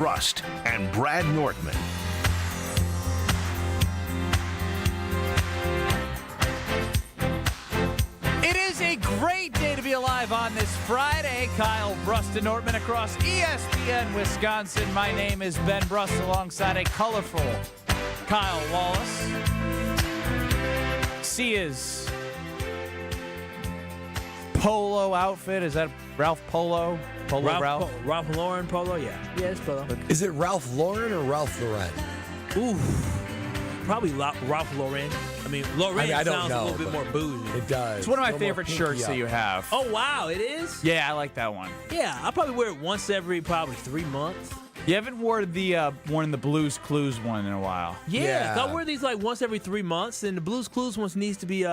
Rust and Brad Nortman. It is a great day to be alive on this Friday. Kyle Rust and Nortman across ESPN Wisconsin. My name is Ben Brust alongside a colorful Kyle Wallace. See his polo outfit. Is that Ralph Polo? Ralph? Ralph Lauren Polo, yeah. Yeah, it's Polo. Is it Ralph Lauren or Ralph Lauren? Ooh, probably Ralph Lauren. I mean, Lauren I don't sounds know, a little bit more bougie. It does. It's one of my A little favorite more shirts that pinky you up. have. Oh, wow, it is? Yeah, I like that one. Yeah, I'll probably wear it once every probably 3 months. You haven't worn the Blues Clues one in a while. Yeah, I wear these like once every 3 months, and the Blues Clues one needs to be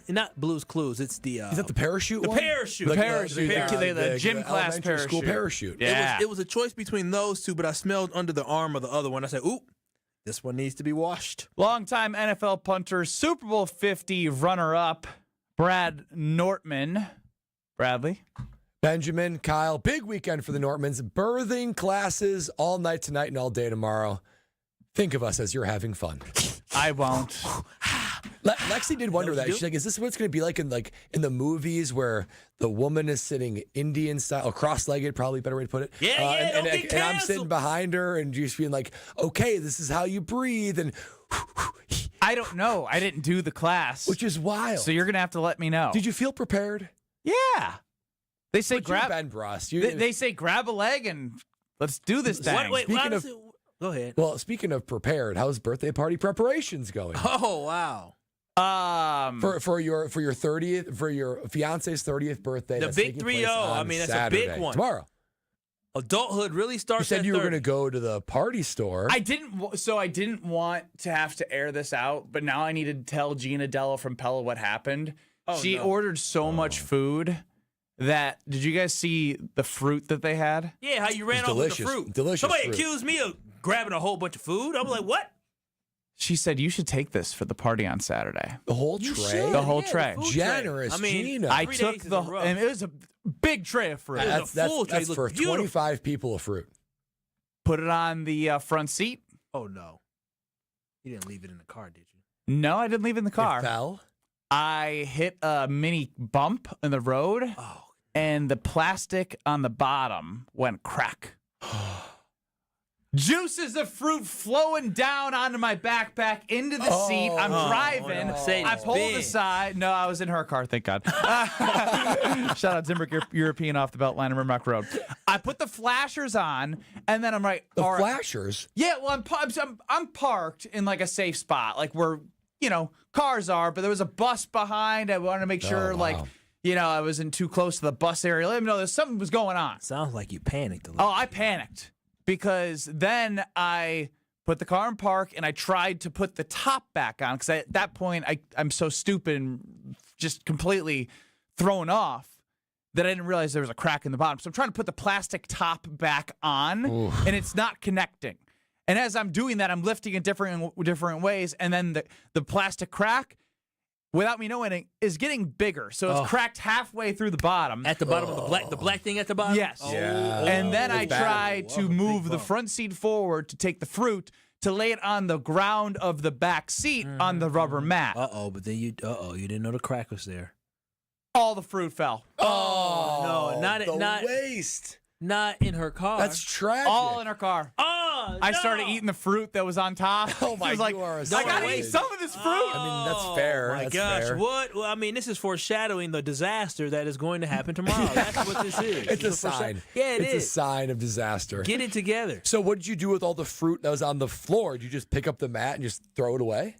not Blues Clues, it's the Is that the parachute one? parachute. The parachute. The gym class elementary parachute. school parachute. Yeah. It was a choice between those two, but I smelled under the arm of the other one. I said, "Ooh, this one needs to be washed." Longtime NFL punter, Super Bowl 50 runner-up, Brad Nortman. Bradley. Benjamin, Kyle, big weekend for the Nortmans. Birthing classes all night tonight and all day tomorrow. Think of us as you're having fun. I won't. Lexi did wonder that. She's like, is this what it's going to be like in the movies where the woman is sitting Indian style, or cross-legged, probably a better way to put it. Yeah, and don't get I'm sitting canceled. behind her and just being like, okay, this is how you breathe. And I don't know. I didn't do the class. which is wild. So you're going to have to let me know. Did you feel prepared? Yeah. They say But you're grab Ben Brust. they say grab a leg and let's do this thing. Wait, Speaking of- go ahead. Well, speaking of prepared, how's birthday party preparations going? Oh, wow. For your 30th, for your fiance's 30th birthday. The that's big taking place 3-0. I on mean, that's a Saturday, big one. Tomorrow. Adulthood really You starts said at you were 30. going to go to the party store. I didn't want to have to air this out, but now I need to tell Gina Della from Pella what happened. She ordered so much food that, did you guys see the fruit that they had? Yeah, how you ran It's off with the delicious. fruit. Delicious Somebody fruit. accused me of grabbing a whole bunch of food. I'm like, what? She said, you should take this for the party on Saturday. The whole You tray. should. The whole Yeah, tray. food Generous, I mean, Gina. I 3 took days the, is rough. and it was a big tray of fruit. That's a full tray. That's Look for beautiful. 25 people of fruit. Put it on the front seat. Oh, no. You didn't leave it in the car, did you? No, I didn't leave it in the It car. fell. I hit a mini bump in the road, Oh. and the plastic on the bottom went crack. Juices of fruit flowing down onto my backpack into the seat. I'm driving. Mercedes I pulled Benz. aside. No, I was in her car, thank God. Shout out Zimbrick European off the Beltline of Rimrock Road. I put the flashers on, and then I'm like, The all right. flashers. Yeah, well, I'm parked in like a safe spot, like where, cars are, but there was a bus behind. I wanted to make sure, wow. I wasn't too close to the bus area. Let me know there's something was going on. Sounds like you panicked a little. Oh, I panicked because then I put the car in park and I tried to put the top back on because at that point I'm so stupid and just completely thrown off that I didn't realize there was a crack in the bottom. So I'm trying to put the plastic top back on, and it's not connecting. And as I'm doing that, I'm lifting in different ways, and then the plastic crack, without me knowing it, is getting bigger. So it's cracked halfway through the bottom. At the bottom of the black thing at the bottom? Yes. Yeah. And then I It's bad. tried to move the front seat forward to take the fruit to lay it on the ground of the back seat on the rubber mat. But then you didn't know the crack was there. All the fruit fell. No, not waste. not in her car. That's tragic. All in her car. Oh, I started eating the fruit that was on top. Oh, my She was like, you are a I gotta savage. eat some of this fruit. I mean, that's fair. Oh my That's gosh! fair. What? Well, I mean, this is foreshadowing the disaster that is going to happen tomorrow. That's what this is. It's a sign. Yeah, it's is. a sign of disaster. Get it together. So what did you do with all the fruit that was on the floor? Did you just pick up the mat and just throw it away?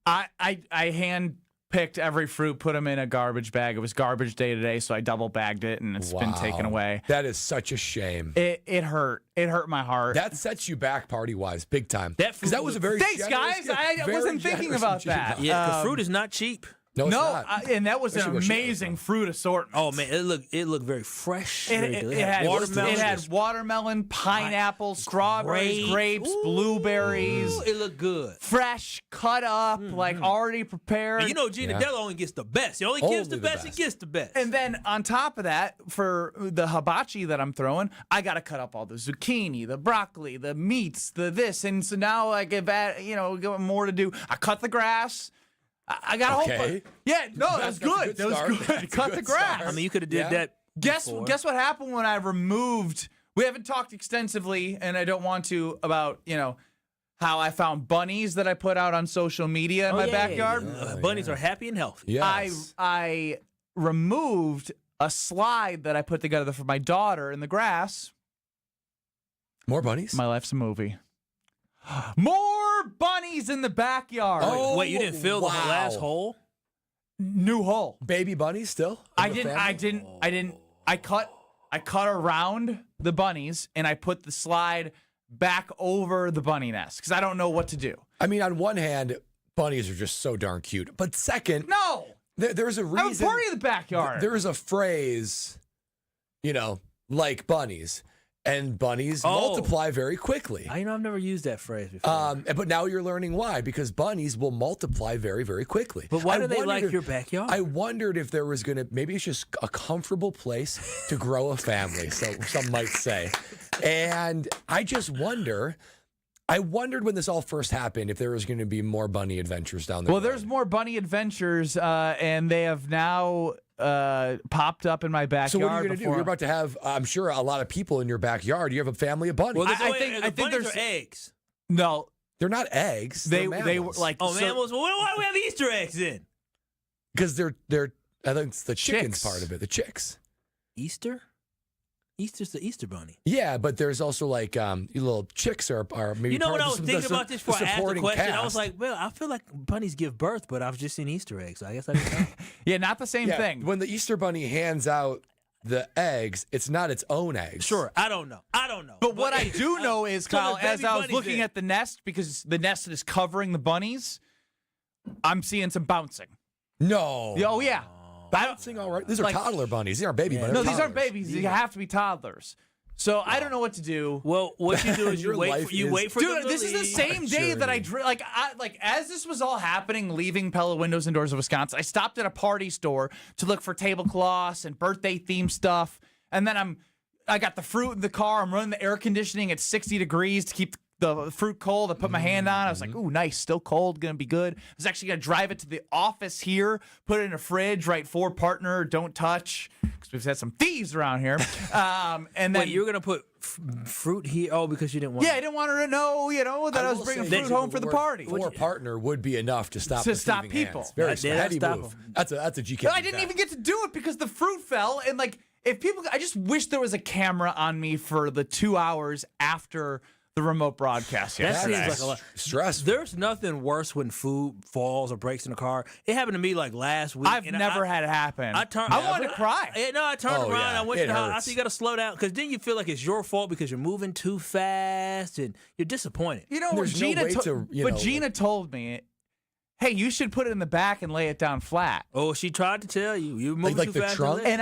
I hand picked every fruit, put them in a garbage bag. It was garbage day today, so I double bagged it, and it's been taken away. That is such a shame. It hurt. It hurt my heart. That sets you back party-wise, big time. That Because that was a very Thanks, generous guys. gift. I Very wasn't thinking generous about from that. Gina. Yeah, the fruit is not cheap. No, it's No, not. and that was an Especially where she amazing fruit assortment. Oh man, it looked very fresh. It had watermelon, pineapple, strawberries, grapes, blueberries. Ooh, it looked good. Fresh, cut up, like already prepared. And you know, Gina Della only gets the best. He only gives the best. He gets the best. And then on top of that, for the hibachi that I'm throwing, I got to cut up all the zucchini, the broccoli, the meats, the this. And so now I get more to do. I cut the grass. I got a whole bunch. Yeah, no, that was good. That was good. Cut the grass. I mean, you could have did that. Guess what happened when I removed? We haven't talked extensively, and I don't want to, about how I found bunnies that I put out on social media in my backyard. Bunnies are happy and healthy. Yes. I removed a slide that I put together for my daughter in the grass. More bunnies? My life's a movie. More bunnies in the backyard. Oh, wait, you didn't fill the last hole? New hole. Baby bunnies still? I didn't. I cut around the bunnies and I put the slide back over the bunny nest because I don't know what to do. I mean, on one hand, bunnies are just so darn cute. But second, no, there's a reason. I have a party in the backyard. There is a phrase, like bunnies. And bunnies multiply very quickly. I've never used that phrase before. But now you're learning why, because bunnies will multiply very, very quickly. But why do they like your backyard? I wondered if there was maybe it's just a comfortable place to grow a family, so some might say. And I just wondered when this all first happened if there was going to be more bunny adventures down there. Well, there's more bunny adventures, and they have now popped up in my backyard. So what are you going to do? You're about to have, I'm sure, a lot of people in your backyard. You have a family of bunnies. Well, I think there's there's eggs. No, they're not eggs. they mammals. were like mammals. Well, why do we have Easter eggs in? Because they're. I think it's the chickens Chicks. part of it. The chicks. Easter. Easter's the Easter bunny. Yeah, but there's also like little chicks are maybe. You know part what of I was thinking about this before I asked the supporting question? cast. I was like, well, I feel like bunnies give birth, but I've just seen Easter eggs. So I guess I didn't know. yeah, not the same thing. When the Easter bunny hands out the eggs, it's not its own eggs. Sure, I don't know. But what I do know is, So Kyle, there's as I was baby looking bunnies at the nest, because the nest is covering the bunnies, I'm seeing some bouncing. No. Oh yeah, Bouncing all right. These are toddler bunnies. These aren't baby bunnies. No, They're these aren't toddlers. babies. You have to be toddlers. So I don't know what to do. Well, what you do is Your life wait for them Dude, to this is the leave. same day that I as this was all happening, leaving Pella Windows and Doors of Wisconsin, I stopped at a party store to look for tablecloths and birthday themed stuff, and then I got the fruit in the car. I'm running the air conditioning at 60 degrees to keep the fruit cold. I put my hand on. I was like, ooh, nice, still cold, gonna be good. I was actually gonna drive it to the office here, put it in a fridge, write for partner, don't touch, because we've had some thieves around here. And then Wait, you were gonna put fruit here? Oh, because you didn't want. I didn't want her to know, that I was will bringing say fruit home for the party. For partner would be enough to stop To stop deceiving people. hands. Very Yeah, smart. Heady stop move. them. That's a GK. I didn't even get to do it because the fruit fell, and if people, I just wish there was a camera on me for the 2 hours after the remote broadcast That yesterday. seems like a lot. Stressful. There's nothing worse when food falls or breaks in the car. It happened to me like last week. I've and never had it happen. I wanted to cry. I turned Oh, around. yeah. I went It to the house. I hurts. said, you got to slow down because then you feel like it's your fault because you're moving too fast and you're disappointed. There's no way to, but Gina told me, hey, you should put it in the back and lay it down flat. Oh, she tried to tell you. You moved Like too the fast. trunk? And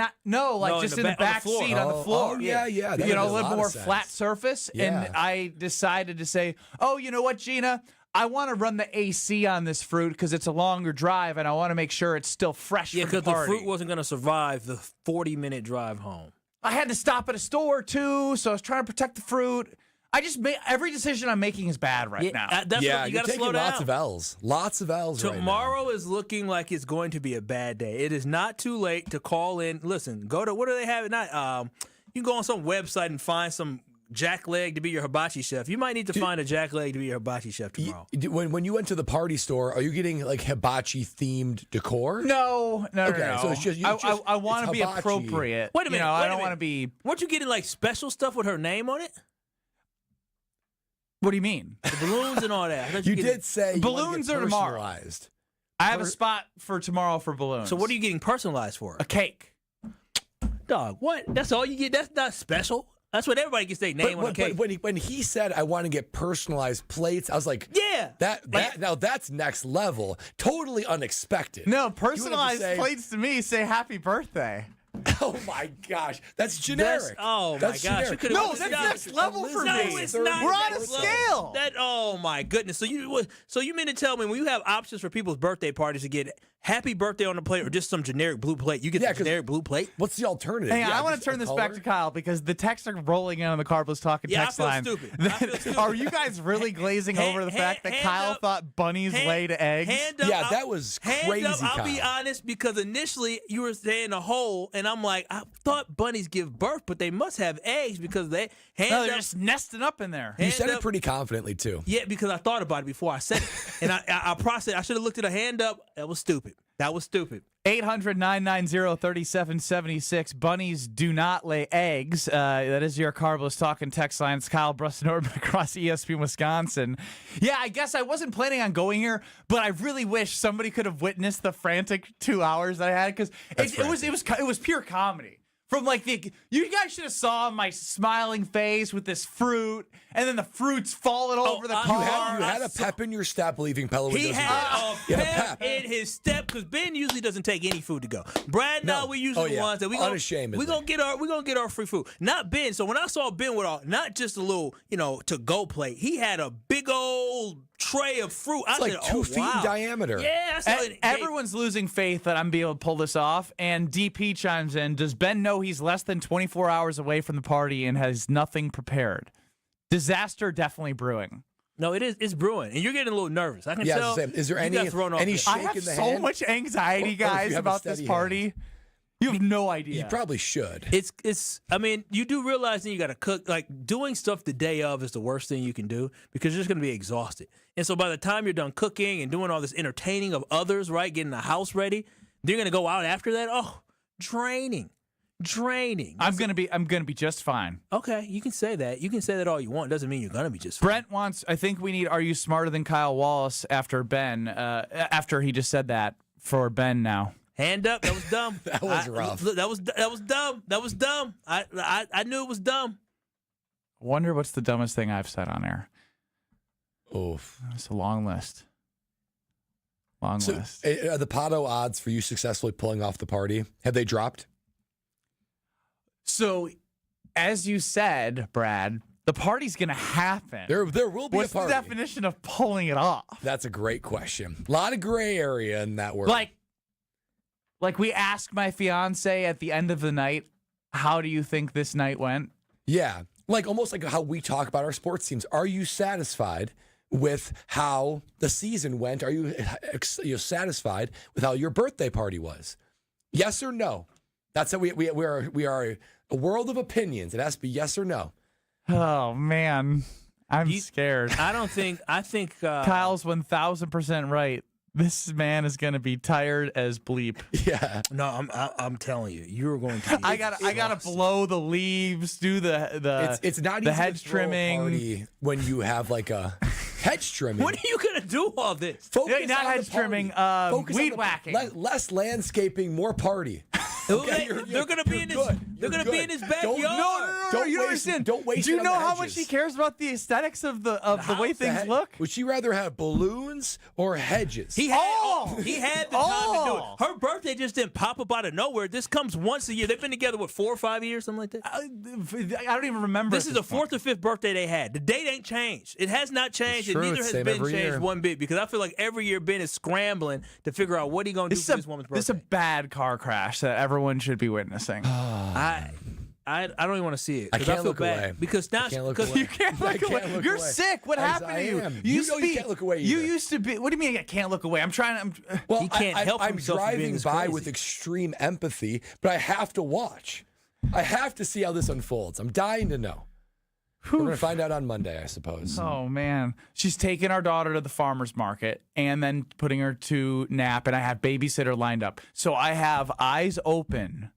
just in the back floor. seat on the floor. Oh, yeah. That A makes little lot of more sense. flat surface. Yeah. And I decided to say, oh, you know what, Gina? I want to run the AC on this fruit because it's a longer drive, and I want to make sure it's still fresh Yeah, for the because the party. fruit wasn't going to survive the 40-minute drive home. I had to stop at a store, too, so I was trying to protect the fruit. I just made every decision I'm making is bad right now. That's Yeah, what, you you're got to taking slow down. lots of L's. Lots of L's right now. Tomorrow is looking like it's going to be a bad day. It is not too late to call in. Listen, go to, what do they have at night? You can go on some website and find some jackleg to be your hibachi chef. You might need to find a jackleg to be your hibachi chef tomorrow. When you went to the party store, are you getting like hibachi themed decor? No. Okay, so it's just- I want to it's be hibachi. appropriate. Wait a minute. I wait a don't minute. want to be. Weren't you getting like special stuff with her name on it? What do you mean? The balloons and all that. I thought You getting- did say Balloons you are want to get tomorrow. personalized. I have a spot for tomorrow for balloons. So what are you getting personalized for? A cake. Dog, what? That's all you get? That's not special. That's what everybody gets their name on the cake. But when he said, I want to get personalized plates, I was like, Yeah. Now that's next level. Totally unexpected. No, You would have to personalized say, plates to me say happy birthday. Oh my gosh, that's generic. Oh That's my gosh, generic. you could've No, went that's down- next level for No, me. it's not. We're on a next level. scale. Oh my goodness. So you mean to tell me when you have options for people's birthday parties to get happy birthday on the plate or just some generic blue plate, you get the 'cause generic blue plate? What's the alternative? Hey, I want just to turn the this back color? to Kyle because the texts are rolling in on the Carbos Talking Yeah, I text feel line. stupid. I feel stupid. Are you guys really glazing over the fact that Kyle thought bunnies laid eggs? Hand up, Yeah, that was crazy, Hand up, I'll be Kyle. honest, because initially you were saying a hole, and I'm like, I thought bunnies give birth, but they must have eggs because they hand No, they're up. just nesting up in there. You hand said it up- pretty confidently too. Yeah, because I thought about it before I said it, and I processed. I should have looked at a hand up. That was stupid. 800-990-3776. Bunnies do not lay eggs. That is your Carbos Talking text line. It's Kyle Brust-Norman across ESPN Wisconsin. Yeah, I guess I wasn't planning on going here, but I really wish somebody could have witnessed the frantic 2 hours that I had because it was pure comedy. From like you guys should have saw my smiling face with this fruit, and then the fruit's falling over the car. You had a pep in your step leaving Pella. He had a pep pep in his step because Ben usually doesn't take any food to go. Brad, No. now we usually the ones that we Unashamedly. gonna get our free food. Not Ben. So when I saw Ben with not just a little to go plate, he had a big old tray of fruit. It's I like said, 2 feet wow. in diameter. Yeah, I saw it. Everyone's losing faith that I'm be able to pull this off. And DP chimes in. Does Ben know he's less than 24 hours away from the party and has nothing prepared? Disaster definitely brewing. No, it's brewing, and you're getting a little nervous. I can Yeah, tell. is there you any got thrown off any there. shake I have in the so hand? much anxiety, Or if guys, you have a about this steady party. hand. You have no idea. You probably should. It's. I mean, you do realize that you got to cook. Like doing stuff the day of is the worst thing you can do because you're just going to be exhausted. And so by the time you're done cooking and doing all this entertaining of others, right, getting the house ready, they're going to go out after that. Oh, draining. I'm gonna be just fine. Okay, you can say that. You can say that all you want. Doesn't mean you're gonna be just fine. Brent wants. I think we need. Are you smarter than Kyle Wallace after Ben? After he just said that for Ben now. Hand up. That was dumb. That was rough. Look, that was dumb. That was dumb. I knew it was dumb. Wonder what's the dumbest thing I've said on air. Oof. It's a long list. So, list. are the Pato odds for you successfully pulling off the party, have they dropped? So, as you said, Brad, the party's going to happen. There will be What's a party. the definition of pulling it off? That's a great question. A lot of gray area in that word. Like we asked my fiance at the end of the night, how do you think this night went? Yeah. Like almost like how we talk about our sports teams. Are you satisfied with how the season went? Are you satisfied with how your birthday party was? Yes or no? That's how we are a world of opinions. It has to be yes or no. Oh, man. I'm scared. I think Kyle's 1,000% right. This man is going to be tired as bleep. Yeah. No, I'm telling you, you're going to. Be I gotta blow the leaves, do the It's not the easy hedge to throw a trimming. party when you have like a hedge trimming. When are you gonna do all this? Focus Yeah, not on the hedge trimming, party. Focus on weed the- whacking. Less landscaping, more party. Okay, They're gonna be in his. They're gonna be in his backyard. No, Don't you don't waste- understand. don't waste Do it you on know the how much hedges. he cares about the aesthetics of the way house, things look? Would she rather have balloons or hedges? He had the time to do it. Oh! Her birthday just didn't pop up out of nowhere. This comes once a year. They've been together, 4 or 5 years, something like that? I don't even remember. This is the fourth or fifth birthday they had. The date ain't changed. It has not changed, It's true. and neither It's has same Ben every changed year. one bit because I feel like every year Ben is scrambling to figure out what he's going to do for this woman's birthday. This is a bad car crash that everyone should be witnessing. I don't even want to see it. I 'cause can't feel look bad. away. Because now I can't look because away. You can't I look can't away. look You're away. sick. What As happened I to you? am. You You used know to you be- can't look away You either. used to be. What do you mean I can't look away? I'm trying to. Well, He can't help I'm himself from being driving this by crazy. with extreme empathy, but I have to watch. I have to see how this unfolds. I'm dying to know. We're going to find out on Monday, I suppose. Oh man, she's taking our daughter to the farmer's market and then putting her to nap, and I have babysitter lined up. So I have eyes open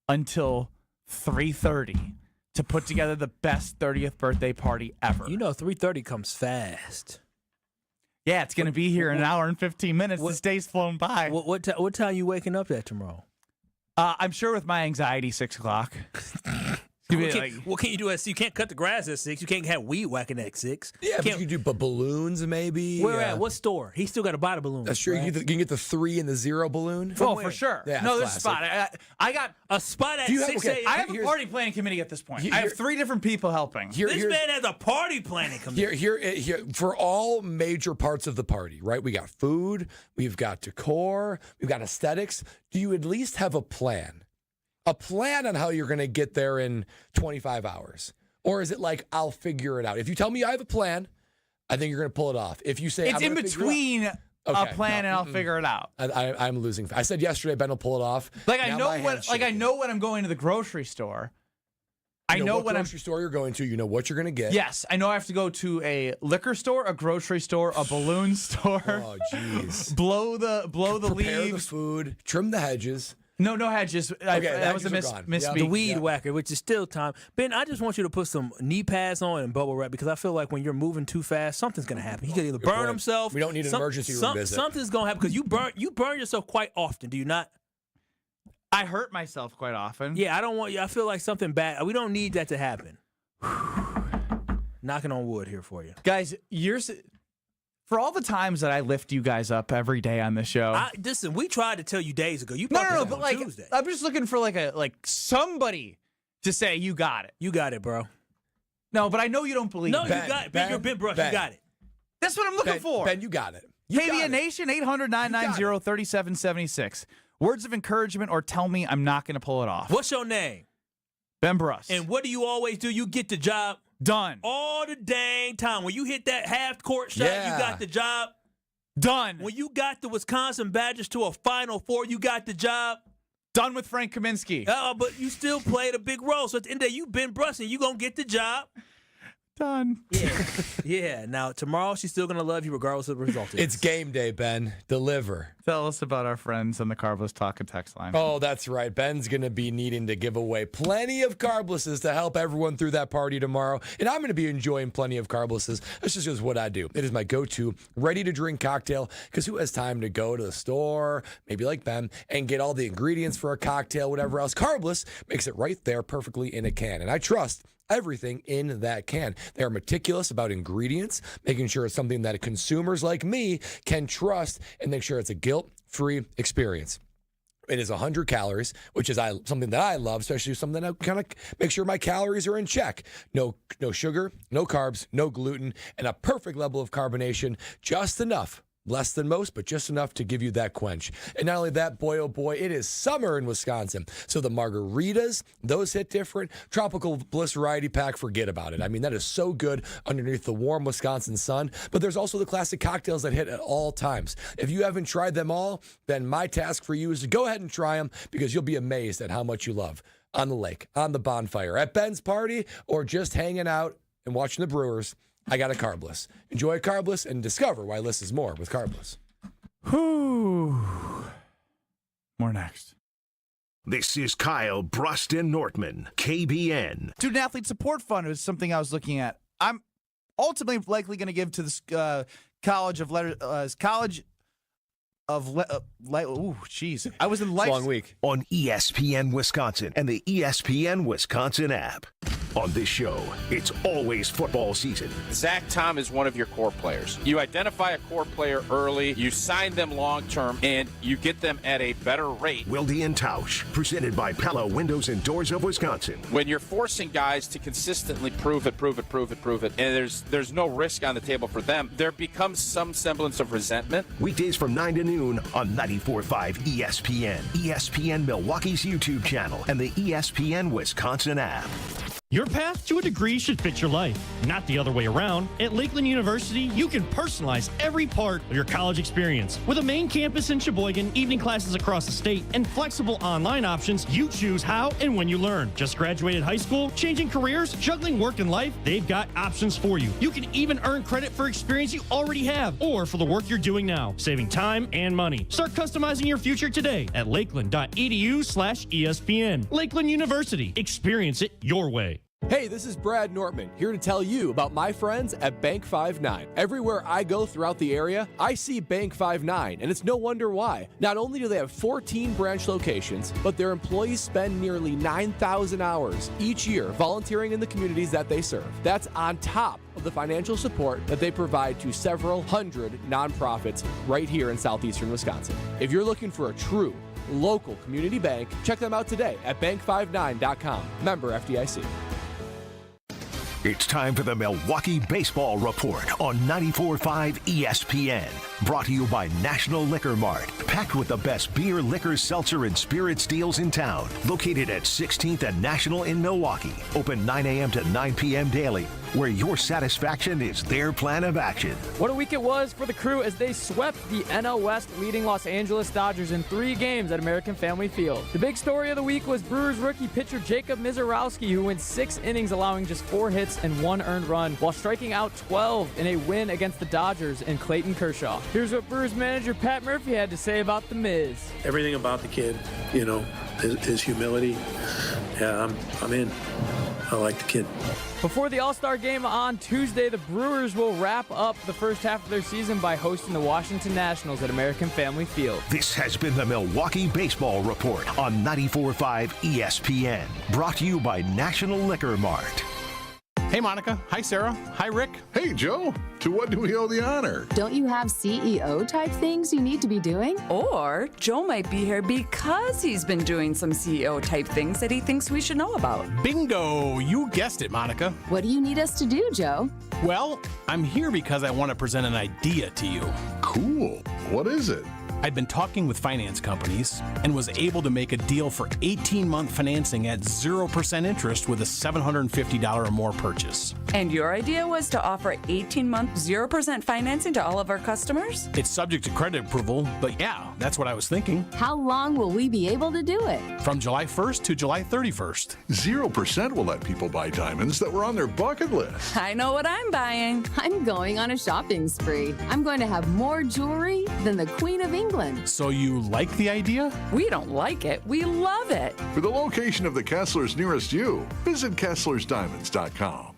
until 3:30 to put together the best 30th birthday party ever. you know 3:30 comes fast. Yeah, it's gonna be here in an hour and 15 minutes. This day's flown by. What time you waking up at tomorrow? I'm sure with my anxiety, 6 o'clock. What can you do at 6? You can't cut the grass at 6. You can't have weed whacking at 6. Yeah, but you can do balloons maybe. Where at? What store? He still got to buy the balloons. That's true. Right? You can get the 3 and the 0 balloon. For sure. Yeah, no, that's there's a spot. I got a spot at 6 okay, a.m. I have a party planning committee at this point. I have 3 different people helping. This man has a party planning committee. Here, for all major parts of the party, right? We got food, we've got decor, we've got aesthetics. Do you at least have a plan? A plan on how you're going to get there in 25 hours? Or is it like, I'll figure it out? If you tell me I have a plan, I think you're going to pull it off. If you say it's in between a plan and I'll figure it out. I'm losing. I said yesterday Ben will pull it off. I know when I'm going to the grocery store. I know what grocery store you're going to. You know what you're going to get. Yes, I know I have to go to a liquor store, a grocery store, a balloon store. Oh, jeez. blow the Prepare leaves. the food. Trim the hedges. No hedges. That was a misspeak. The weed whacker, which is still time. Ben, I just want you to put some knee pads on and bubble wrap because I feel like when you're moving too fast, something's going to happen. He could either burn himself. We don't need an emergency room visit. Something's going to happen because you burn yourself quite often, do you not? I hurt myself quite often. Yeah, I feel like something bad. We don't need that to happen. Knocking on wood here for you. Guys, for all the times that I lift you guys up every day on the show. Listen, we tried to tell you days ago. You No, but like Tuesday. I'm just looking for like somebody to say you got it. You got it, bro. No, but I know you don't believe No, it. you got it. Ben, you're Ben Brush. You got it. That's what I'm looking for. Ben, you got it. KBN Nation, 800-990-3776. Words of encouragement or tell me I'm not going to pull it off. What's your name? Ben Bruss. And what do you always do? You get the job done. All the dang time. When you hit that half-court shot, you got the job done. When you got the Wisconsin Badgers to a Final Four, you got the job done with Frank Kaminsky. But you still played a big role. So at the end of the day, you Ben Bruss, and you going to get the job. Done. Yeah. Now, tomorrow, she's still going to love you regardless of the result. It's game day, Ben. Deliver. Tell us about our friends on the Carbless Talk and Text line. Oh, that's right. Ben's going to be needing to give away plenty of Carblesses to help everyone through that party tomorrow. And I'm going to be enjoying plenty of Carblesses. That's just what I do. It is my go-to ready-to-drink cocktail because who has time to go to the store, maybe like Ben, and get all the ingredients for a cocktail, whatever else. Carbless makes it right there perfectly in a can. And I trust everything in that can. They are meticulous about ingredients, making sure it's something that consumers like me can trust and make sure it's a guilt-free experience. It is 100 calories, which is something that I love, especially something that I kind of make sure my calories are in check. No sugar, no carbs, no gluten, and a perfect level of carbonation, just enough. Less than most, but just enough to give you that quench. And not only that, boy, oh boy, it is summer in Wisconsin. So the margaritas, those hit different. Tropical Bliss Variety Pack, forget about it. I mean, that is so good underneath the warm Wisconsin sun. But there's also the classic cocktails that hit at all times. If you haven't tried them all, then my task for you is to go ahead and try them because you'll be amazed at how much you love on the lake, on the bonfire, at Ben's party, or just hanging out and watching the Brewers. I got a Carbless. Enjoy a Carbless and discover why less is more with Carbless. Whew. More next. This is Kyle Bruston Nortman, KBN. Student Athlete Support Fund is something I was looking at. I'm ultimately likely going to give to this College of Letters. I was in life. Long week. On ESPN Wisconsin and the ESPN Wisconsin app. On this show, it's always football season. Zach Tom is one of your core players. You identify a core player early, you sign them long-term, and you get them at a better rate. Wilde and Tausch, presented by Pella Windows and Doors of Wisconsin. When you're forcing guys to consistently prove it, and there's no risk on the table for them, there becomes some semblance of resentment. Weekdays from 9 to noon on 94.5 ESPN, ESPN Milwaukee's YouTube channel, and the ESPN Wisconsin app. Your path to a degree should fit your life, not the other way around. At Lakeland University, you can personalize every part of your college experience. With a main campus in Sheboygan, evening classes across the state, and flexible online options, you choose how and when you learn. Just graduated high school, changing careers, juggling work and life, they've got options for you. You can even earn credit for experience you already have or for the work you're doing now, saving time and money. Start customizing your future today at lakeland.edu/ESPN. Lakeland University. Experience it your way. Hey, this is Brad Nortman, here to tell you about my friends at Bank 5-9. Everywhere I go throughout the area, I see Bank 5-9, and it's no wonder why. Not only do they have 14 branch locations, but their employees spend nearly 9,000 hours each year volunteering in the communities that they serve. That's on top of the financial support that they provide to several hundred nonprofits right here in southeastern Wisconsin. If you're looking for a true local community bank, check them out today at bank59.com. Member FDIC. It's time for the Milwaukee Baseball Report on 94.5 ESPN. Brought to you by National Liquor Mart. Packed with the best beer, liquor, seltzer, and spirits deals in town. Located at 16th and National in Milwaukee. Open 9 a.m. to 9 p.m. daily. Where your satisfaction is their plan of action. What a week it was for the Crew as they swept the NL West, leading Los Angeles Dodgers in 3 games at American Family Field. The big story of the week was Brewers rookie pitcher Jacob Mizorowski, who went 6 innings, allowing just 4 hits and 1 earned run, while striking out 12 in a win against the Dodgers and Clayton Kershaw. Here's what Brewers manager Pat Murphy had to say about the Miz. Everything about the kid, his humility. Yeah, I'm in. I like the kid. Before the All-Star game on Tuesday, the Brewers will wrap up the first half of their season by hosting the Washington Nationals at American Family Field. This has been the Milwaukee Baseball Report on 94.5 ESPN. Brought to you by National Liquor Mart. Hey, Monica. Hi, Sarah. Hi, Rick. Hey, Joe. To what do we owe the honor? Don't you have CEO-type things you need to be doing? Or Joe might be here because he's been doing some CEO-type things that he thinks we should know about. Bingo. You guessed it, Monica. What do you need us to do, Joe? Well, I'm here because I want to present an idea to you. Cool. What is it? I've been talking with finance companies and was able to make a deal for 18-month financing at 0% interest with a $750 or more purchase. And your idea was to offer 18-month 0% financing to all of our customers? It's subject to credit approval, but yeah, that's what I was thinking. How long will we be able to do it? From July 1st to July 31st. 0% will let people buy diamonds that were on their bucket list. I know what I'm buying. I'm going on a shopping spree. I'm going to have more jewelry than the Queen of England. So you like the idea? We don't like it. We love it. For the location of the Kesslers nearest you, visit KesslersDiamonds.com.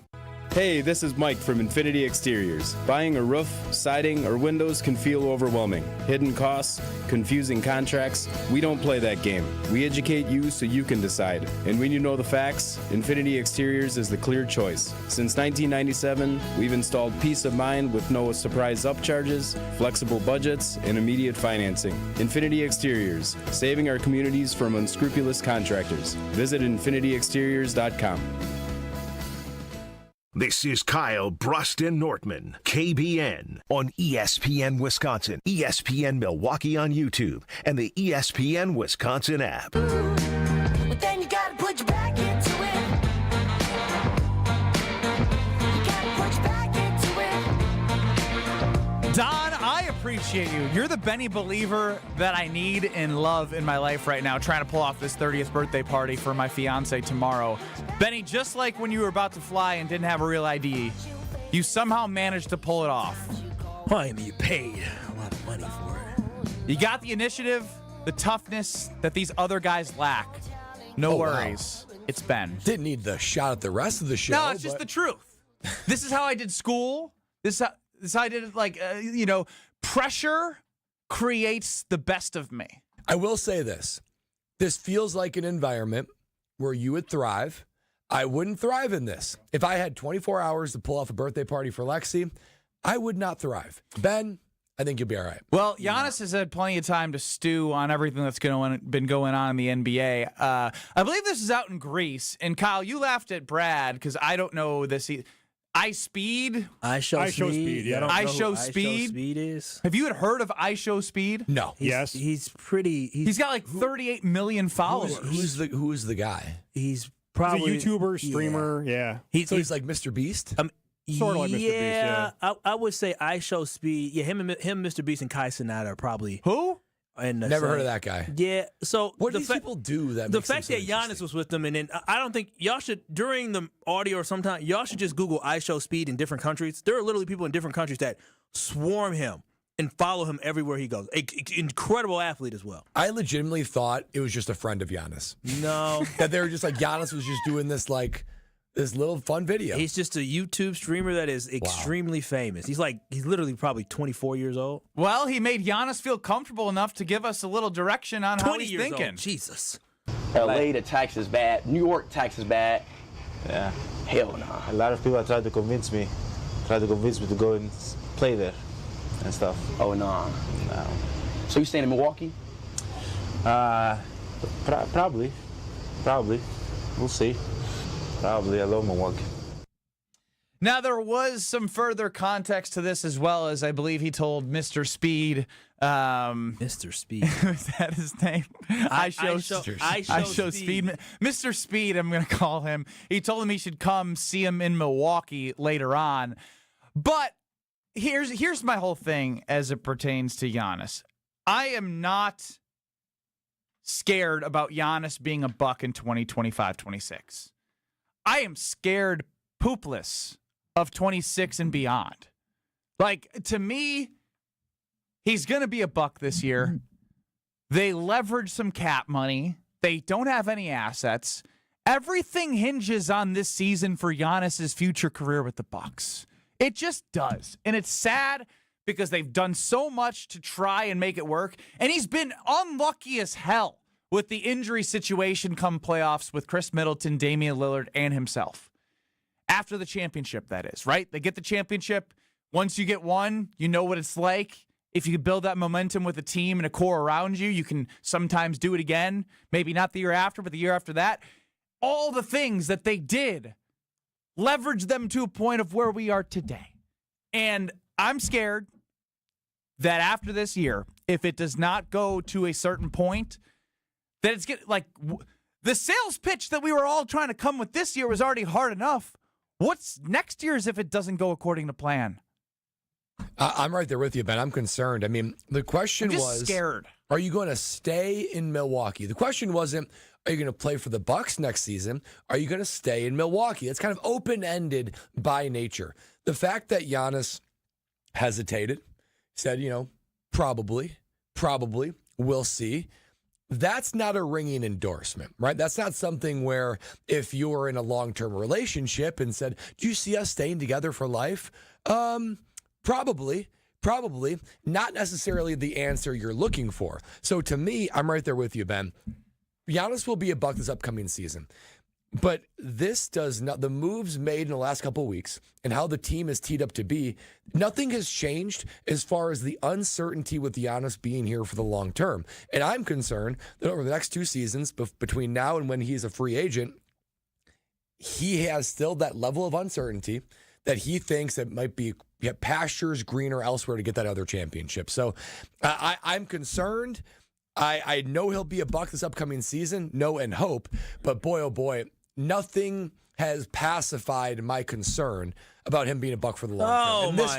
Hey, this is Mike from Infinity Exteriors. Buying a roof, siding, or windows can feel overwhelming. Hidden costs, confusing contracts. We don't play that game. We educate you so you can decide. And when you know the facts, Infinity Exteriors is the clear choice. Since 1997, we've installed peace of mind with no surprise upcharges, flexible budgets, and immediate financing. Infinity Exteriors, saving our communities from unscrupulous contractors. Visit infinityexteriors.com. This is Kyle Bruston Nortman, KBN, on ESPN Wisconsin, ESPN Milwaukee on YouTube, and the ESPN Wisconsin app. But then you gotta put your back into it. You gotta put your back into it. Don, I appreciate you. You're the Benny believer that I need and love in my life right now, trying to pull off this 30th birthday party for my fiance tomorrow. Benny, just like when you were about to fly and didn't have a real ID, you somehow managed to pull it off. Why am you paid a lot of money for it? You got the initiative, the toughness that these other guys lack. No worries. Wow. It's Ben. Didn't need the shot at the rest of the show. No, it's just the truth. This is how I did school. This is how I did it. Like, pressure creates the best of me. I will say this. This feels like an environment where you would thrive. I wouldn't thrive in this. If I had 24 hours to pull off a birthday party for Lexi, I would not thrive. Ben, I think you'll be all right. Well, Giannis has had plenty of time to stew on everything that's been going on in the NBA. I believe this is out in Greece. And Kyle, you laughed at Brad because I don't know this. I Speed. I Show Speed. Yeah. I Show Speed. Speed is. Have you had heard of I Show Speed? No. He's pretty. He's got like 38 million followers. Who's the guy? He's probably he's a YouTuber, streamer. Yeah. He's like Mr. Beast. Sort of like Mr. Beast. Yeah. I would say I Show Speed. Yeah, him, Mr. Beast, and Kai Cenat are probably who. Never heard of that guy. Yeah. So what do these people do that? The fact that Giannis was with them, and then I don't think y'all should during the audio or sometime y'all should just Google I Show Speed in different countries. There are literally people in different countries that swarm him and follow him everywhere he goes. Incredible athlete as well. I legitimately thought it was just a friend of Giannis. No, that they were just like Giannis was just doing this like this little fun video. He's just a YouTube streamer that is extremely famous. He's literally probably 24 years old. Well, he made Giannis feel comfortable enough to give us a little direction on how he's thinking. Old. Jesus. LA, the tax is bad. New York, tax is bad. Yeah. Hell no. A lot of people have tried to convince me to go and play there and stuff. Oh, no. No. So you staying in Milwaukee? Probably. We'll see. Probably. I love Milwaukee. Now, there was some further context to this as well, as I believe he told Mr. Speed. Mr. Speed. Is that his name? I show Speed. Mr. Speed, I'm going to call him. He told him he should come see him in Milwaukee later on. But here's my whole thing as it pertains to Giannis. I am not scared about Giannis being a Buck in 2025-26. I am scared poopless of 26 and beyond. Like, to me, he's going to be a Buck this year. They leverage some cap money. They don't have any assets. Everything hinges on this season for Giannis's future career with the Bucks. It just does. And it's sad because they've done so much to try and make it work. And he's been unlucky as hell with the injury situation come playoffs with Chris Middleton, Damian Lillard, and himself. After the championship, that is, right? They get the championship. Once you get one, you know what it's like. If you build that momentum with a team and a core around you, you can sometimes do it again. Maybe not the year after, but the year after that. All the things that they did leverage them to a point of where we are today. And I'm scared that after this year, if it does not go to a certain point, that it's the sales pitch that we were all trying to come with this year was already hard enough. What's next year's if it doesn't go according to plan? I'm right there with you, Ben. I'm concerned. I mean, the question was, scared. Are you going to stay in Milwaukee? The question wasn't, are you going to play for the Bucks next season? Are you going to stay in Milwaukee? It's kind of open-ended by nature. The fact that Giannis hesitated, said, probably, we'll see. That's not a ringing endorsement, right? That's not something where if you were in a long-term relationship and said, do you see us staying together for life? Probably. Not necessarily the answer you're looking for. So to me, I'm right there with you, Ben. Giannis will be a Buck this upcoming season. But this does not, the moves made in the last couple of weeks and how the team is teed up to be, nothing has changed as far as the uncertainty with Giannis being here for the long term. And I'm concerned that over the next 2 seasons, between now and when he's a free agent, he has still that level of uncertainty that he thinks that might be pastures greener elsewhere to get that other championship. So I'm concerned. I know he'll be a Buck this upcoming season, know and hope, but boy, oh boy, nothing has pacified my concern about him being a Buck for the long term. And this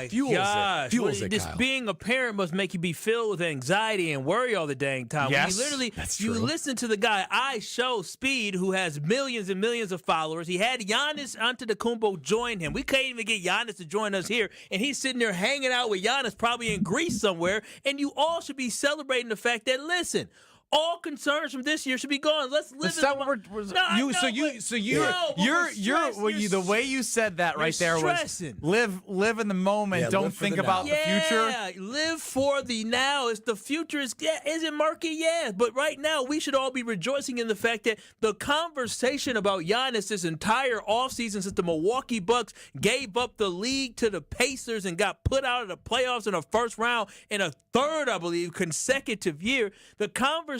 fuels it, This Kyle. being a parent must make you be filled with anxiety and worry all the dang time. Yes, that's you true. listen to the guy, I Show Speed, who has millions and millions of followers. He had Giannis Antetokounmpo join him. We can't even get Giannis to join us here, and he's sitting there hanging out with Giannis, probably in Greece somewhere, and you all should be celebrating the fact that, listen, all concerns from this year should be gone. Let's live The way you said that right there was live in the moment. Yeah, Don't think about the future. Yeah, live for the now. Is the future is it murky? Yeah, but right now we should all be rejoicing in the fact that the conversation about Giannis this entire offseason since the Milwaukee Bucks gave up the league to the Pacers and got put out of the playoffs in the first round in a third, I believe, consecutive year. The conversation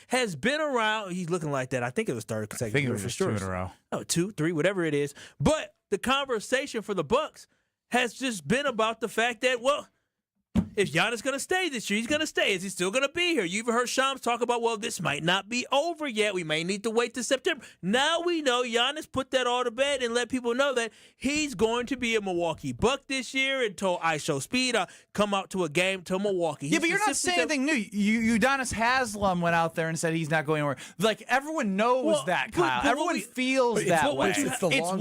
has been around. He's looking like that. I think it was third consecutive. I think it was for just sure. 2 in a row. Oh, 2, 3, whatever it is. But the conversation for the Bucks has just been about the fact that, well, if Giannis going to stay this year, he's going to stay. Is he still going to be here? You've heard Shams talk about, well, this might not be over yet. We may need to wait till September. Now we know Giannis put that all to bed and let people know that he's going to be a Milwaukee Buck this year and told I Show Speed come out to a game to Milwaukee. Yeah, but you're not saying anything new. Udonis Haslem went out there and said he's not going anywhere. Like, everyone knows that, Kyle. Everyone feels that way. It's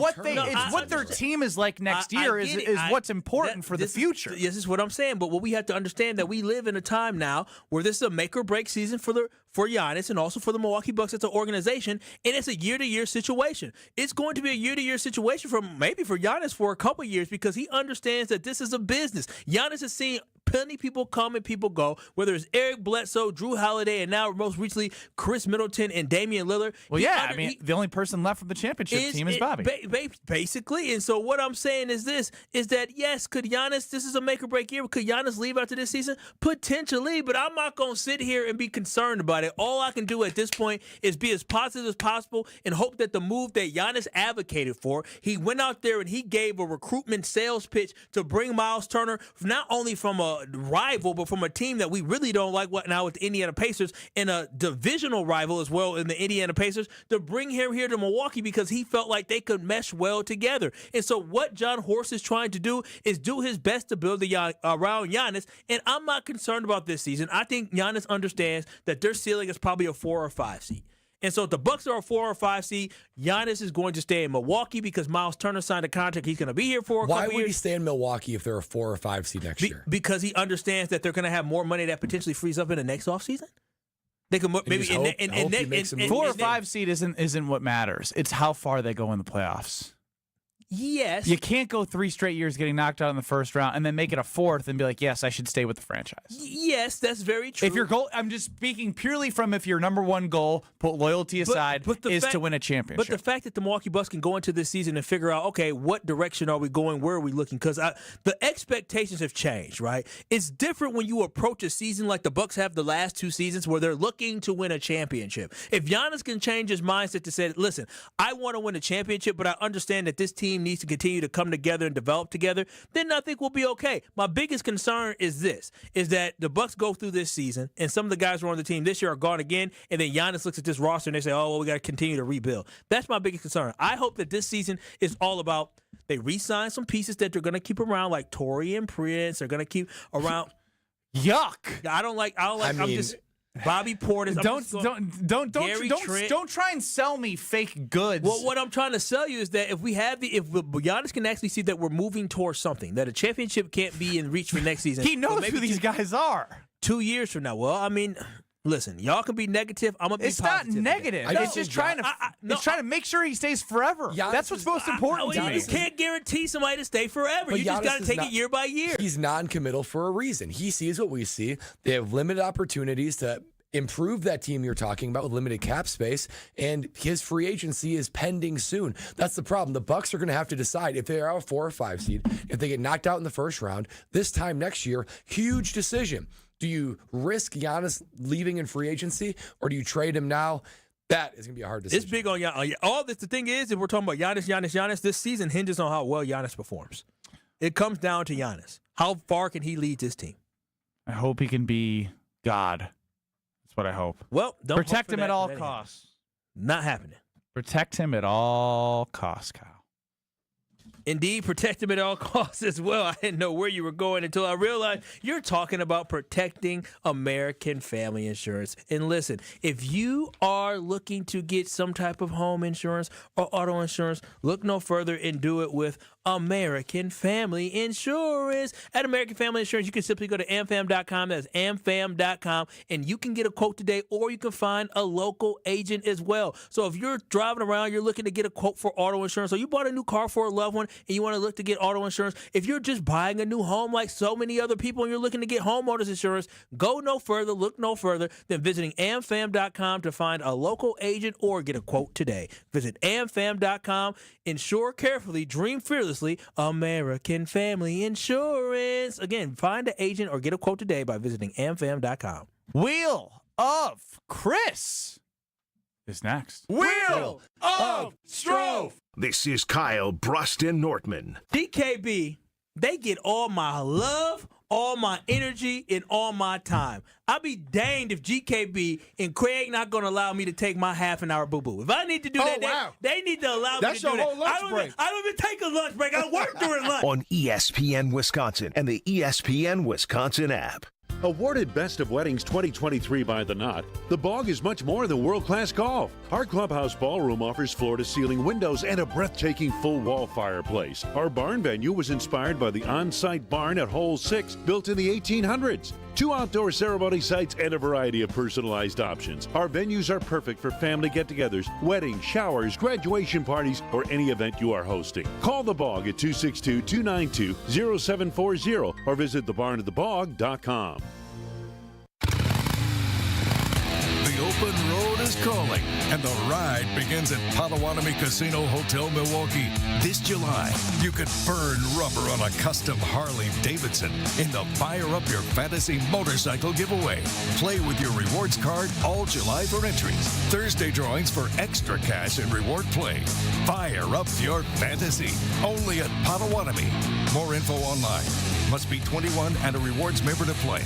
what their team is like next year is what's important for the future. This is what I'm saying. But what we have to understand that we live in a time now where this is a make or break season for Giannis and also for the Milwaukee Bucks as an organization, and it's a year-to-year situation. It's going to be a year-to-year situation for Giannis for a couple years because he understands that this is a business. Giannis has seen plenty of people come and people go, whether it's Eric Bledsoe, Drew Holiday, and now most recently Chris Middleton and Damian Lillard. Well, the only person left from the championship team is Bobby. Basically, and so what I'm saying is that yes, could Giannis, this is a make or break year, could Giannis leave after this season? Potentially, but I'm not going to sit here and be concerned about it. All I can do at this point is be as positive as possible and hope that the move that Giannis advocated for, he went out there and he gave a recruitment sales pitch to bring Miles Turner, not only from a rival, but from a team that we really don't like now with the Indiana Pacers, and a divisional rival as well in the Indiana Pacers, to bring him here to Milwaukee because he felt like they could mesh well together. And so what John Horst is trying to do is do his best to build around Giannis, and I'm not concerned about this season. I think Giannis understands that their ceiling is probably a 4 or 5 seed. And so if the Bucks are a 4 or 5 seed, Giannis is going to stay in Milwaukee because Miles Turner signed a contract. He's going to be here for a couple years. Why would he stay in Milwaukee if they're a 4 or 5 seed next year? Because he understands that they're going to have more money that potentially frees up in the next offseason. They could maybe and 4 or 5 seed isn't what matters. It's how far they go in the playoffs. Yes. You can't go 3 straight years getting knocked out in the first round and then make it a 4th and be like, yes, I should stay with the franchise. Yes, that's very true. If your goal, I'm just speaking purely from if your number one goal, put loyalty aside, is to win a championship. But the fact that the Milwaukee Bucks can go into this season and figure out, okay, what direction are we going? Where are we looking? Because the expectations have changed, right? It's different when you approach a season like the Bucks have the last 2 seasons where they're looking to win a championship. If Giannis can change his mindset to say, listen, I want to win a championship, but I understand that this team needs to continue to come together and develop together, then I think we'll be okay. My biggest concern is that the Bucks go through this season and some of the guys who are on the team this year are gone again, and then Giannis looks at this roster and they say, oh, well, we got to continue to rebuild. That's my biggest concern. I hope that this season is all about they re-sign some pieces that they're going to keep around, like Taurean Prince. They're going to keep around. Yuck. I'm just Bobby Portis. Don't try and sell me fake goods. Well, what I'm trying to sell you is that if Giannis can actually see that we're moving towards something, that a championship can't be in reach for next season. He knows who these guys are. 2 years from now. Well, I mean, listen, y'all can be negative. I'm gonna be positive. It's not negative. It's just trying to make sure he stays forever. That's what's most important to me. You can't guarantee somebody to stay forever. You just got to take it year by year. He's non-committal for a reason. He sees what we see. They have limited opportunities to improve that team you're talking about with limited cap space, and his free agency is pending soon. That's the problem. The Bucks are going to have to decide if they are a 4 or 5 seed, if they get knocked out in the first round this time next year. Huge decision. Do you risk Giannis leaving in free agency, or do you trade him now? That is going to be a hard decision. It's big on Giannis. All this. The thing is, if we're talking about Giannis, this season hinges on how well Giannis performs. It comes down to Giannis. How far can he lead this team? I hope he can be God. That's what I hope. Well, don't protect him at all costs. Not happening. Protect him at all costs, Kyle. Indeed, protect him at all costs as well. I didn't know where you were going until I realized you're talking about protecting American family insurance. And listen, if you are looking to get some type of home insurance or auto insurance, look no further and do it with American Family Insurance. At American Family Insurance, you can simply go to amfam.com. That's amfam.com. And you can get a quote today, or you can find a local agent as well. So if you're driving around, you're looking to get a quote for auto insurance, or you bought a new car for a loved one and you want to look to get auto insurance, if you're just buying a new home like so many other people and you're looking to get homeowners insurance, go no further, look no further than visiting amfam.com to find a local agent or get a quote today. Visit amfam.com. Insure carefully, dream fearlessly. American Family Insurance. Again, find an agent or get a quote today by visiting amfam.com. Wheel of Chris is next. Wheel of Strove. This is Kyle Bruston Nortman. DKB, they get all my love, all my energy, and all my time. I'll be danged if GKB and Craig not going to allow me to take my half-an-hour boo-boo. If I need to do that, they need to allow me to do that. That's your whole lunch break. I don't even take a lunch break. I work during lunch. On ESPN Wisconsin and the ESPN Wisconsin app. Awarded Best of Weddings 2023 by The Knot, The Bog is much more than world-class golf. Our clubhouse ballroom offers floor-to-ceiling windows and a breathtaking full-wall fireplace. Our barn venue was inspired by the on-site barn at Hole 6, built in the 1800s. 2 outdoor ceremony sites and a variety of personalized options. Our venues are perfect for family get-togethers, weddings, showers, graduation parties, or any event you are hosting. Call The Bog at 262-292-0740 or visit thebarnatthebog.com. The open road is calling, and the ride begins at Potawatomi Casino Hotel Milwaukee. This July, you could burn rubber on a custom Harley-Davidson in the Fire Up Your Fantasy motorcycle giveaway. Play with your rewards card all July for entries. Thursday drawings for extra cash and reward play. Fire up your fantasy. Only at Potawatomi. More info online. Must be 21 and a rewards member to play.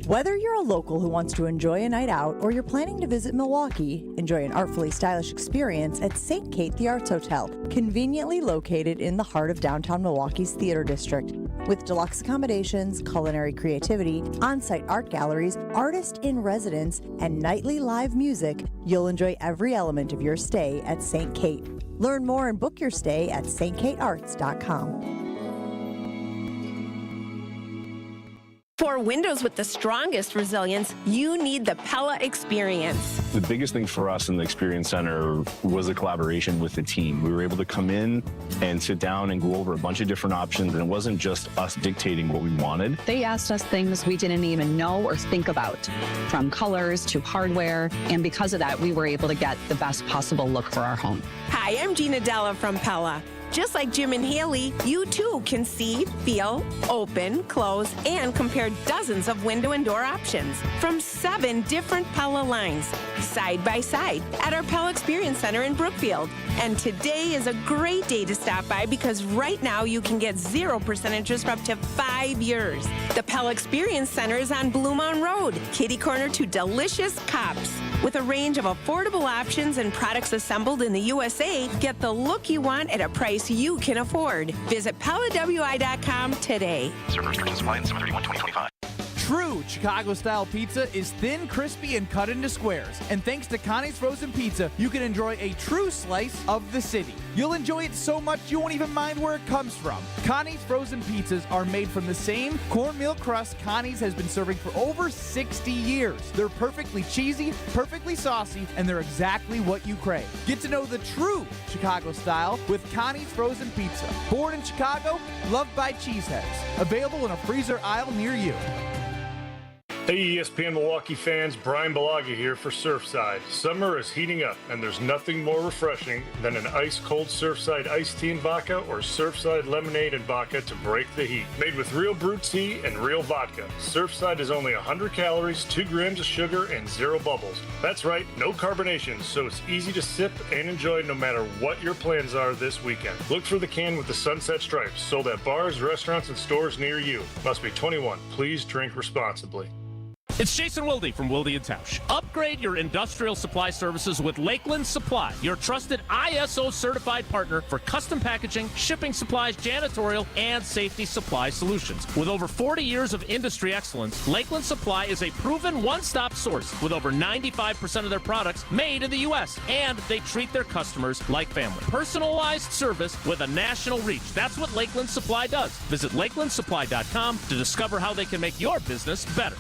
Whether you're a local who wants to enjoy a night out or you're planning to visit Milwaukee, enjoy an artfully stylish experience at St. Kate the Arts Hotel, conveniently located in the heart of downtown Milwaukee's Theater District. With deluxe accommodations, culinary creativity, on-site art galleries, artist in residence, and nightly live music, you'll enjoy every element of your stay at St. Kate. Learn more and book your stay at stkatearts.com. For windows with the strongest resilience, you need the Pella Experience. The biggest thing for us in the Experience Center was a collaboration with the team. We were able to come in and sit down and go over a bunch of different options, and it wasn't just us dictating what we wanted. They asked us things we didn't even know or think about, from colors to hardware, and because of that, we were able to get the best possible look for our home. Hi, I'm Gina Della from Pella. Just like Jim and Haley, you too can see, feel, open, close, and compare dozens of window and door options from 7 different Pella lines, side by side, at our Pella Experience Center in Brookfield. And today is a great day to stop by because right now you can get 0% interest for up to 5 years. The Pella Experience Center is on Blue Mountain Road, kitty corner to delicious Cops. With a range of affordable options and products assembled in the USA, get the look you want at a price you can afford. Visit PellaWI.com today. Server restrictions apply in 7/31/2025. True Chicago-style pizza is thin, crispy, and cut into squares. And thanks to Connie's Frozen Pizza, you can enjoy a true slice of the city. You'll enjoy it so much you won't even mind where it comes from. Connie's Frozen Pizzas are made from the same cornmeal crust Connie's has been serving for over 60 years. They're perfectly cheesy, perfectly saucy, and they're exactly what you crave. Get to know the true Chicago style with Connie's Frozen Pizza. Born in Chicago, loved by cheeseheads. Available in a freezer aisle near you. Hey ESPN Milwaukee fans, Brian Balaga here for Surfside. Summer is heating up, and there's nothing more refreshing than an ice-cold Surfside iced tea and vodka or Surfside lemonade and vodka to break the heat. Made with real brewed tea and real vodka, Surfside is only 100 calories, 2 grams of sugar, and 0 bubbles. That's right, no carbonation, so it's easy to sip and enjoy no matter what your plans are this weekend. Look for the can with the sunset stripes, sold at bars, restaurants, and stores near you. Must be 21. Please drink responsibly. It's Jason Wilde from Wilde & Tausch. Upgrade your industrial supply services with Lakeland Supply, your trusted ISO certified partner for custom packaging, shipping supplies, janitorial, and safety supply solutions. With over 40 years of industry excellence, Lakeland Supply is a proven one-stop source with over 95% of their products made in the U.S., and they treat their customers like family. Personalized service with a national reach. That's what Lakeland Supply does. Visit lakelandsupply.com to discover how they can make your business better.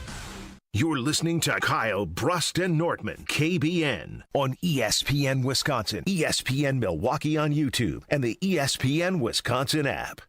You're listening to Kyle Brust and Nortman, KBN, on ESPN Wisconsin, ESPN Milwaukee on YouTube, and the ESPN Wisconsin app.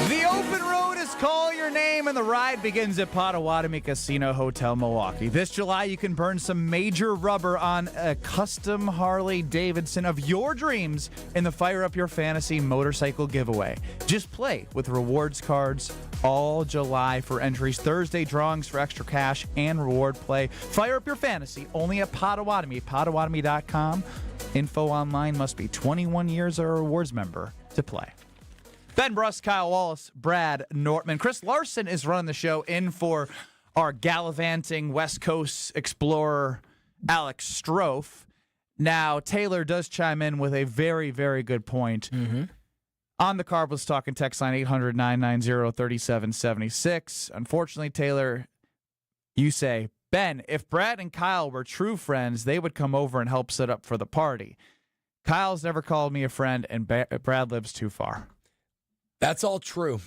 The open road is Call Your Name, and the ride begins at Potawatomi Casino Hotel Milwaukee. This July, you can burn some major rubber on a custom Harley-Davidson of your dreams in the Fire Up Your Fantasy motorcycle giveaway. Just play with rewards cards all July for entries. Thursday drawings for extra cash and reward play. Fire Up Your Fantasy only at Potawatomi, Potawatomi.com. Info online, must be 21 years or a rewards member to play. Ben Brust, Kyle Wallace, Brad Nortman. Chris Larson is running the show in for our gallivanting West Coast explorer, Alex Strofe. Now, Taylor does chime in with a very, very good point. On the Carb Let's Talk and text line 800-990-3776. Unfortunately, Taylor, you say, Ben, if Brad and Kyle were true friends, they would come over and help set up for the party. Kyle's never called me a friend, and Brad lives too far. That's all true.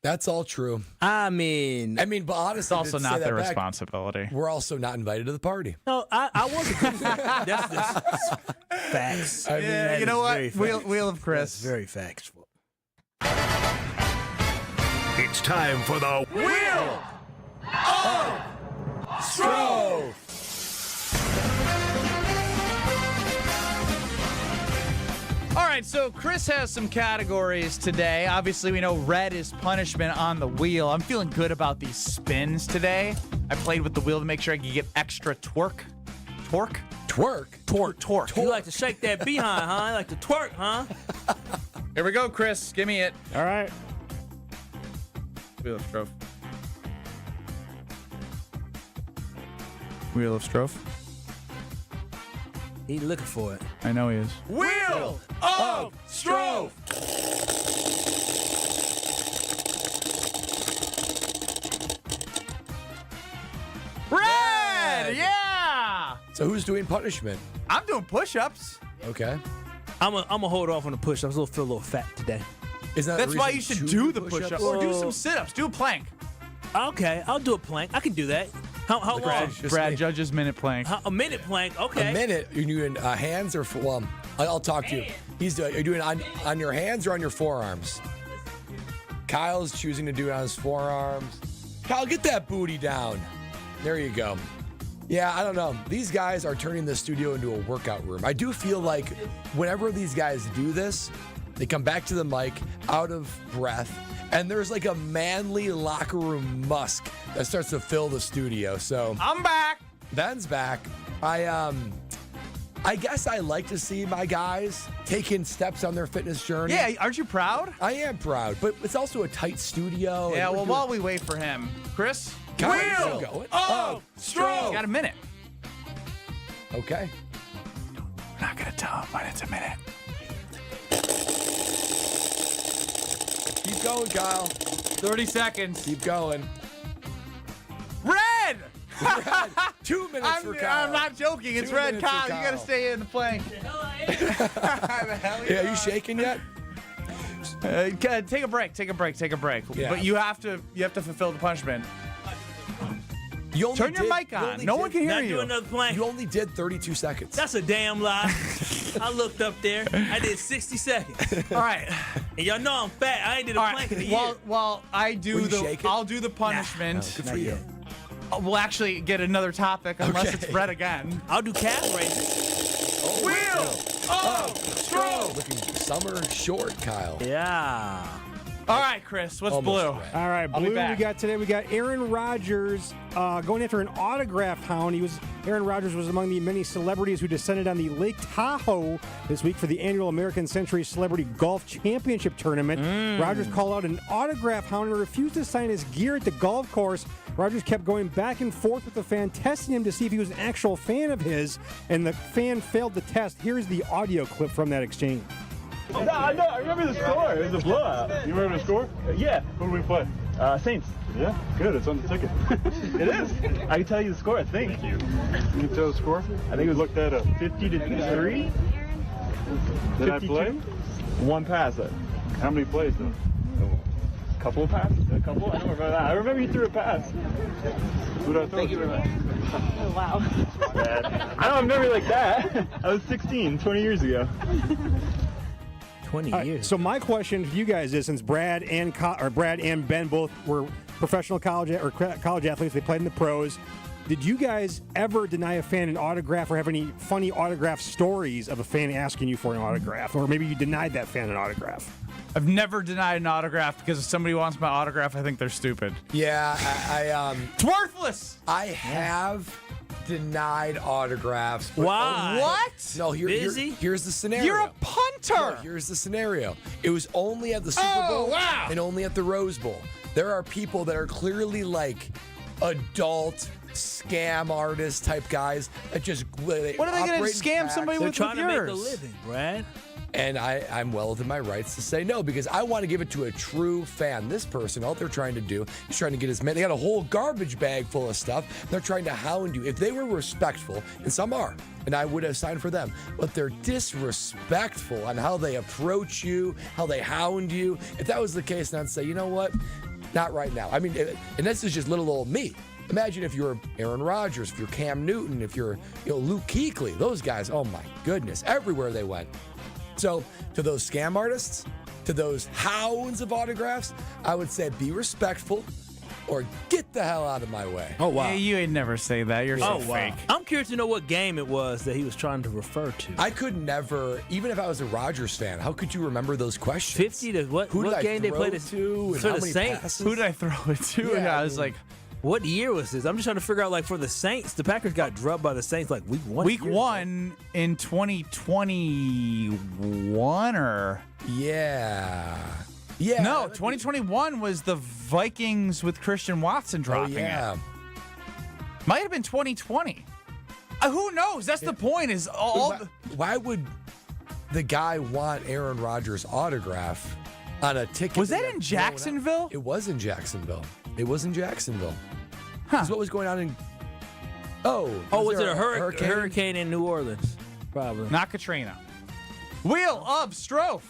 That's all true. I mean, but honestly, it's also to not say their that back, responsibility. We're also not invited to the party. No, I wasn't. That's facts. I mean, Yeah, you know what? Wheel of Chris. That's very factual. It's time for the Wheel of Stro. All right, so Chris has some categories today. Obviously, we know red is punishment on the wheel. I'm feeling good about these spins today. I played with the wheel to make sure I could get extra torque. Torque? Torque. You like to shake that behind, huh? You like to twerk, huh? Here we go, Chris. Give me it. All right. Wheel of Strophe. Wheel of Strophe. He's looking for it. I know he is. Wheel of Strophe. Red! Yeah! So who's doing punishment? I'm doing push-ups. Okay. I'm gonna hold off on the push-ups. I feel a little fat today. Isn't that That's the why reason you should to do the push-ups. Or do some sit-ups. Do a plank. Okay, I'll do a plank. I can do that. How long? Brad judges minute plank. A minute plank. Okay. A minute? You're doing hands or well? I'll talk to you. Are you doing it on your hands or on your forearms? Kyle's choosing to do it on his forearms. Kyle, get that booty down. There you go. Yeah, I don't know. These guys are turning the studio into a workout room. I do feel like whenever these guys do this, they come back to the mic out of breath, and there's like a manly locker room musk that starts to fill the studio. So I'm back. Ben's back. I guess I like to see my guys taking steps on their fitness journey. Yeah, aren't you proud? I am proud, but it's also a tight studio. Yeah, and well, while we wait for him, Chris, Wheel of Strophe. got a minute. Okay. We're not gonna tell him when it's a minute. Keep going, Kyle. 30 seconds. Keep going. Red! Red. 2 minutes for Kyle. I'm not joking. It's 2 red, minutes for Kyle. You gotta stay in the plank. Yeah, are you shaking yet? Take a break. Yeah. But you have to fulfill the punishment. You only Turn your mic on. No one can hear Not you. doing another plank. You only did 32 seconds. That's a damn lie. I looked up there. I did 60 seconds. All right. And y'all know I'm fat. I ain't did a plank in a year. While I Were do you the, shaking? I'll do the punishment. Good for you. We'll actually get another topic unless Okay. it's red again. I'll do calf raises. Wheel of Strophe. Looking summer short, Kyle. Yeah. All right, Chris. What's Almost blue? red. All right, I'll be blue. back. We got Aaron Rodgers going after an autograph hound. Aaron Rodgers was among the many celebrities who descended on the Lake Tahoe this week for the annual American Century Celebrity Golf Championship Tournament. Rodgers called out an autograph hound and refused to sign his gear at the golf course. Rodgers kept going back and forth with the fan, testing him to see if he was an actual fan of his, and the fan failed the test. Here's the audio clip from that exchange. No, I know. I remember the score. It was a blowout. You remember the score? Yeah. Who do we play? Saints. Yeah. Good. It's on the ticket. It is. I can tell you the score. I think. Thank you. You can tell the score? I think it was looked at 50-3. Did I play? One pass. How many plays though? A couple of passes. A couple. I don't remember that. I remember you threw a pass. Who did I throw? Thank you very much. Oh wow. Bad. I don't remember like that. I was 16, 20 years ago. 20 All right, years. so my question to you guys is, since Brad and Ben both were professional college athletes, they played in the pros. Did you guys ever deny a fan an autograph or have any funny autograph stories of a fan asking you for an autograph? Or maybe you denied that fan an autograph? I've never denied an autograph because if somebody wants my autograph, I think they're stupid. Yeah, It's worthless. I have denied autographs. but Why? What? No, here's the scenario. You're a punter. No, here's the scenario. It was only at the Super Bowl wow. and only at the Rose Bowl. There are people that are clearly like adult scam artist type guys that just What are they going to scam somebody They're with trying to yours? make a living, Brad. And I'm well within my rights to say no, because I want to give it to a true fan. This person, all they're trying to do is trying to get as many. They got a whole garbage bag full of stuff. They're trying to hound you. If they were respectful, and some are, and I would have signed for them, but they're disrespectful on how they approach you, how they hound you. If that was the case, then I'd say, you know what? Not right now. I mean, and this is just little old me. Imagine if you're Aaron Rodgers, if you're Cam Newton, if you're Luke Kuechly. Those guys, oh my goodness, everywhere they went. So to those scam artists, to those hounds of autographs, I would say be respectful or get the hell out of my way. Oh, wow. Yeah, you aind never say that. You're so fake. I'm curious to know what game it was that he was trying to refer to. I could never, even if I was a Rodgers fan, how could you remember those questions? 50 to what? Who did what I game they throw played to? And for how the many Saints? passes? Who did I throw it to? And I was like, what year was this? I'm just trying to figure out, like, for the Saints, the Packers got drubbed by the Saints like week 1. Week 1 in 2021 or? Yeah. No, 2021 was the Vikings with Christian Watson dropping it. Might have been 2020. Who knows? That's the point. Is all. Why would the guy want Aaron Rodgers' autograph on a ticket? Was that in Jacksonville? It was in Jacksonville. It was in Jacksonville. That's what was going on in. Was it there a hurricane in New Orleans? Probably. Not Katrina. Wheel of Strofe.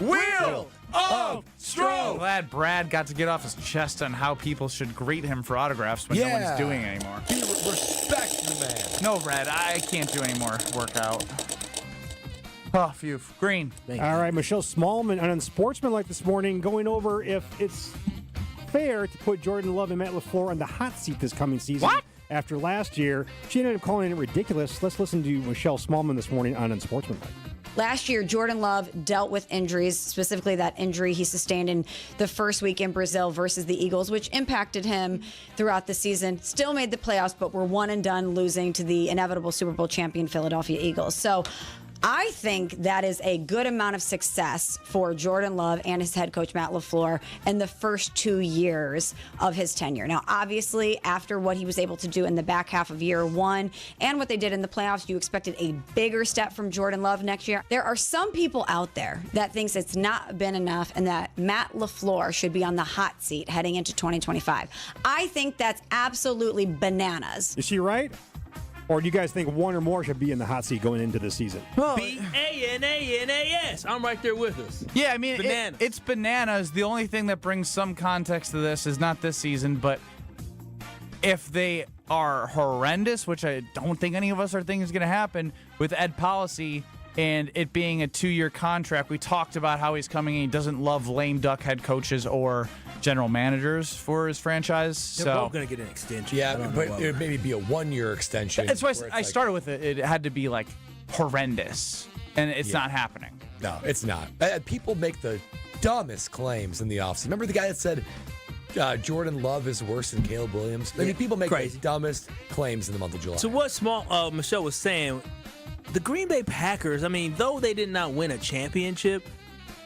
Wheel of Strofe. Glad Brad got to get off his chest on how people should greet him for autographs when no one's doing it anymore. Respect the man. No, Brad, I can't do any more workout. Oh, phew. Green. All right, Michelle Smallman on Unsportsmanlike this morning going over if it's fair to put Jordan Love and Matt LaFleur on the hot seat this coming season. What? After last year, she ended up calling it ridiculous. Let's listen to Michelle Smallman this morning on Unsportsmanlike. Last year, Jordan Love dealt with injuries, specifically that injury he sustained in the first week in Brazil versus the Eagles, which impacted him throughout the season. Still made the playoffs, but were one and done, losing to the inevitable Super Bowl champion Philadelphia Eagles. So I think that is a good amount of success for Jordan Love and his head coach, Matt LaFleur, in the first 2 years of his tenure. Now, obviously, after what he was able to do in the back half of year 1 and what they did in the playoffs, you expected a bigger step from Jordan Love next year. There are some people out there that thinks it's not been enough and that Matt LaFleur should be on the hot seat heading into 2025. I think that's absolutely bananas. Is she right? Or do you guys think one or more should be in the hot seat going into the season? B-A-N-A-N-A-S. I'm right there with us. Yeah, I mean, bananas. It's bananas. The only thing that brings some context to this is not this season, but if they are horrendous, which I don't think any of us are thinking is going to happen, with Ed Policy and it being a 2-year contract, we talked about how he's coming in. He doesn't love lame duck head coaches or general managers for his franchise. They're both going to get an extension. Yeah, but it would maybe be a 1-year extension. That's why I started with it. It had to be like horrendous, and it's not happening. No, it's not. People make the dumbest claims in the offseason. Remember the guy that said Jordan Love is worse than Caleb Williams? I mean, people make the dumbest claims in the month of July. So what Michelle was saying, the Green Bay Packers, I mean, though they did not win a championship,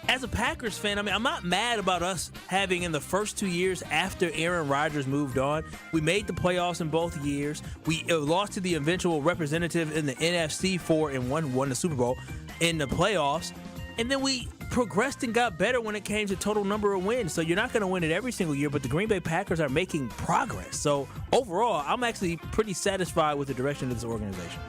as a Packers fan, I mean, I'm not mad about us having in the first 2 years after Aaron Rodgers moved on. We made the playoffs in both years. We lost to the eventual representative in the NFC and won the Super Bowl in the playoffs. And then we progressed and got better when it came to total number of wins. So you're not going to win it every single year, but the Green Bay Packers are making progress. So overall, I'm actually pretty satisfied with the direction of this organization.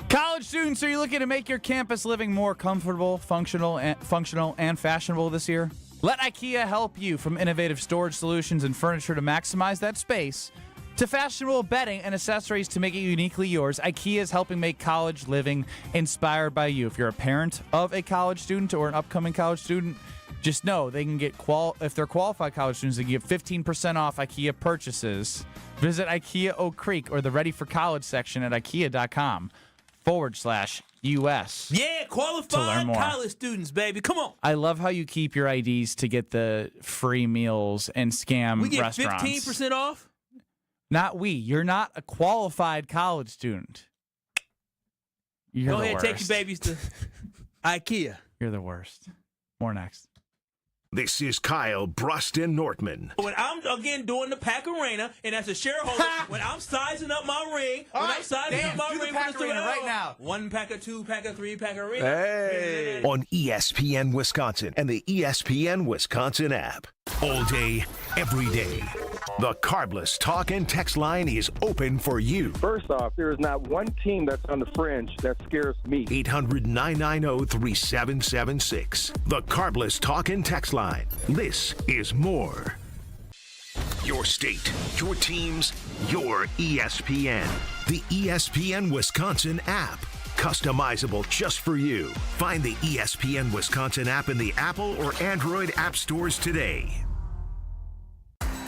College students, are you looking to make your campus living more comfortable, functional, and fashionable this year? Let IKEA help you, from innovative storage solutions and furniture to maximize that space, to fashionable bedding and accessories to make it uniquely yours. IKEA is helping make college living inspired by you. If you're a parent of a college student or an upcoming college student, just know they can get if they're qualified college students, they can get 15% off IKEA purchases. Visit IKEA Oak Creek or the Ready for College section at IKEA.com/US. Yeah, qualified college students, baby. Come on. I love how you keep your IDs to get the free meals and scam we get restaurants. 15% off? Not we. You're not a qualified college student. You're Go the ahead, worst. take your babies to IKEA. You're the worst. More next. This is Kyle Bruston Nortman. When I'm, again, doing the Pack Arena, and as a shareholder, when I'm sizing up my ring, right now. 1 pack of 2, pack of 3, pack arena. Hey. On ESPN Wisconsin and the ESPN Wisconsin app. All day, every day. The Carbless Talk and Text line is open for you. First off, there is not one team that's on the fringe that scares me. 800-990-3776. The Carbless Talk and Text line. This is more. Your state, your teams, your ESPN. The ESPN Wisconsin app. Customizable just for you. Find the ESPN Wisconsin app in the Apple or Android app stores today.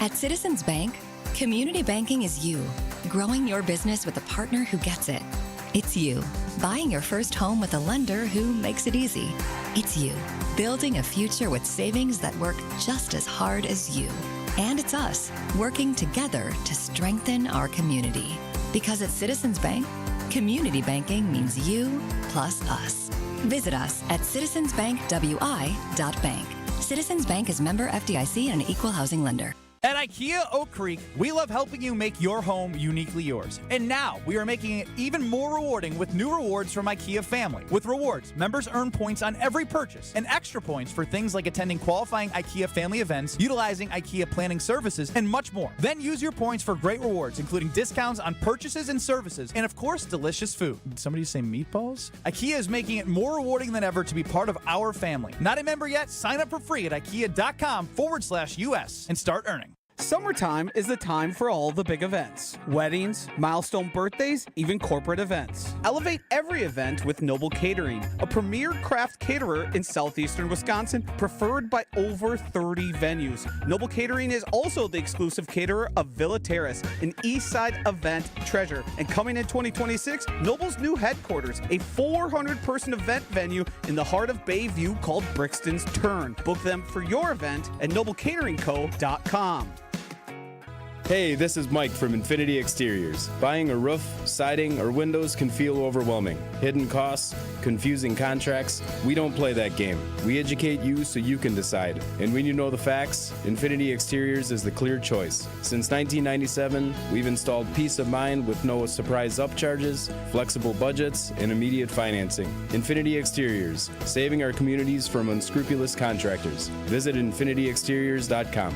At Citizens Bank, community banking is you, growing your business with a partner who gets it. It's you, buying your first home with a lender who makes it easy. It's you, building a future with savings that work just as hard as you. And it's us, working together to strengthen our community. Because at Citizens Bank, community banking means you plus us. Visit us at citizensbankwi.bank. Citizens Bank is member FDIC and an equal housing lender. At IKEA Oak Creek, we love helping you make your home uniquely yours. And now we are making it even more rewarding with new rewards from IKEA Family. With rewards, members earn points on every purchase and extra points for things like attending qualifying IKEA Family events, utilizing IKEA planning services, and much more. Then use your points for great rewards, including discounts on purchases and services, and of course, delicious food. Did somebody say meatballs? IKEA is making it more rewarding than ever to be part of our family. Not a member yet? Sign up for free at IKEA.com/US and start earning. Summertime is the time for all the big events. Weddings, milestone birthdays, even corporate events. Elevate every event with Noble Catering, a premier craft caterer in southeastern Wisconsin, preferred by over 30 venues. Noble Catering is also the exclusive caterer of Villa Terrace, an east side event treasure. And coming in 2026, Noble's new headquarters, a 400-person event venue in the heart of Bayview called Brixton's Turn. Book them for your event at noblecateringco.com. Hey, this is Mike from Infinity Exteriors. Buying a roof, siding, or windows can feel overwhelming. Hidden costs, confusing contracts. We don't play that game. We educate you so you can decide. And when you know the facts, Infinity Exteriors is the clear choice. Since 1997, we've installed peace of mind with no surprise upcharges, flexible budgets, and immediate financing. Infinity Exteriors, saving our communities from unscrupulous contractors. Visit infinityexteriors.com.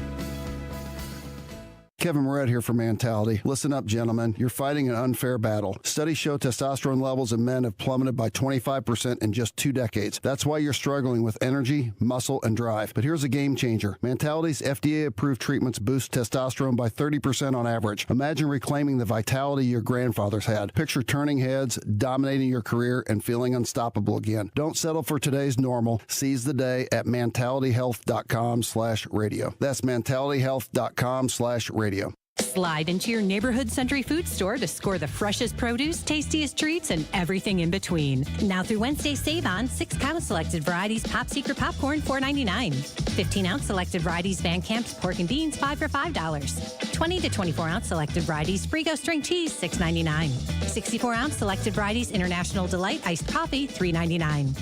Kevin Moret here for Mentality. Listen up, gentlemen. You're fighting an unfair battle. Studies show testosterone levels in men have plummeted by 25% in just 2 decades. That's why you're struggling with energy, muscle, and drive. But here's a game changer. Mentality's FDA-approved treatments boost testosterone by 30% on average. Imagine reclaiming the vitality your grandfathers had. Picture turning heads, dominating your career, and feeling unstoppable again. Don't settle for today's normal. Seize the day at mentalityhealth.com/radio. That's mentalityhealth.com/radio. Slide into your neighborhood Century Food store to score the freshest produce, tastiest treats, and everything in between. Now through Wednesday, save on 6-count selected varieties Pop Secret Popcorn, $4.99. 15-ounce selected varieties Van Camp's Pork and Beans, 5 for $5. 20 to 24-ounce selected varieties Frigo String Cheese, $6.99. 64-ounce selected varieties International Delight Iced Coffee, $3.99.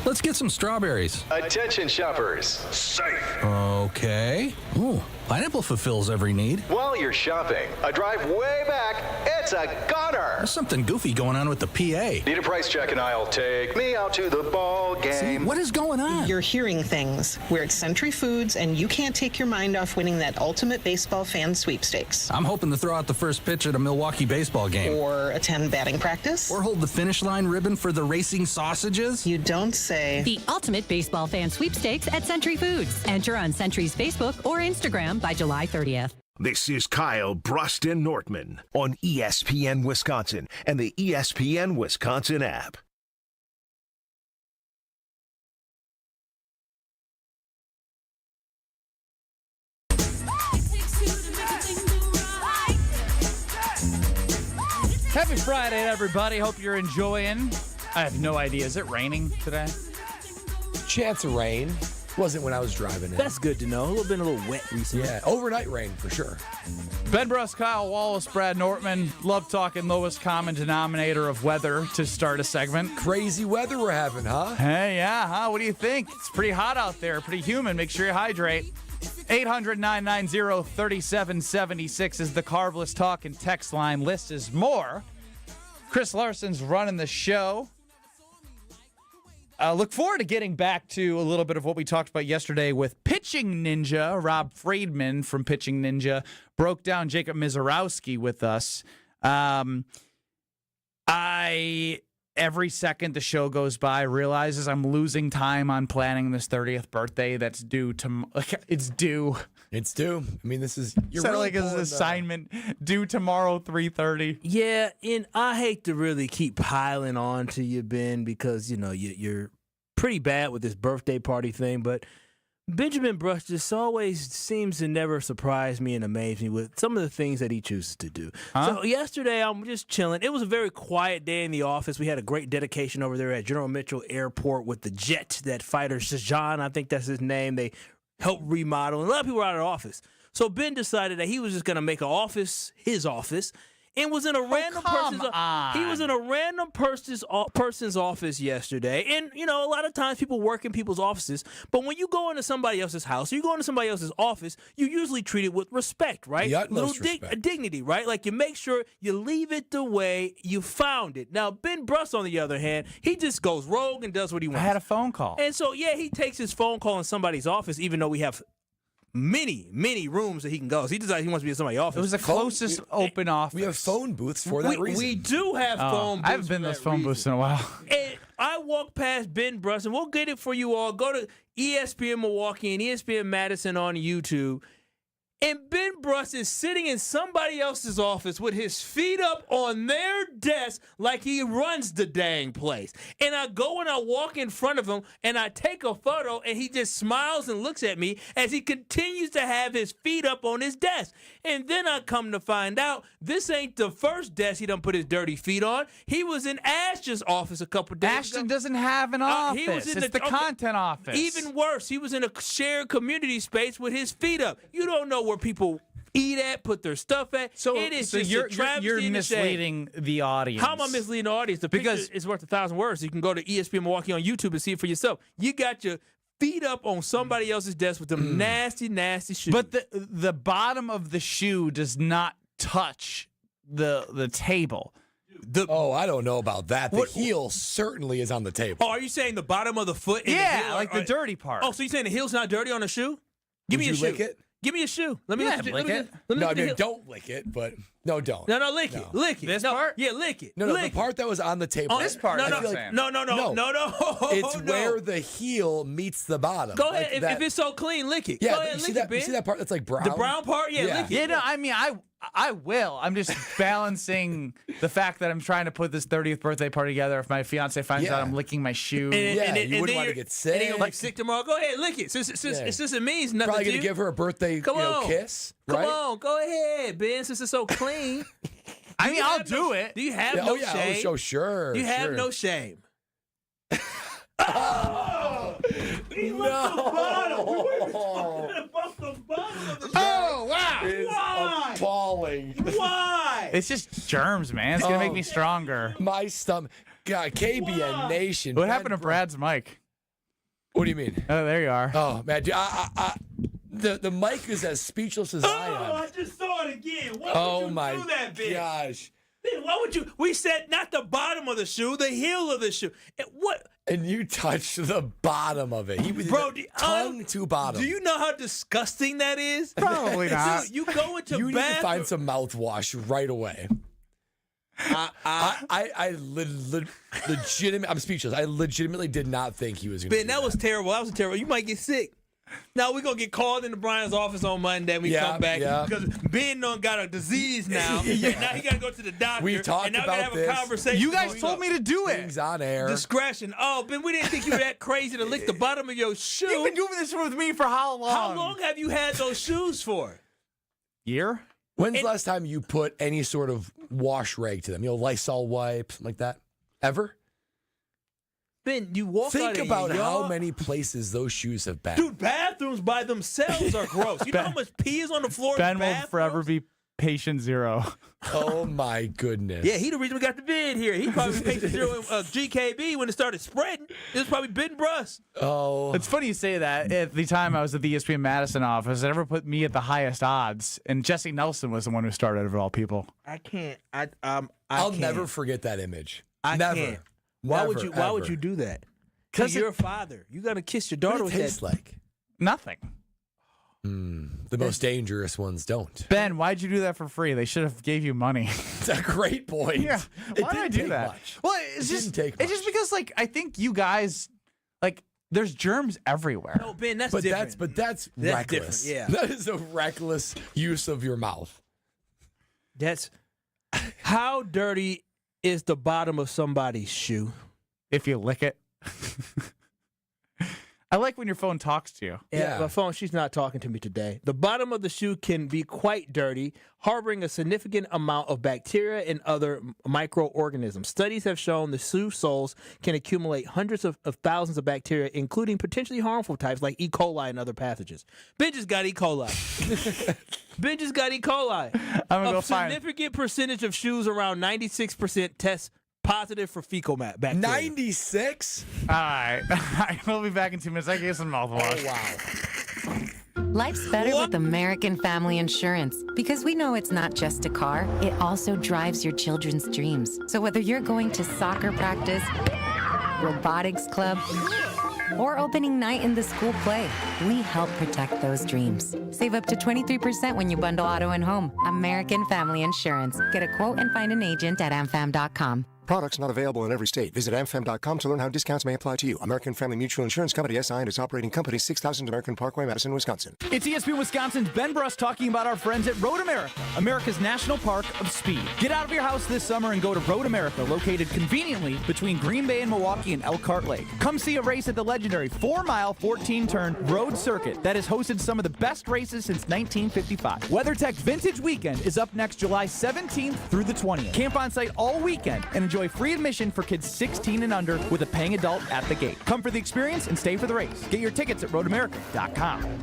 Let's get some strawberries. Attention shoppers. Safe. Okay. Ooh, pineapple fulfills every need. While you're shopping, a drive way back, it's a gunner. There's something goofy going on with the PA. Need a price check and I'll take me out to the ball game. See, what is going on? You're hearing things. We're at Century Foods, and you can't take your mind off winning that ultimate baseball fan sweepstakes. I'm hoping to throw out the first pitch at a Milwaukee baseball game. Or attend batting practice. Or hold the finish line ribbon for the racing sausages. You don't say. The ultimate baseball fan sweepstakes at Century Foods. Enter on Century's Facebook or Instagram by July 30th. This is Kyle Bruston Nortman on ESPN Wisconsin and the ESPN Wisconsin app. Happy Friday, everybody. Hope you're enjoying. I have no idea. Is it raining today? Chance of rain. Wasn't when I was driving in. That's good to know. A little wet recently. Yeah, overnight rain for sure. Ben Bruss, Kyle Wallace, Brad Nortman. Love talking lowest common denominator of weather to start a segment. Crazy weather we're having, huh? Hey, yeah, huh? What do you think? It's pretty hot out there, pretty humid. Make sure you hydrate. 800-990-3776 is the Carveless Talk and text line. List is more. Chris Larson's running the show. Look forward to getting back to a little bit of what we talked about yesterday with Pitching Ninja. Rob Friedman from Pitching Ninja broke down Jacob Mizorowski with us. Every second the show goes by, realizes I'm losing time on planning this 30th birthday that's due to. It's due. It's due. I mean, this is you're really like an assignment due tomorrow 3:30. Yeah, and I hate to really keep piling on to you, Ben, because you're pretty bad with this birthday party thing, but Benjamin Brush just always seems to never surprise me and amaze me with some of the things that he chooses to do. So yesterday, I'm just chilling. It was a very quiet day in the office. We had a great dedication over there at General Mitchell Airport with the jet, that fighter, Shajan, I think that's his name. They helped remodel, and a lot of people were out of the office. So Ben decided that he was just going to make an office his office. And was in a random person's office yesterday. And a lot of times people work in people's offices, but when you go into somebody else's house, or you go into somebody else's office, you usually treat it with respect, right? The utmost respect. Dignity, right? Like you make sure you leave it the way you found it. Now Ben Bruss, on the other hand, he just goes rogue and does what he wants. I had a phone call, and so he takes his phone call in somebody's office, even though we have many rooms that he can go. So he decides he wants to be in somebody's office. It was the closest open office. We have phone booths for that reason. We do have phone booths. I haven't been in those phone booths in a while. And I walk past Ben Bruss, and we'll get it for you all. Go to ESPN Milwaukee and ESPN Madison on YouTube. And Ben Bruss is sitting in somebody else's office with his feet up on their desk like he runs the dang place. And I go and I walk in front of him and I take a photo, and he just smiles and looks at me as he continues to have his feet up on his desk. And then I come to find out this ain't the first desk he done put his dirty feet on. He was in Ashton's office a couple days Ashton ago. doesn't have an office. He was in it's the content office. Even worse, he was in a shared community space with his feet up. You don't know where people eat at, put their stuff at. So it is just a travesty. You're misleading the audience. How am I misleading the audience? The picture is worth 1,000 words. You can go to ESPN Milwaukee on YouTube and see it for yourself. You got your feet up on somebody else's desk with them nasty shoes. But the bottom of the shoe does not touch the table. I don't know about that. The heel certainly is on the table. Oh, are you saying the bottom of the foot? And the heel like the dirty part. Oh, so you're saying the heel's not dirty on the shoe? Give me a shoe. Lick it? Give me a shoe. Let me lick it. No, I mean, don't lick it, but no, don't. No, lick it. Lick it. This part? Yeah, lick it. No, the part that was on the table. This part. No. It's where the heel meets the bottom. Go ahead. If it's so clean, lick it. Yeah, Go ahead, lick it, Ben. You see that part that's like brown? The brown part? Yeah, lick it. Yeah, no, I mean, I will. I'm just balancing the fact that I'm trying to put this 30th birthday party together. If my fiance finds out I'm licking my shoe. You wouldn't want to get sick. And then you'll get sick tomorrow. Go ahead, lick it. Since it means nothing Probably to going you. to give her a birthday kiss, Come right? on, go ahead, Ben, since it's so clean. I mean, I'll do it. Do you have no shame? Oh, sure. You have no shame. He left the bottom. Oh, wow. It's appalling. Why? It's just germs, man. It's going to make me stronger. My stomach. God, KBN Nation. What happened to Brad's mic? What do you mean? Oh, there you are. Oh, man. The mic is as speechless as I am. I just saw it again. Why would you do that, Ben? Gosh. Ben, why would you? We said not the bottom of the shoe, the heel of the shoe. What? And you touched the bottom of it. He was tongue to bottom. Do you know how disgusting that is? Probably not. Dude, you go into You need to find some mouthwash right away. I'm speechless. I legitimately did not think he was going to. Ben, that was terrible. That was terrible. You might get sick. Now we're going to get called into Brian's office on Monday when we come back. Because Ben done got a disease now. And now he got to go to the doctor. We talked and now about we got to this. have a conversation. You guys told me to do it. Things on air. Discretion. Oh, Ben, we didn't think you were that crazy to lick the bottom of your shoe. You've been doing this with me for how long? How long have you had those shoes for? Year? When's the last time you put any sort of wash rag to them? Lysol wipe, something like that? Ever? Ben, you walk out Think in about your how yard. many places those shoes have been. Dude, bathrooms by themselves are gross. You know how much pee is on the floor? Ben in will bathrooms? forever be patient zero. Oh my goodness. Yeah, he the reason we got the bid here. He probably patient zero GKB when it started spreading. It was probably Ben Bruss. Oh. It's funny you say that. At the time I was at the ESPN Madison office, it never put me at the highest odds. And Jesse Nelson was the one who started of all people. I can't. I'll can't. never forget that image. I never. can't. Why would Never, you? Why would ever. you do that? 'Cause Because you're a father. You gotta kiss your daughter What with it tastes that. like? Nothing. The most dangerous ones don't. Ben, why'd you do that for free? They should have gave you money. It's a great point. Yeah. It Why did I didn't do take that? much. Well, it's It didn't take it's just because like I think you guys like there's germs everywhere. No, Ben, that's But different. that's That's reckless. different, yeah. That is a reckless use of your mouth. That's how dirty is the bottom of somebody's shoe? If you lick it. I like when your phone talks to you. Yeah, my phone, she's not talking to me today. The bottom of the shoe can be quite dirty, harboring a significant amount of bacteria and other microorganisms. Studies have shown the shoe soles can accumulate hundreds of thousands of bacteria, including potentially harmful types like E. coli and other pathogens. Ben just got E. coli. Ben just got E. coli. I'm gonna A go find. significant percentage of shoes, around 96%, test positive for fecal bacteria. 96? All right. We'll be back in 2 minutes. I can get some mouthwash. Oh, wow. Life's better with American Family Insurance because we know it's not just a car, it also drives your children's dreams. So whether you're going to soccer practice, robotics club, or opening night in the school play, we help protect those dreams. Save up to 23% when you bundle auto and home. American Family Insurance. Get a quote and find an agent at amfam.com. Products not available in every state. Visit amfam.com to learn how discounts may apply to you. American Family Mutual Insurance Company, SI, and its operating company, 6000 American Parkway, Madison, Wisconsin. It's ESPN Wisconsin's Ben Bruss talking about our friends at Road America, America's national park of speed. Get out of your house this summer and go to Road America, located conveniently between Green Bay and Milwaukee and Elkhart Lake. Come see a race at the legendary 4-mile, 14-turn road circuit that has hosted some of the best races since 1955. WeatherTech Vintage Weekend is up next July 17th through the 20th. Camp on site all weekend and enjoy free admission for kids 16 and under with a paying adult at the gate. Come for the experience and stay for the race. Get your tickets at roadamerica.com.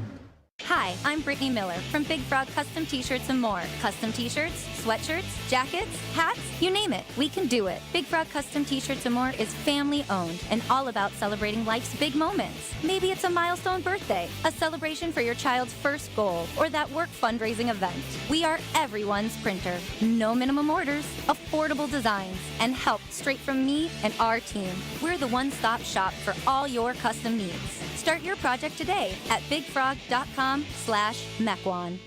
Hi, I'm Brittany Miller from Big Frog Custom T-Shirts and more. Custom T-shirts, sweatshirts, jackets, hats, you name it, we can do it. Big Frog Custom T-Shirts and more is family owned and all about celebrating life's big moments. Maybe it's a milestone birthday, a celebration for your child's first goal, or that work fundraising event. We are everyone's printer. No minimum orders, affordable designs, and help straight from me and our team. We're the one-stop shop for all your custom needs. Start your project today at bigfrog.com/Mequon.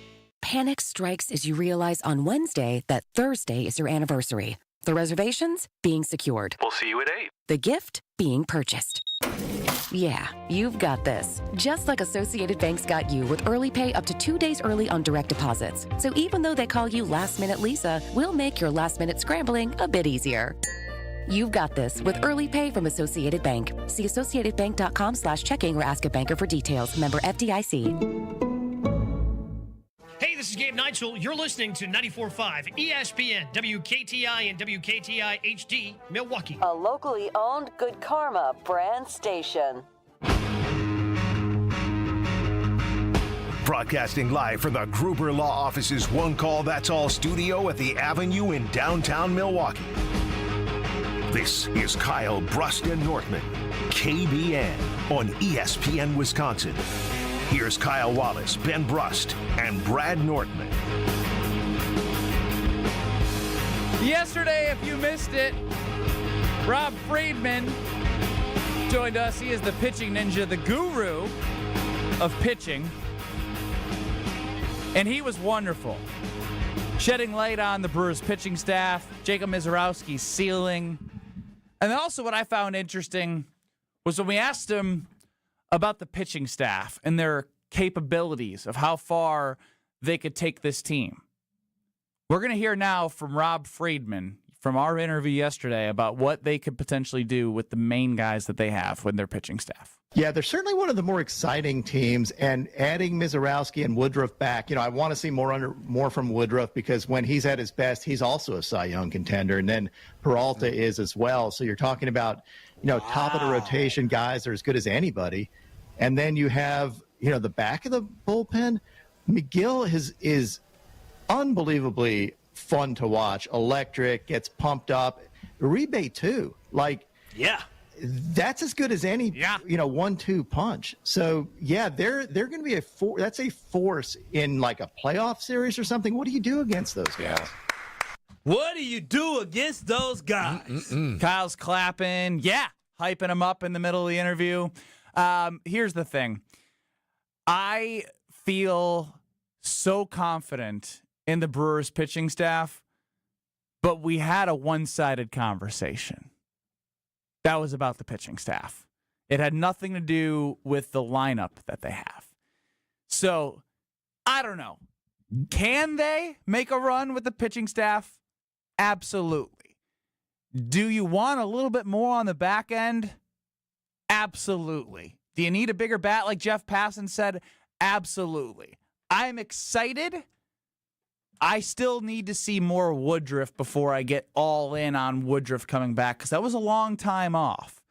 Panic strikes as you realize on Wednesday that Thursday is your anniversary. The reservations being secured. We'll see you at 8. The gift being purchased. Yeah, you've got this. Just like Associated Bank's got you with early pay up to 2 days early on direct deposits. So even though they call you Last Minute Lisa, we'll make your last minute scrambling a bit easier. You've got this with early pay from Associated Bank. See associatedbank.com/checking or ask a banker for details. Member FDIC. Hey, this is Gabe Neitzel. You're listening to 94.5 ESPN, WKTI and WKTI HD, Milwaukee. A locally owned Good Karma brand station. Broadcasting live from the Gruber Law Office's One Call That's All studio at the Avenue in downtown Milwaukee. This is Kyle Brust and Northman, KBN on ESPN Wisconsin. Here's Kyle Wallace, Ben Brust, and Brad Northman. Yesterday, if you missed it, Rob Friedman joined us. He is the pitching ninja, the guru of pitching. And he was wonderful. Shedding light on the Brewers pitching staff, Jacob Mizorowski's ceiling. And then also what I found interesting was when we asked him about the pitching staff and their capabilities of how far they could take this team. We're going to hear now from Rob Friedman from our interview yesterday about what they could potentially do with the main guys that they have with their pitching staff. Yeah, they're certainly one of the more exciting teams, and adding Mizorowski and Woodruff back, I want to see more from Woodruff, because when he's at his best, he's also a Cy Young contender, and then Peralta is as well. So you're talking about, top of the rotation guys that are as good as anybody, and then you have, the back of the bullpen. McGill is unbelievably fun to watch, electric, gets pumped up. Uribe too, yeah. That's as good as any, 1-2 punch. So yeah, they're going to be that's a force in like a playoff series or something. What do you do against those guys? What do you do against those guys? Kyle's clapping, hyping him up in the middle of the interview. Here's the thing. I feel so confident in the Brewers pitching staff, but we had a one-sided conversation. That was about the pitching staff. It had nothing to do with the lineup that they have. So, I don't know. Can they make a run with the pitching staff? Absolutely. Do you want a little bit more on the back end? Absolutely. Do you need a bigger bat like Jeff Passan said? Absolutely. I'm excited. I still need to see more Woodruff before I get all in on Woodruff coming back, because that was a long time off,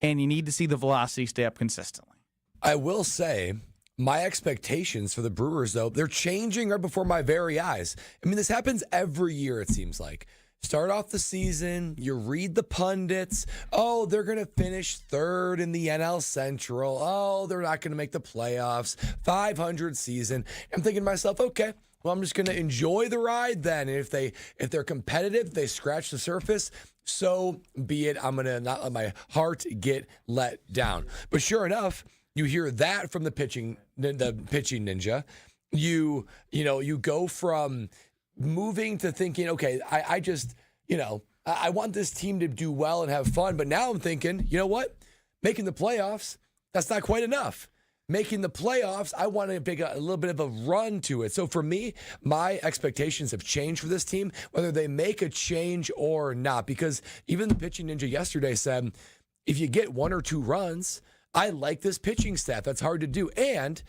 and you need to see the velocity stay up consistently. I will say my expectations for the Brewers, though, they're changing right before my very eyes. I mean, this happens every year, it seems like. Start off the season, you read the pundits. Oh, they're going to finish third in the NL Central. Oh, they're not going to make the playoffs. 500 season. I'm thinking to myself, okay, well, I'm just going to enjoy the ride then. And if they're competitive, they scratch the surface, so be it. I'm going to not let my heart get let down. But sure enough, you hear that from the pitching ninja. You go from moving to thinking, okay, I just, I want this team to do well and have fun. But now I'm thinking, you know what? Making the playoffs, that's not quite enough. Making the playoffs, I want to make a little bit of a run to it. So for me, my expectations have changed for this team, whether they make a change or not. Because even the pitching ninja yesterday said, if you get 1 or 2 runs, I like this pitching staff. That's hard to do. And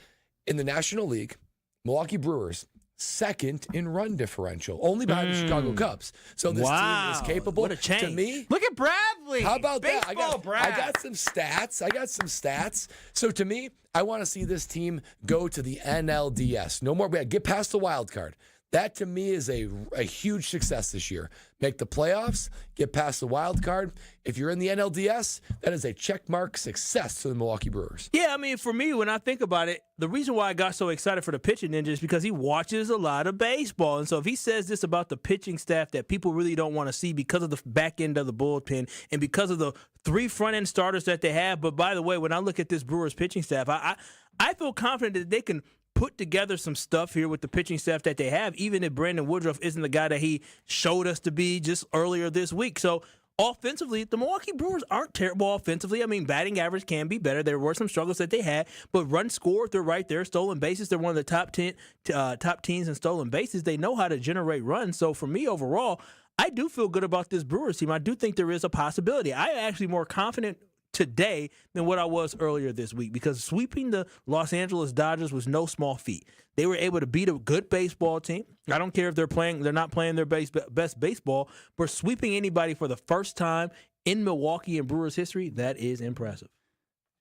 in the National League, Milwaukee Brewers, second in run differential, only behind the Chicago Cubs. So this team is capable. What a change. To me, look at Bradley. How about that? I Brad. got some stats. So to me, I want to see this team go to the NLDS. No more. Get past the wild card. That to me is a huge success this year. Make the playoffs, get past the wild card. If you're in the NLDS, that is a checkmark success to the Milwaukee Brewers. Yeah, I mean, for me, when I think about it, the reason why I got so excited for the pitching ninja is because he watches a lot of baseball. And so if he says this about the pitching staff that people really don't want to see because of the back end of the bullpen and because of the 3 front-end starters that they have. But by the way, when I look at this Brewers pitching staff, I feel confident that they can put together some stuff here with the pitching staff that they have, even if Brandon Woodruff isn't the guy that he showed us to be just earlier this week. So offensively, the Milwaukee Brewers aren't terrible offensively. I mean, batting average can be better. There were some struggles that they had, but run score, they're right there. Stolen bases, they're one of the top teams in stolen bases. They know how to generate runs. So for me overall, I do feel good about this Brewers team. I do think there is a possibility. I am actually more confident today than what I was earlier this week, because sweeping the Los Angeles Dodgers was no small feat. They were able to beat a good baseball team. I don't care if they're not playing their best baseball, but sweeping anybody for the first time in Milwaukee and Brewers history, that is impressive.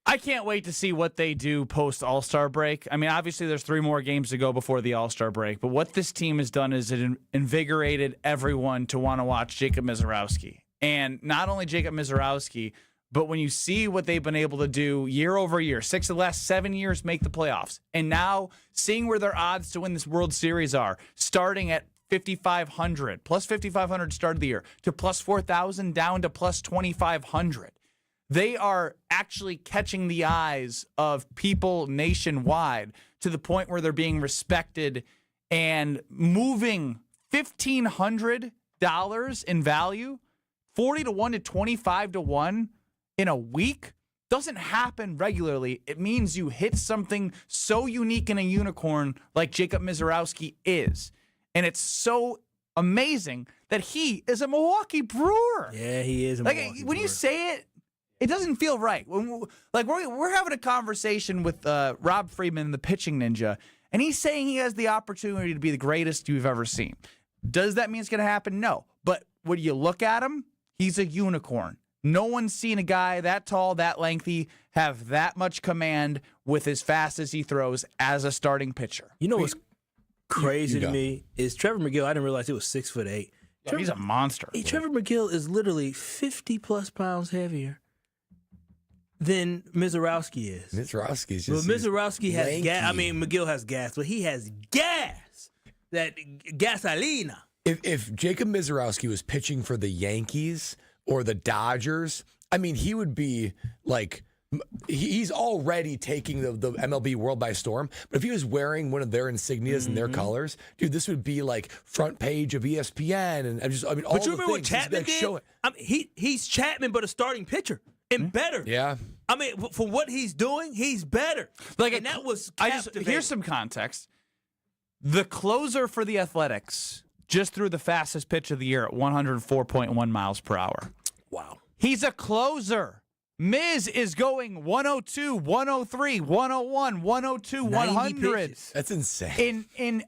I can't wait to see what they do post All-Star break. I mean, obviously there's 3 more games to go before the All-Star break, but what this team has done is it invigorated everyone to want to watch Jacob Mizorowski. And not only Jacob Mizorowski, but when you see what they've been able to do year over year, 6 of the last 7 years make the playoffs, and now seeing where their odds to win this World Series are, starting at 5,500, plus 5,500 start of the year, to plus 4,000 down to plus 2,500. They are actually catching the eyes of people nationwide to the point where they're being respected and moving $1,500 in value, 40-1 to 25-1 in a week doesn't happen regularly. It means you hit something so unique and a unicorn like Jacob Mizorowski is. And it's so amazing that he is a Milwaukee Brewer. Yeah, he is a Milwaukee When Brewer. you say it, It doesn't feel right. We're having a conversation with Rob Friedman, the pitching ninja, and he's saying he has the opportunity to be the greatest you've ever seen. Does that mean it's going to happen? No. But when you look at him, he's a unicorn. No one's seen a guy that tall, that lengthy, have that much command with as fast as he throws as a starting pitcher. You know what's crazy to me is Trevor McGill. I didn't realize he was 6'8". He's a monster. Hey, Trevor McGill is literally 50-plus pounds heavier than Mizorowski is. Mizorowski's just. Well, Mizorowski has lanky. gas. I mean, McGill has gas, but he has gas. That gasolina. If Jacob Mizorowski was pitching for the Yankees or the Dodgers, I mean, he would be like. He's already taking the MLB world by storm. But if he was wearing one of their insignias and their colors, dude, this would be like front page of ESPN and all. But you the remember what things. Chapman Like, did? show it. I mean, he's Chapman, but a starting pitcher and better. Yeah. I mean, for what he's doing, he's better. And that was captivating. Here's some context. The closer for the Athletics just threw the fastest pitch of the year at 104.1 miles per hour. Wow. He's a closer. Miz is going 102, 103, 101, 102, 100. That's insane. In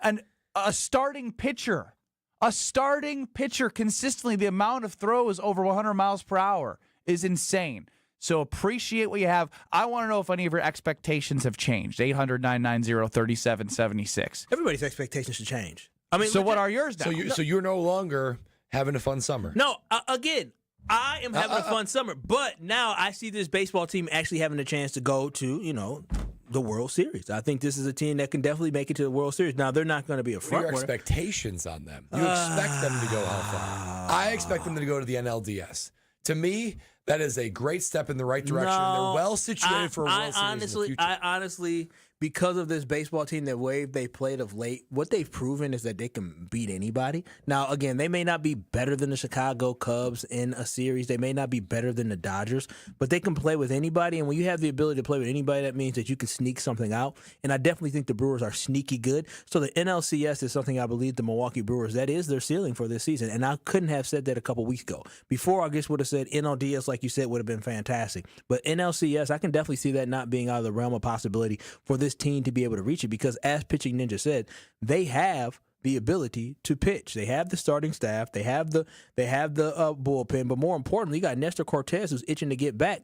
a starting pitcher. A starting pitcher consistently, the amount of throws over 100 miles per hour is insane. So appreciate what you have. I want to know if any of your expectations have changed. 800-990-3776. Everybody's expectations should change. I mean, so what are yours now? So you're no longer having a fun summer. No, again, I am having a fun summer, but now I see this baseball team actually having a chance to go to, the World Series. I think this is a team that can definitely make it to the World Series. Now, they're not going to be a front runner. What are your expectations on them? You expect them to go how far? I expect them to go to the NLDS. To me, that is a great step in the right direction. No, they're well situated for a World Series in the future. I honestly, because of this baseball team, the way they played of late, what they've proven is that they can beat anybody. Now, again, they may not be better than the Chicago Cubs in a series. They may not be better than the Dodgers, but they can play with anybody. And when you have the ability to play with anybody, that means that you can sneak something out. And I definitely think the Brewers are sneaky good. So the NLCS is something I believe the Milwaukee Brewers, that is their ceiling for this season. And I couldn't have said that a couple weeks ago. Before, I guess would have said NLDS, like you said, would have been fantastic. But NLCS, I can definitely see that not being out of the realm of possibility for this team to be able to reach it, because as Pitching Ninja said, they have the ability to pitch. They have the starting staff. They have the bullpen. But more importantly, you got Nestor Cortez who's itching to get back,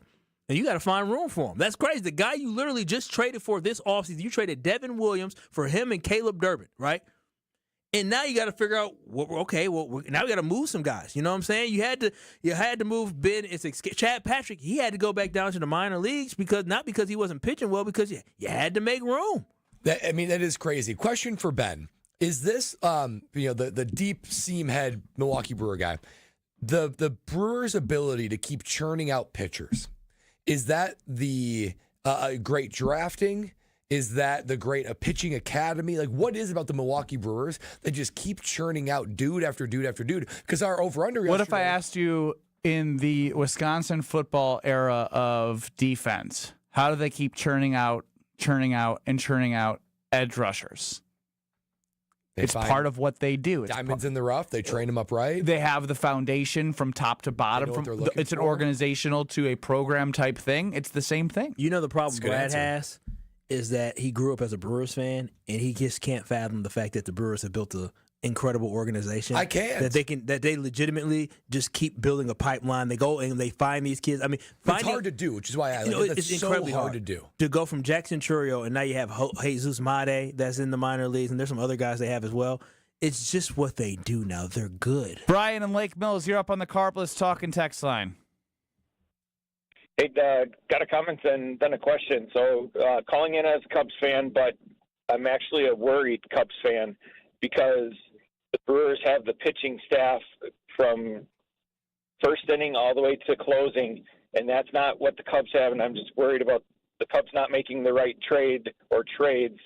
and you got to find room for him. That's crazy. The guy you literally just traded for this offseason, you traded Devin Williams for him and Caleb Durbin, right? And now you got to figure out, now we got to move some guys. You know what I'm saying? You had to move Ben. It's Chad Patrick. He had to go back down to the minor leagues not because he wasn't pitching well, because you had to make room. That is crazy. Question for Ben: is this the deep seam head Milwaukee Brewer guy, the Brewers' ability to keep churning out pitchers? Is that the great drafting? Is that the great pitching academy? Like, what is it about the Milwaukee Brewers that just keep churning out dude after dude after dude? Because our over-under. What if I asked you, in the Wisconsin football era of defense, how do they keep churning out edge rushers? It's part of what they do. It's diamonds in the rough. They train them up right. They have the foundation from top to bottom. It's an organizational to a program type thing. It's the same thing. You know the problem Brad has is that he grew up as a Brewers fan, and he just can't fathom the fact that the Brewers have built an incredible organization. I can't. That they legitimately just keep building a pipeline. They go and they find these kids. I mean, it's hard to do, which is why I like it. It's incredibly hard to do. To go from Jackson Churio, and now you have Jesus Made that's in the minor leagues, and there's some other guys they have as well. It's just what they do now. They're good. Brian and Lake Mills, you're up on the Carpless Talk and Text line. Hey, got a comment and then a question. So calling in as a Cubs fan, but I'm actually a worried Cubs fan because the Brewers have the pitching staff from first inning all the way to closing, and that's not what the Cubs have, and I'm just worried about the Cubs not making the right trade or trades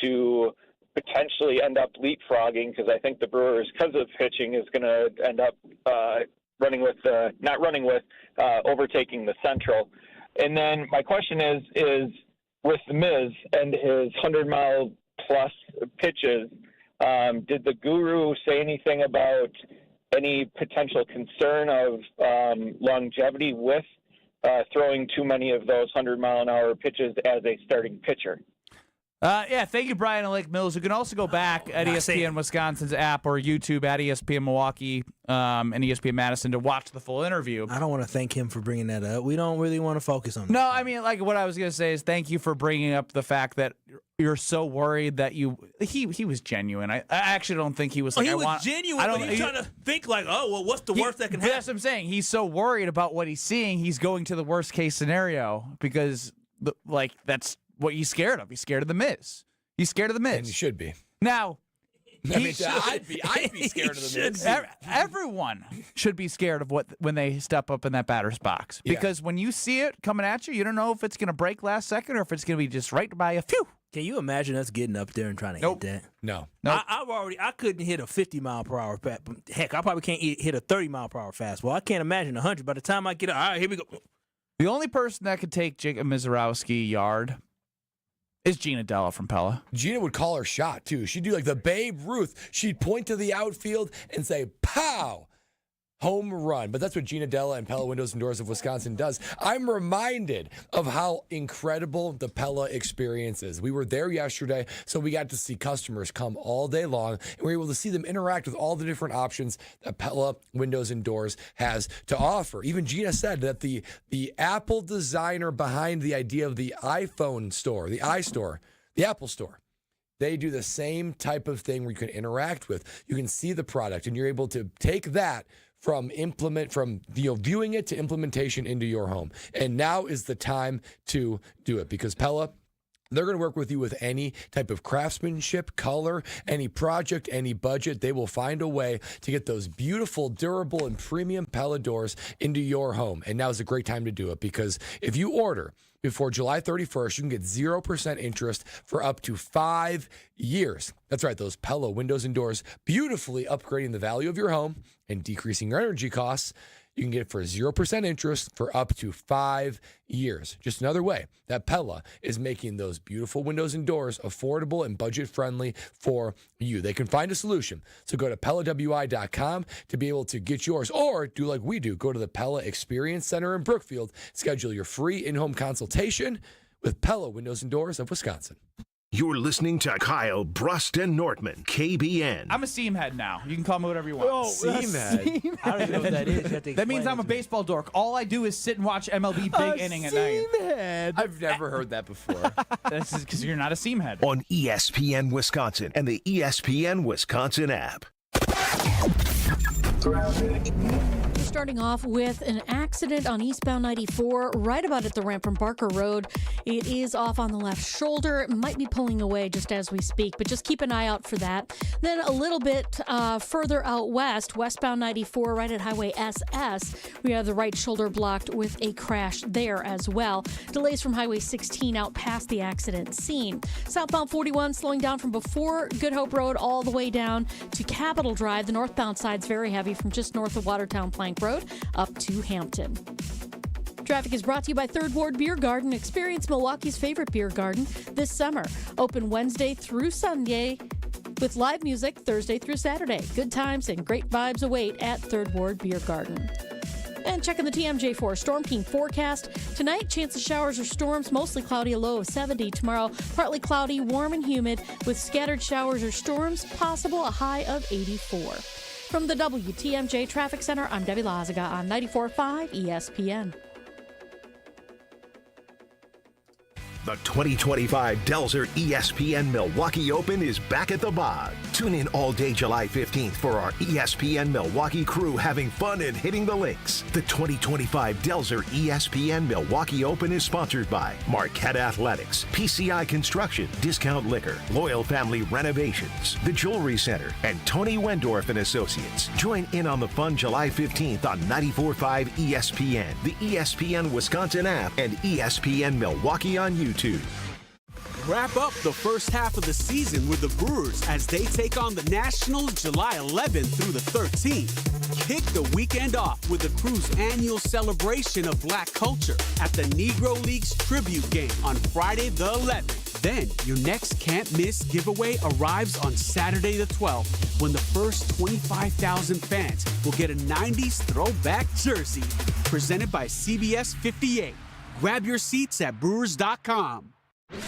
to potentially end up leapfrogging, because I think the Brewers, because of pitching, is going to end up overtaking the Central. And then my question is with the Miz and his 100-mile-plus pitches, did the guru say anything about any potential concern of longevity with throwing too many of those 100-mile-an-hour pitches as a starting pitcher. Yeah, thank you, Brian and Lake Mills. You can also go back at ESPN Wisconsin's app or YouTube at ESPN Milwaukee and ESPN Madison to watch the full interview. I don't want to thank him for bringing that up. We don't really want to focus on that. No, I mean, like what I was going to say is thank you for bringing up the fact that you're so worried that he was genuine. I actually don't think he was like, he was genuine, but he's trying to think like, oh, well, what's the worst that can happen? That's what I'm saying. He's so worried about what he's seeing, he's going to the worst case scenario because, that's what he's scared of. He's scared of the Miz. He's scared of the Miz. And he should be. Now, I'd be scared of the Miz. Everyone should be scared of when they step up in that batter's box. Because when you see it coming at you, you don't know if it's going to break last second or if it's going to be just right by a few. Can you imagine us getting up there and trying to hit that? No. I couldn't hit a 50-mile-per-hour heck, I probably can't hit a 30-mile-per-hour fastball. I can't imagine 100. By the time I get up, all right, here we go. The only person that could take Jacob Mizorowski yard is Gina Della from Pella. Gina would call her shot, too. She'd do like the Babe Ruth. She'd point to the outfield and say, pow, home run. But that's what Gina Della and Pella Windows and Doors of Wisconsin does. I'm reminded of how incredible the Pella experience is. We were there yesterday, so we got to see customers come all day long, and we were able to see them interact with all the different options that Pella Windows and Doors has to offer. Even Gina said that the Apple designer behind the idea of the iPhone store, the iStore, the Apple store, they do the same type of thing where you can interact with. You can see the product, and you're able to take that from viewing it to implementation into your home. And now is the time to do it because Pella, they're going to work with you with any type of craftsmanship, color, any project, any budget. They will find a way to get those beautiful, durable, and premium Pella doors into your home. And now is a great time to do it because if you order before July 31st, you can get 0% interest for up to 5 years. That's right, those Pella windows and doors, beautifully upgrading the value of your home and decreasing your energy costs. You can get it for 0% interest for up to 5 years. Just another way that Pella is making those beautiful windows and doors affordable and budget-friendly for you. They can find a solution. So go to PellaWI.com to be able to get yours, or do like we do. Go to the Pella Experience Center in Brookfield. Schedule your free in-home consultation with Pella Windows and Doors of Wisconsin. You're listening to Kyle Brust and Nortman, KBN. I'm a seam head now. You can call me whatever you want. Oh, seam head. I don't even know what that is. That means I'm a baseball dork. All I do is sit and watch MLB Big Inning at night. Head. I've never heard that before. This is because you're not a seam head. On ESPN Wisconsin and the ESPN Wisconsin app. Starting off with an accident on eastbound 94, right about at the ramp from Barker Road. It is off on the left shoulder. It might be pulling away just as we speak, but just keep an eye out for that. Then a little bit further out west, westbound 94, right at Highway SS, we have the right shoulder blocked with a crash there as well. Delays from Highway 16 out past the accident scene. Southbound 41 slowing down from before Good Hope Road all the way down to Capitol Drive. The northbound side's very heavy from just north of Watertown Plank Road up to Hampton. Traffic is brought to you by Third Ward Beer Garden. Experience Milwaukee's favorite beer garden this summer. Open Wednesday through Sunday with live music Thursday through Saturday. Good times and great vibes await at Third Ward Beer Garden. And checking the TMJ4 Storm Team forecast. Tonight, chance of showers or storms, mostly cloudy, a low of 70. Tomorrow, partly cloudy, warm and humid with scattered showers or storms, possible a high of 84. From the WTMJ Traffic Center, I'm Debbie Lazaga on 94.5 ESPN. The 2025 Delzer ESPN Milwaukee Open is back at the Bog. Tune in all day July 15th for our ESPN Milwaukee crew having fun and hitting the links. The 2025 Delzer ESPN Milwaukee Open is sponsored by Marquette Athletics, PCI Construction, Discount Liquor, Loyal Family Renovations, The Jewelry Center, and Tony Wendorf and Associates. Join in on the fun July 15th on 94.5 ESPN, the ESPN Wisconsin app, and ESPN Milwaukee on YouTube. Wrap up the first half of the season with the Brewers as they take on the Nationals July 11th through the 13th. Kick the weekend off with the crew's annual celebration of black culture at the Negro Leagues tribute game on Friday the 11th. Then, your next can't-miss giveaway arrives on Saturday the 12th when the first 25,000 fans will get a 90s throwback jersey presented by CBS 58. Grab your seats at Brewers.com.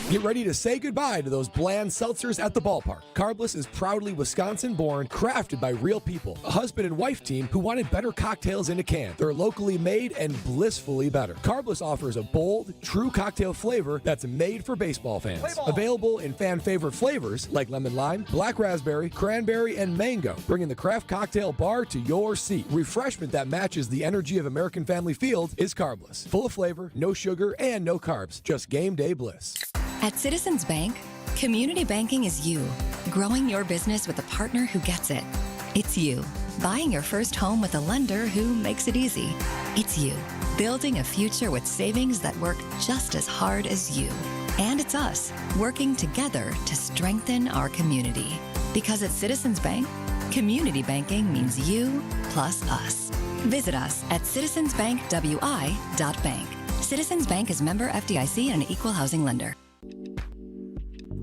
Get ready to say goodbye to those bland seltzers at the ballpark. Carbless is proudly Wisconsin-born, crafted by real people. A husband and wife team who wanted better cocktails in a can. They're locally made and blissfully better. Carbless offers a bold, true cocktail flavor that's made for baseball fans. Available in fan-favorite flavors like lemon lime, black raspberry, cranberry, and mango, bringing the craft cocktail bar to your seat. Refreshment that matches the energy of American Family Field is Carbless. Full of flavor, no sugar, and no carbs. Just game day bliss. At Citizens Bank, community banking is you, growing your business with a partner who gets it. It's you, buying your first home with a lender who makes it easy. It's you, building a future with savings that work just as hard as you. And it's us, working together to strengthen our community. Because at Citizens Bank, community banking means you plus us. Visit us at citizensbankwi.bank. Citizens Bank is member FDIC and an equal housing lender.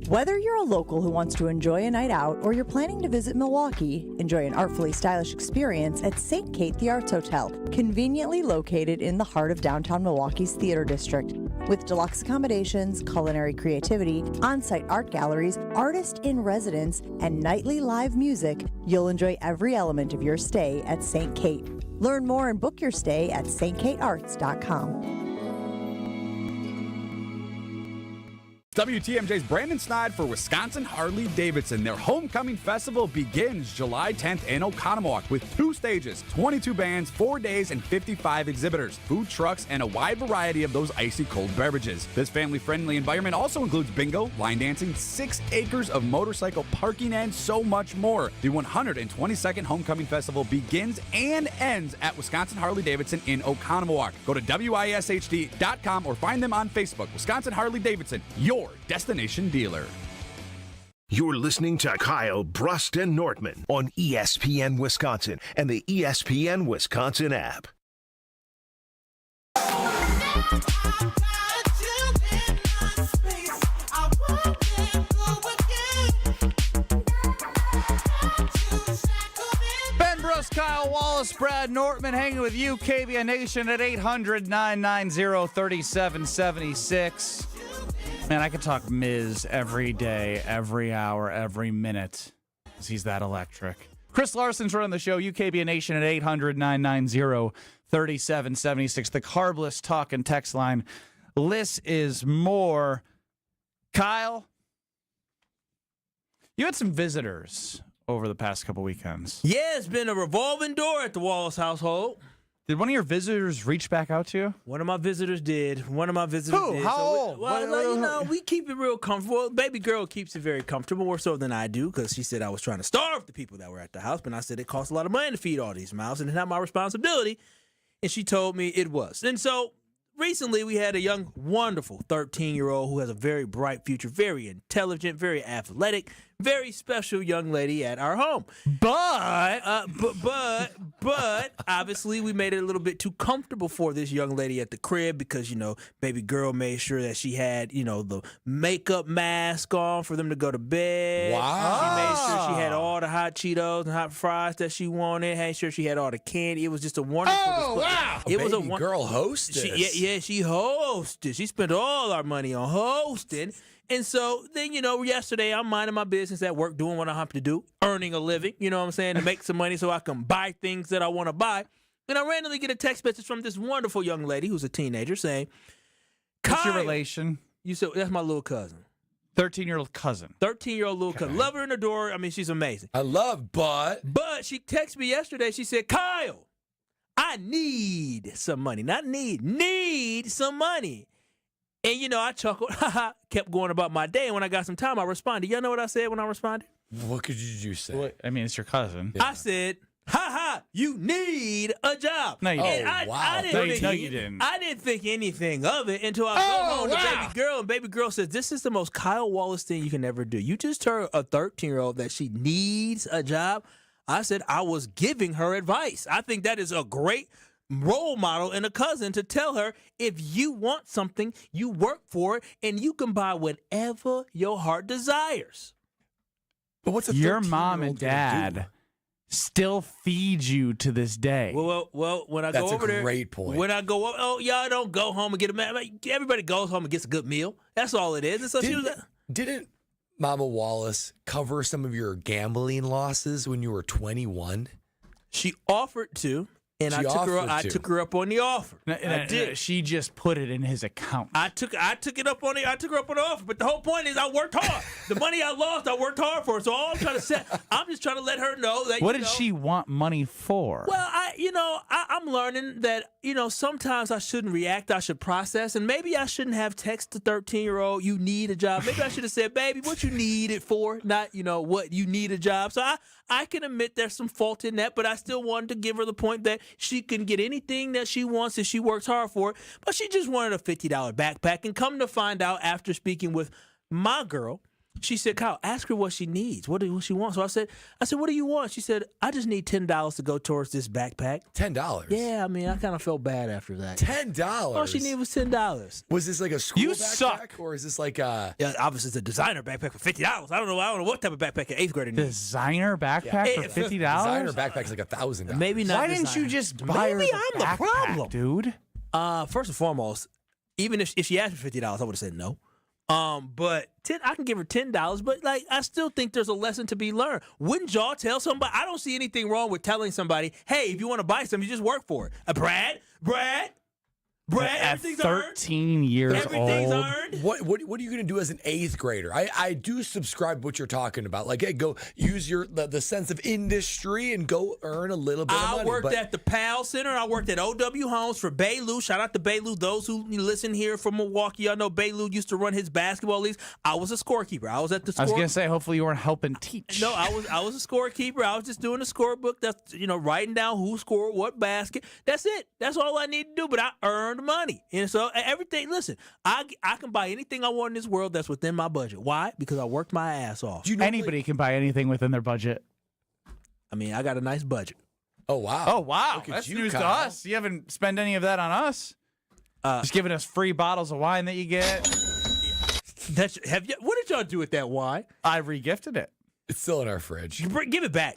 Whether you're a local who wants to enjoy a night out or you're planning to visit Milwaukee, enjoy an artfully stylish experience at St. Kate the Arts Hotel, conveniently located in the heart of downtown Milwaukee's Theater District. With deluxe accommodations, culinary creativity, on-site art galleries, artist in residence, and nightly live music, you'll enjoy every element of your stay at St. Kate. Learn more and book your stay at stkatearts.com. WTMJ's Brandon Snide for Wisconsin Harley-Davidson. Their homecoming festival begins July 10th in Oconomowoc with 2 stages, 22 bands, 4 days, and 55 exhibitors, food trucks, and a wide variety of those icy cold beverages. This family-friendly environment also includes bingo, line dancing, 6 acres of motorcycle parking, and so much more. The 122nd Homecoming Festival begins and ends at Wisconsin Harley-Davidson in Oconomowoc. Go to WISHD.com or find them on Facebook. Wisconsin Harley-Davidson, your destination dealer. You're listening to Kyle, Brust, and Nortman on ESPN Wisconsin and the ESPN Wisconsin app. Ben Brust, Kyle Wallace, Brad Nortman hanging with you, KBN Nation at 800-990-3776. Man, I could talk Miz every day, every hour, every minute, because he's that electric. Chris Larson's running the show, UKBN Nation at 800-990-3776. The Carbless talk and text line. Less is more. Kyle, you had some visitors over the past couple weekends. Yeah, it's been a revolving door at the Wallace household. Did one of your visitors reach back out to you? One of my visitors did. Who? Did. How old? Well, we keep it real comfortable. Baby girl keeps it very comfortable, more so than I do, because she said I was trying to starve the people that were at the house. But I said it costs a lot of money to feed all these mouths, and it's not my responsibility. And she told me it was. And so recently we had a young, wonderful 13-year-old who has a very bright future, very intelligent, very athletic, very special young lady at our home. But obviously we made it a little bit too comfortable for this young lady at the crib because, baby girl made sure that she had, the makeup mask on for them to go to bed. Wow. She made sure she had all the hot Cheetos and hot fries that she wanted. Made sure she had all the candy. It was just a wonderful display. Wow. It was baby girl hostess. She hosted. She spent all our money on hosting. And so then, yesterday I'm minding my business at work, doing what I have to do, earning a living, to make some money so I can buy things that I want to buy. And I randomly get a text message from this wonderful young lady who's a teenager saying, What's your relation? You said, that's my little cousin. 13-year-old cousin. 13-year-old little cousin. Love her in the door. I mean, she's amazing. But she texted me yesterday. She said, Kyle, I need some money. Not need some money. And, I chuckled, kept going about my day. And when I got some time, I responded. Y'all know what I said when I responded? What could you say? Well, I mean, it's your cousin. Yeah. I said, you need a job. No, you didn't. I didn't. I didn't think anything of it until I go home to baby girl. And baby girl says, this is the most Kyle Wallace thing you can ever do. You just told a 13-year-old that she needs a job. I said I was giving her advice. I think that is a great role model and a cousin to tell her, if you want something, you work for it, and you can buy whatever your heart desires. But what's your mom and dad still feed you to this day? Well, when I go over there, great point. When I go, y'all don't go home and get a man. Everybody goes home and gets a good meal. That's all it is. And so didn't Mama Wallace cover some of your gambling losses when you were 21? She offered to. And I took her up on the offer. I did. She just put it in his account. I took her up on the offer. But the whole point is, I worked hard. The money I lost, I worked hard for. So all I'm trying to say, I'm just trying to let her know that. What did she want money for? Well, I'm learning that sometimes I shouldn't react. I should process, and maybe I shouldn't have text the 13-year-old. You need a job. Maybe I should have said, baby, what you need it for, not what you need a job. So I can admit there's some fault in that, but I still wanted to give her the point that she can get anything that she wants if she works hard for it. But she just wanted a $50 backpack. And come to find out, after speaking with my girl, she said, Kyle, ask her what she needs. What she wants. So I said, what do you want? She said, I just need $10 to go towards this backpack. $10? Yeah, I mean, I kind of felt bad after that. $10? All she needed was $10. Was this like a school backpack? Suck. Or is this like a... Yeah, obviously it's a designer backpack for $50. I don't know what type of backpack an 8th grader needs. Designer backpack for $50? Designer backpack is like $1,000. Maybe not. Why didn't you just buy her Maybe the I'm the backpack, problem, dude? First and foremost, even if she asked for $50, I would have said no. But I can give her $10, but I still think there's a lesson to be learned. Wouldn't y'all tell somebody? I don't see anything wrong with telling somebody, hey, if you want to buy something, you just work for it. Brad, at 13 years everything's old. earned. What are you going to do as an 8th grader? I do subscribe what you're talking about. Like, hey, go use the sense of industry and go earn a little bit of money. I worked at the PAL Center. I worked at OW Homes for Baylou. Shout out to Baylou. Those who listen here from Milwaukee, y'all know Baylou used to run his basketball leagues. I was a scorekeeper. I was at the score. I was going to say, hopefully you weren't helping teach. No, I was a scorekeeper. I was just doing the scorebook. That's writing down who scored what basket. That's it. That's all I need to do. But I earned money. And so everything, listen, I can buy anything I want in this world that's within my budget. Why? Because I worked my ass off. Anybody can buy anything within their budget. I mean, I got a nice budget. Oh, wow. Oh, wow. Look at That's you, news Kyle. to us. You haven't spent any of that on us. Just giving us free bottles of wine that you get. What did y'all do with that wine? I re-gifted it. It's still in our fridge. Give it back.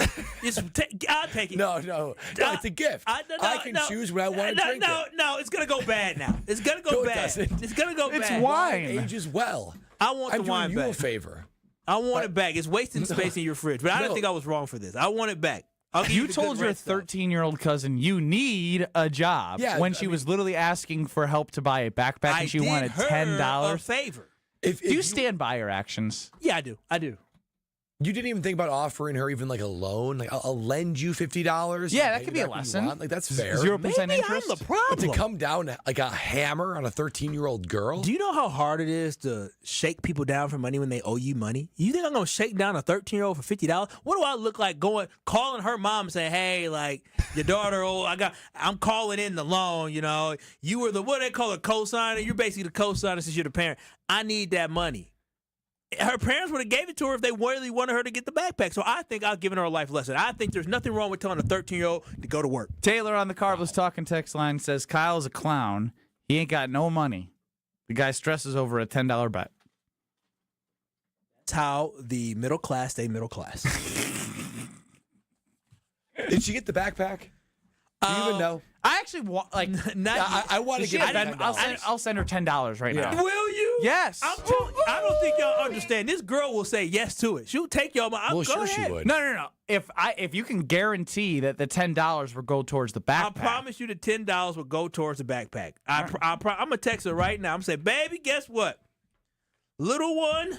I'll take it. No, it's a gift. I can choose when I want to drink it. No, it's going to go bad now. It's going to go bad. It's going to go bad. It's wine. It ages well. I want the wine back. I'm doing you a favor. I want it back. It's wasting space in your fridge. But I don't think I was wrong for this. I want it back. You told your 13-year-old cousin you need a job when she was literally asking for help to buy a backpack and she wanted $10. A favor. Do you stand by your actions? Yeah, I do. You didn't even think about offering her even like a loan? Like, I'll lend you $50? Yeah, that could be a lesson. Like, that's fair. 0% Maybe interest? I'm the problem. But to come down like a hammer on a 13-year-old girl? Do you know how hard it is to shake people down for money when they owe you money? You think I'm going to shake down a 13-year-old for $50? What do I look like calling her mom and saying, hey, like, your daughter, I'm calling in the loan, You were what they call a co-signer? You're basically the co-signer since you're the parent. I need that money. Her parents would have gave it to her if they really wanted her to get the backpack. So I think I've given her a life lesson. I think there's nothing wrong with telling a 13-year-old to go to work. Taylor on the Carvel's Talking text line says, Kyle's a clown. He ain't got no money. The guy stresses over a $10 bet. That's how the middle class stay middle class. Did she get the backpack? Do you even know? I actually want, I want to get $10. I'll send her $10 right now. Will you? Yes. I don't think y'all understand. This girl will say yes to it. She'll take y'all money. Well, go sure ahead. she would. No. If you can guarantee that the $10 will go towards the backpack. I promise you the $10 will go towards the backpack. I'm going to text her right now. I'm going to say, baby, guess what? Little one.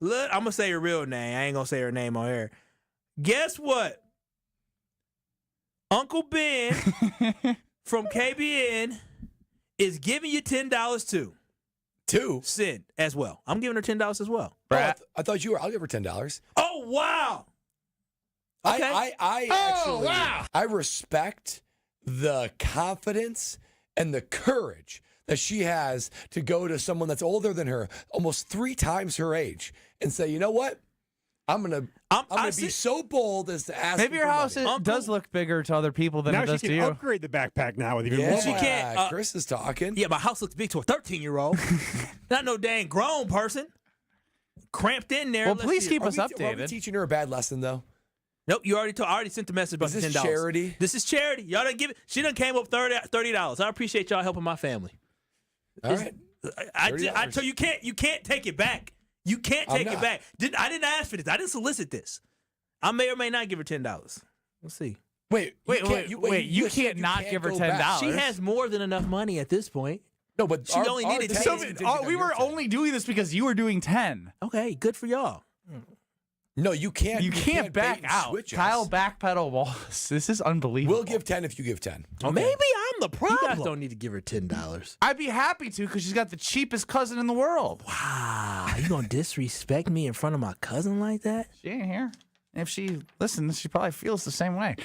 I'm going to say her real name. I ain't going to say her name on air. Guess what? Uncle Ben from KBN is giving you $10 too. Send as well. I'm giving her $10 as well. Brad, I thought you were. I'll give her $10. Oh, wow. Okay. I respect the confidence and the courage that she has to go to someone that's older than her, almost 3 times her age, and say, you know what? I'm gonna be so bold as to ask. Maybe your house does look bigger to other people than it does to you. Now she can upgrade the backpack now with even more. She can't. Chris is talking. Yeah, my house looks big to a 13-year-old. Not no dang grown person. Cramped in there. Well, please keep us Are updated. we teaching her a bad lesson though? Nope, you already told. I already sent the message about Is this $10. charity? This is charity. Y'all done give it. She done came up $30. I appreciate y'all helping my family. All right. I tell you, you can't take it back. You can't take it back. I didn't ask for this. I didn't solicit this. I may or may not give her $10. Let's see. Wait! You can't not give her $10. She has more than enough money at this point. No, but she only needed 10. We were only doing this because you were doing 10. Okay, good for y'all. No, you can't. You can't back out. Kyle backpedal walls. This is unbelievable. We'll give 10 if you give 10. Okay. Maybe I'm the problem. You guys don't need to give her $10. I'd be happy to because she's got the cheapest cousin in the world. Wow, you gonna disrespect me in front of my cousin like that? She ain't here. If she listens, she probably feels the same way.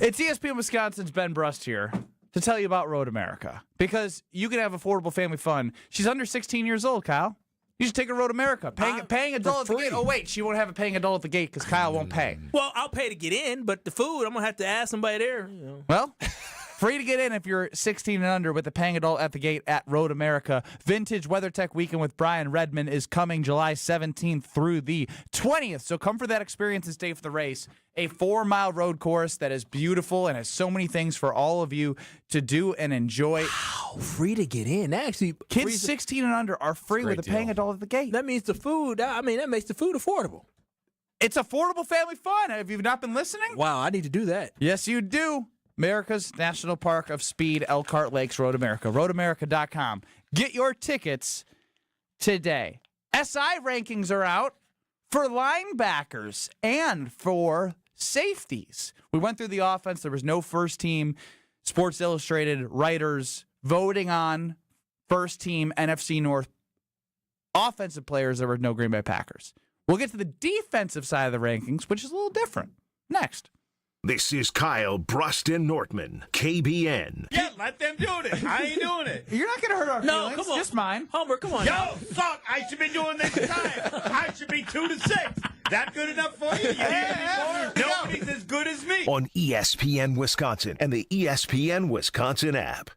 It's ESPN Wisconsin's Ben Brust here to tell you about Road America because you can have affordable family fun. She's under 16 years old, Kyle. You should take her Road America. Paying adult at the gate. Oh, wait. She won't have a paying adult at the gate because Kyle won't pay. Well, I'll pay to get in, but the food, I'm going to have to ask somebody there. Well, free to get in if you're 16 and under with a paying adult at the gate at Road America. Vintage WeatherTech Weekend with Brian Redmond is coming July 17th through the 20th. So come for that experience and stay for the race. A 4-mile road course that is beautiful and has so many things for all of you to do and enjoy. Wow, free to get in. Actually, kids 16 and under are free with a paying adult at the gate. That means the food, that makes the food affordable. It's affordable family fun. Have you not been listening? Wow, I need to do that. Yes, you do. America's National Park of Speed, Elkhart Lakes, Road America. RoadAmerica.com. Get your tickets today. SI rankings are out for linebackers and for safeties. We went through the offense. There was no first team Sports Illustrated writers voting on first team NFC North offensive players. There were no Green Bay Packers. We'll get to the defensive side of the rankings, which is a little different. Next. This is Kyle Bruston Nortman, KBN. Yeah, let them do it. I ain't doing it. You're not going to hurt our feelings. Come on. Just mine. Homer, come on. Yo, fuck. I should be doing this time. I should be 2-6. That good enough for you? Nobody's as good as me. On ESPN Wisconsin and the ESPN Wisconsin app.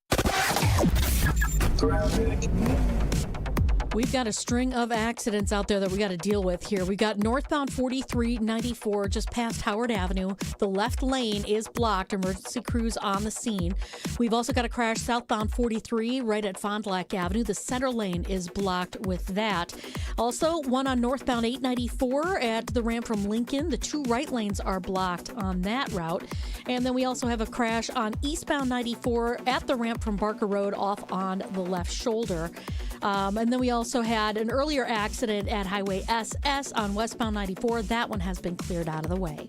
We've got a string of accidents out there that we got to deal with here. We got northbound 4394 just past Howard Avenue. The left lane is blocked. Emergency crews on the scene. We've also got a crash southbound 43 right at Fond du Lac Avenue. The center lane is blocked with that. Also, one on northbound 894 at the ramp from Lincoln. The two right lanes are blocked on that route. And then we also have a crash on eastbound 94 at the ramp from Barker Road off on the left shoulder. And then we also had an earlier accident at Highway SS on westbound 94. That one has been cleared out of the way.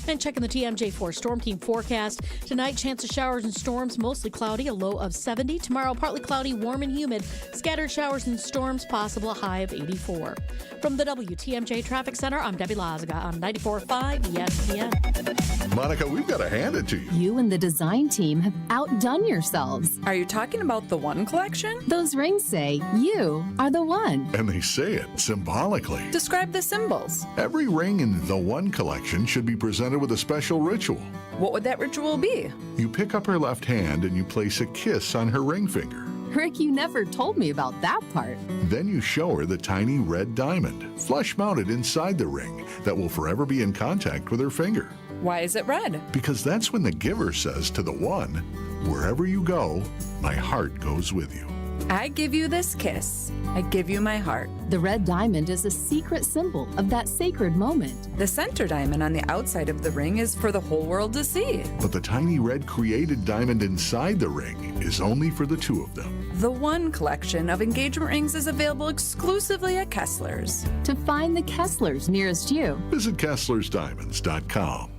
And checking the TMJ4 Storm Team forecast. Tonight, chance of showers and storms, mostly cloudy, a low of 70. Tomorrow, partly cloudy, warm and humid. Scattered showers and storms possible, a high of 84. From the WTMJ Traffic Center, I'm Debbie Lazaga on 94.5 ESPN. Monica, we've got to hand it to you. You and the design team have outdone yourselves. Are you talking about the One Collection? Those rings say you are the one. And they say it symbolically. Describe the symbols. Every ring in the One Collection should be presented with a special ritual. What would that ritual be? You pick up her left hand and you place a kiss on her ring finger. Rick, you never told me about that part. Then you show her the tiny red diamond, flush mounted inside the ring, that will forever be in contact with her finger. Why is it red? Because that's when the giver says to the one, wherever you go, my heart goes with you. I give you this kiss. I give you my heart. The red diamond is a secret symbol of that sacred moment. The center diamond on the outside of the ring is for the whole world to see. But the tiny red created diamond inside the ring is only for the two of them. The One Collection of engagement rings is available exclusively at Kessler's. To find the Kesslers nearest you, visit KesslersDiamonds.com.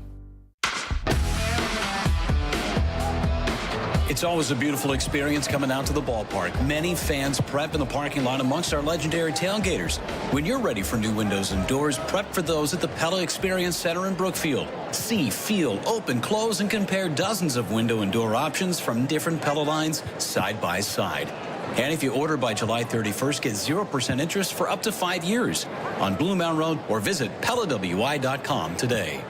It's always a beautiful experience coming out to the ballpark. Many fans prep in the parking lot amongst our legendary tailgaters. When you're ready for new windows and doors, prep for those at the Pella Experience Center in Brookfield. See, feel, open, close, and compare dozens of window and door options from different Pella lines side by side. And if you order by July 31st, get 0% interest for up to 5 years on Blue Mountain Road or visit PellaWI.com today.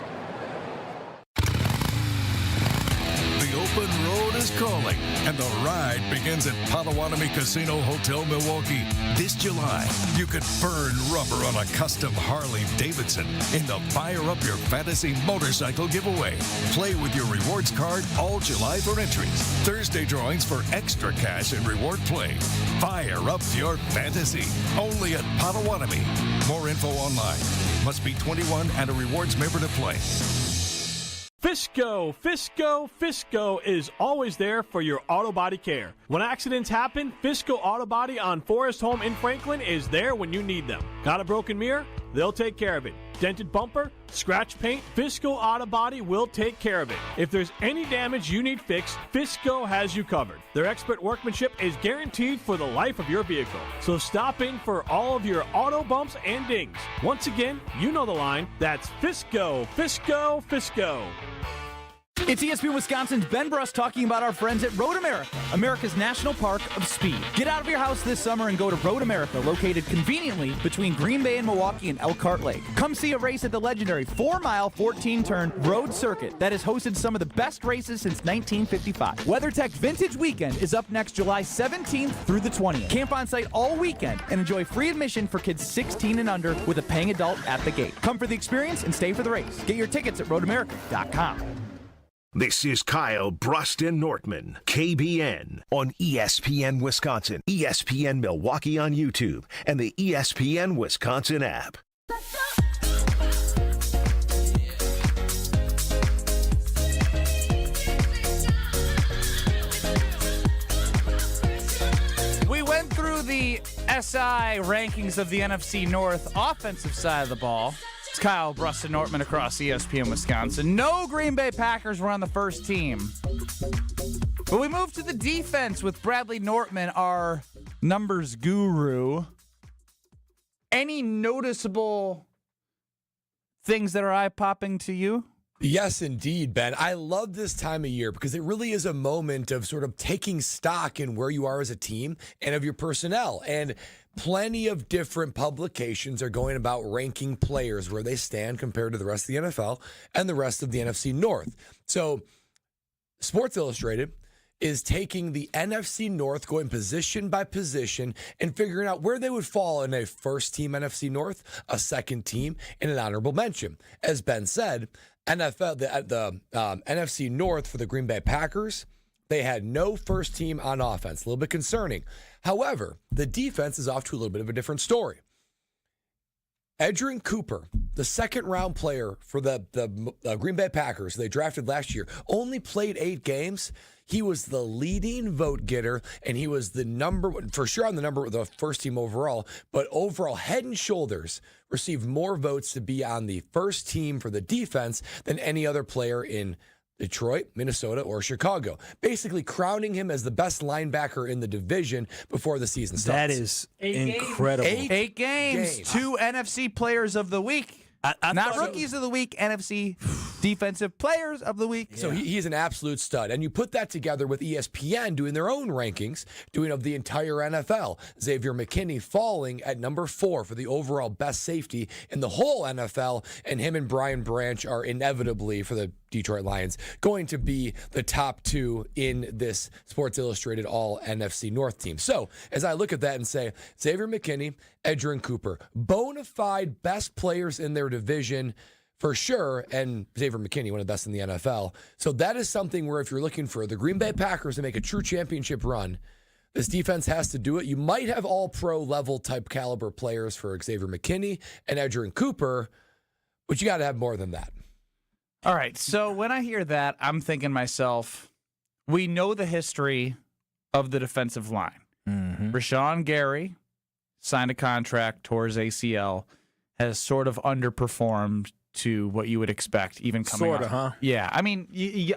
The open road is calling, and the ride begins at Potawatomi Casino Hotel Milwaukee. This July, you could burn rubber on a custom Harley-Davidson in the Fire Up Your Fantasy motorcycle giveaway. Play with your rewards card all July for entries. Thursday drawings for extra cash and reward play. Fire up your fantasy. Only at Potawatomi. More info online. Must be 21 and a rewards member to play. Fisco is always there for your auto body care. When accidents happen, Fisco Auto Body on Forest Home in Franklin is there when you need them. Got a broken mirror? They'll take care of it. Dented bumper? Scratch paint? Fisco Auto Body will take care of it. If there's any damage you need fixed, Fisco has you covered. Their expert workmanship is guaranteed for the life of your vehicle. So stop in for all of your auto bumps and dings. Once again, you know the line. That's Fisco. It's ESPN Wisconsin's Ben Bruss talking about our friends at Road America, America's National Park of Speed. Get out of your house this summer and go to Road America, located conveniently between Green Bay and Milwaukee and Elkhart Lake. Come see a race at the legendary 4-mile, 14-turn road circuit that has hosted some of the best races since 1955. WeatherTech Vintage Weekend is up next July 17th through the 20th. Camp on site all weekend and enjoy free admission for kids 16 and under with a paying adult at the gate. Come for the experience and stay for the race. Get your tickets at roadamerica.com. This is Kyle Bruston Nortman, KBN, on ESPN Wisconsin, ESPN Milwaukee on YouTube, and the ESPN Wisconsin app. We went through the SI rankings of the NFC North offensive side of the ball. It's Kyle Bruston Nortman across ESPN Wisconsin. No Green Bay Packers were on the first team. But we moved to the defense with Bradley Nortman, our numbers guru. Any noticeable things that are eye-popping to you? Yes, indeed, Ben. I love this time of year because it really is a moment of sort of taking stock in where you are as a team and of your personnel. And plenty of different publications are going about ranking players where they stand compared to the rest of the NFL and the rest of the NFC North. So Sports Illustrated is taking the NFC North, going position by position, and figuring out where they would fall in a first-team NFC North, a second team, and an honorable mention. As Ben said, the NFC North for the Green Bay Packers, they had no first team on offense. A little bit concerning. However, the defense is off to a little bit of a different story. Edgerrin Cooper, the second-round player for the Green Bay Packers they drafted last year, only played 8 games. He was the leading vote getter, and he was the the first team overall, but overall, head and shoulders, received more votes to be on the first team for the defense than any other player in Detroit, Minnesota, or Chicago, basically crowning him as the best linebacker in the division before the season starts. That is incredible. 8 games. 2 NFC Players of the Week. Not Rookies of the Week, NFC Defensive Players of the Week. So he's an absolute stud. And you put that together with ESPN doing their own rankings, doing of the entire NFL. Xavier McKinney falling at number 4 for the overall best safety in the whole NFL. And him and Brian Branch are inevitably, for the Detroit Lions, going to be the top 2 in this Sports Illustrated all NFC North team. So as I look at that and say, Xavier McKinney, Edgerrin Cooper, bona fide best players in their division for sure, and Xavier McKinney, one of the best in the NFL. So that is something where if you're looking for the Green Bay Packers to make a true championship run, this defense has to do it. You might have all pro level type caliber players for Xavier McKinney and Edgerrin Cooper, but you got to have more than that. All right, so when I hear that, I'm thinking to myself, we know the history of the defensive line. Rashawn Gary signed a contract, tore his ACL, has sort of underperformed to what you would expect, even coming Sort of, huh? Yeah, I mean,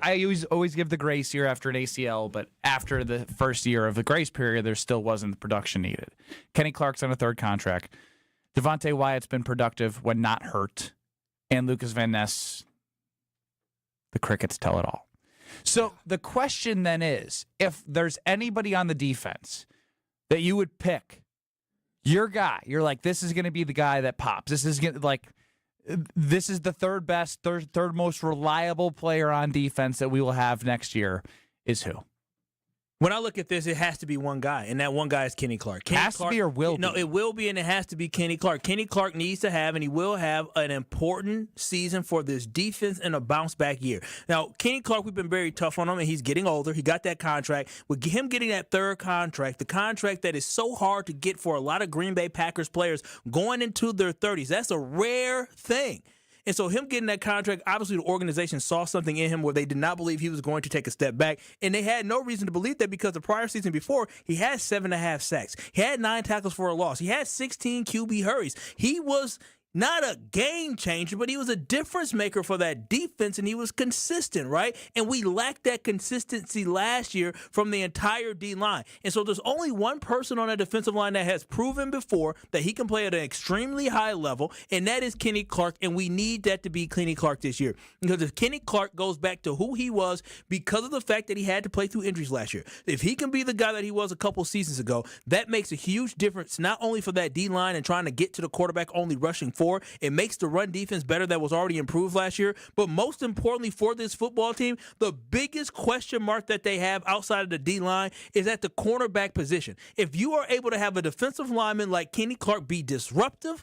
I always give the grace year after an ACL, but after the first year of the grace period, there still wasn't the production needed. Kenny Clark's on a 3rd contract. Devontae Wyatt's been productive when not hurt. And Lucas Van Ness, the Crickets tell it all. So the question then is, if there's anybody on the defense that you would pick your guy. You're like, this is going to be the guy that pops. This is the third best, third most reliable player on defense that we will have next year is who? When I look at this, it has to be one guy, and that one guy is Kenny Clark. Has to be or will be? No, it will be, and it has to be Kenny Clark. Kenny Clark needs to have, and he will have, an important season for this defense and a bounce-back year. Now, Kenny Clark, we've been very tough on him, and he's getting older. He got that contract. With him getting that third contract, the contract that is so hard to get for a lot of Green Bay Packers players going into their 30s, that's a rare thing. And so him getting that contract, obviously the organization saw something in him where they did not believe he was going to take a step back. And they had no reason to believe that because the prior season before, he had 7.5 sacks. He had 9 tackles for a loss. He had 16 QB hurries. He was not a game changer, but he was a difference maker for that defense, and he was consistent, right? And we lacked that consistency last year from the entire D-line. And so there's only one person on that defensive line that has proven before that he can play at an extremely high level, and that is Kenny Clark, and we need that to be Kenny Clark this year. Because if Kenny Clark goes back to who he was because of the fact that he had to play through injuries last year, if he can be the guy that he was a couple seasons ago, that makes a huge difference not only for that D-line and trying to get to the quarterback only rushing 4. It makes the run defense better that was already improved last year. But most importantly for this football team, the biggest question mark that they have outside of the D-line is at the cornerback position. If you are able to have a defensive lineman like Kenny Clark be disruptive,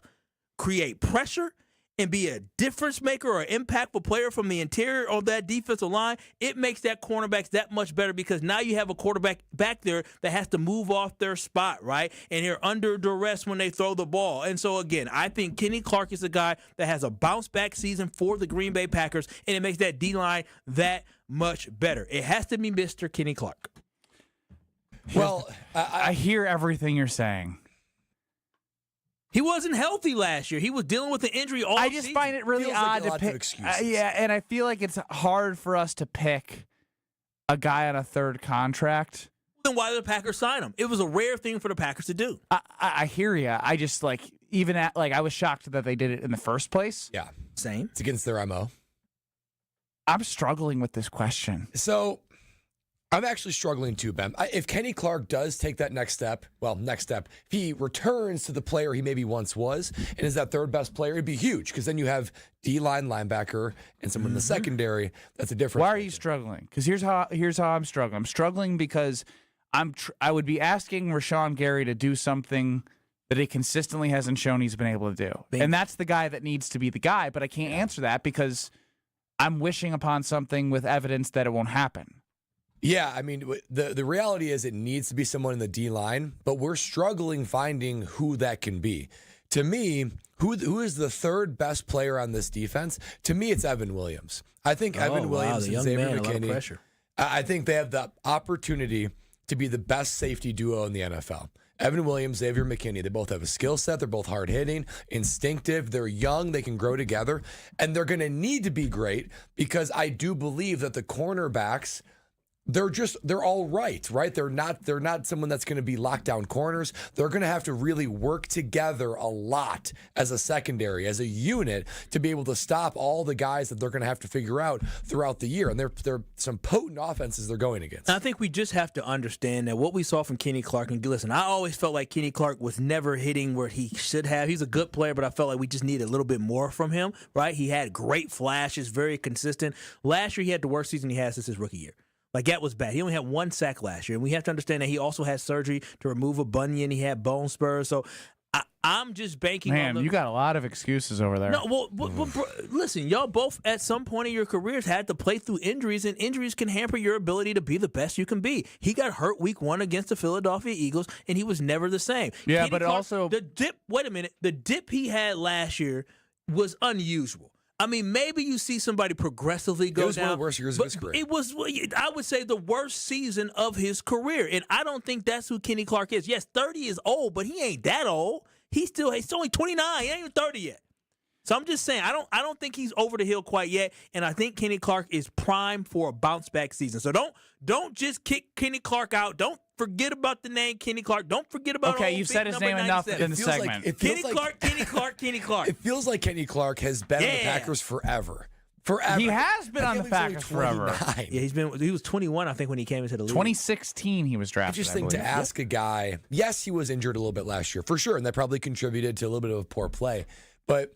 create pressure, and be a difference maker or impactful player from the interior of that defensive line, it makes that cornerbacks that much better because now you have a quarterback back there that has to move off their spot, right? And they're under duress when they throw the ball. And so, again, I think Kenny Clark is a guy that has a bounce-back season for the Green Bay Packers, and it makes that D-line that much better. It has to be Mr. Kenny Clark. Well, I hear everything you're saying. He wasn't healthy last year. He was dealing with an injury all I just season. find it really odd to pick. Yeah, and I feel like it's hard for us to pick a guy on a third contract. Then why did the Packers sign him? It was a rare thing for the Packers to do. I hear you. I just I was shocked that they did it in the first place. Yeah. Same. It's against their MO. I'm struggling with this question. So I'm actually struggling too, Ben. If Kenny Clark does take that next step, if he returns to the player he maybe once was and is that third best player, it'd be huge because then you have D-line linebacker and someone in the secondary. That's a difference. Why are you struggling? Because here's how I'm struggling. I'm struggling because I would be asking Rashawn Gary to do something that he consistently hasn't shown he's been able to do. And that's the guy that needs to be the guy, but I can't answer that because I'm wishing upon something with evidence that it won't happen. Yeah, I mean, the reality is it needs to be someone in the D-line, but we're struggling finding who that can be. To me, who is the third best player on this defense? To me, it's Evan Williams. I think Evan Williams and Xavier McKinney, I think they have the opportunity to be the best safety duo in the NFL. Evan Williams, Xavier McKinney, they both have a skill set. They're both hard-hitting, instinctive. They're young. They can grow together. And they're going to need to be great because I do believe that the cornerbacks – they're all right? They're not someone that's going to be locked down corners. They're going to have to really work together a lot as a secondary, as a unit, to be able to stop all the guys that they're going to have to figure out throughout the year. And they're some potent offenses they're going against. I think we just have to understand that what we saw from Kenny Clark, and listen, I always felt like Kenny Clark was never hitting where he should have. He's a good player, but I felt like we just needed a little bit more from him, right? He had great flashes, very consistent. Last year, he had the worst season he has since his rookie year. Like, that was bad. He only had 1 sack last year. And we have to understand that he also had surgery to remove a bunion. He had bone spurs. So I'm just banking on you got a lot of excuses over there. No, listen, y'all both at some point in your careers had to play through injuries, and injuries can hamper your ability to be the best you can be. He got hurt week 1 against the Philadelphia Eagles, and he was never the same. Yeah, Kenny but Clark, also... The dip he had last year was unusual. I mean, maybe you see somebody progressively go down. It was one of the worst years of his career. It was, I would say, the worst season of his career. And I don't think that's who Kenny Clark is. Yes, 30 is old, but he ain't that old. He's only 29. He ain't even 30 yet. So I'm just saying, I don't think he's over the hill quite yet. And I think Kenny Clark is primed for a bounce back season. So don't just kick Kenny Clark out. Don't forget about the name Kenny Clark. Don't forget about Okay, you've said his name enough in the segment. Kenny Clark. It feels like Kenny Clark has been in the Packers forever. Forever. He has been on the Packers forever. Yeah, he was 21, I think, when he came into the league. 2016 he was drafted. Interesting to ask a guy. Yes, he was injured a little bit last year, for sure, and that probably contributed to a little bit of poor play. But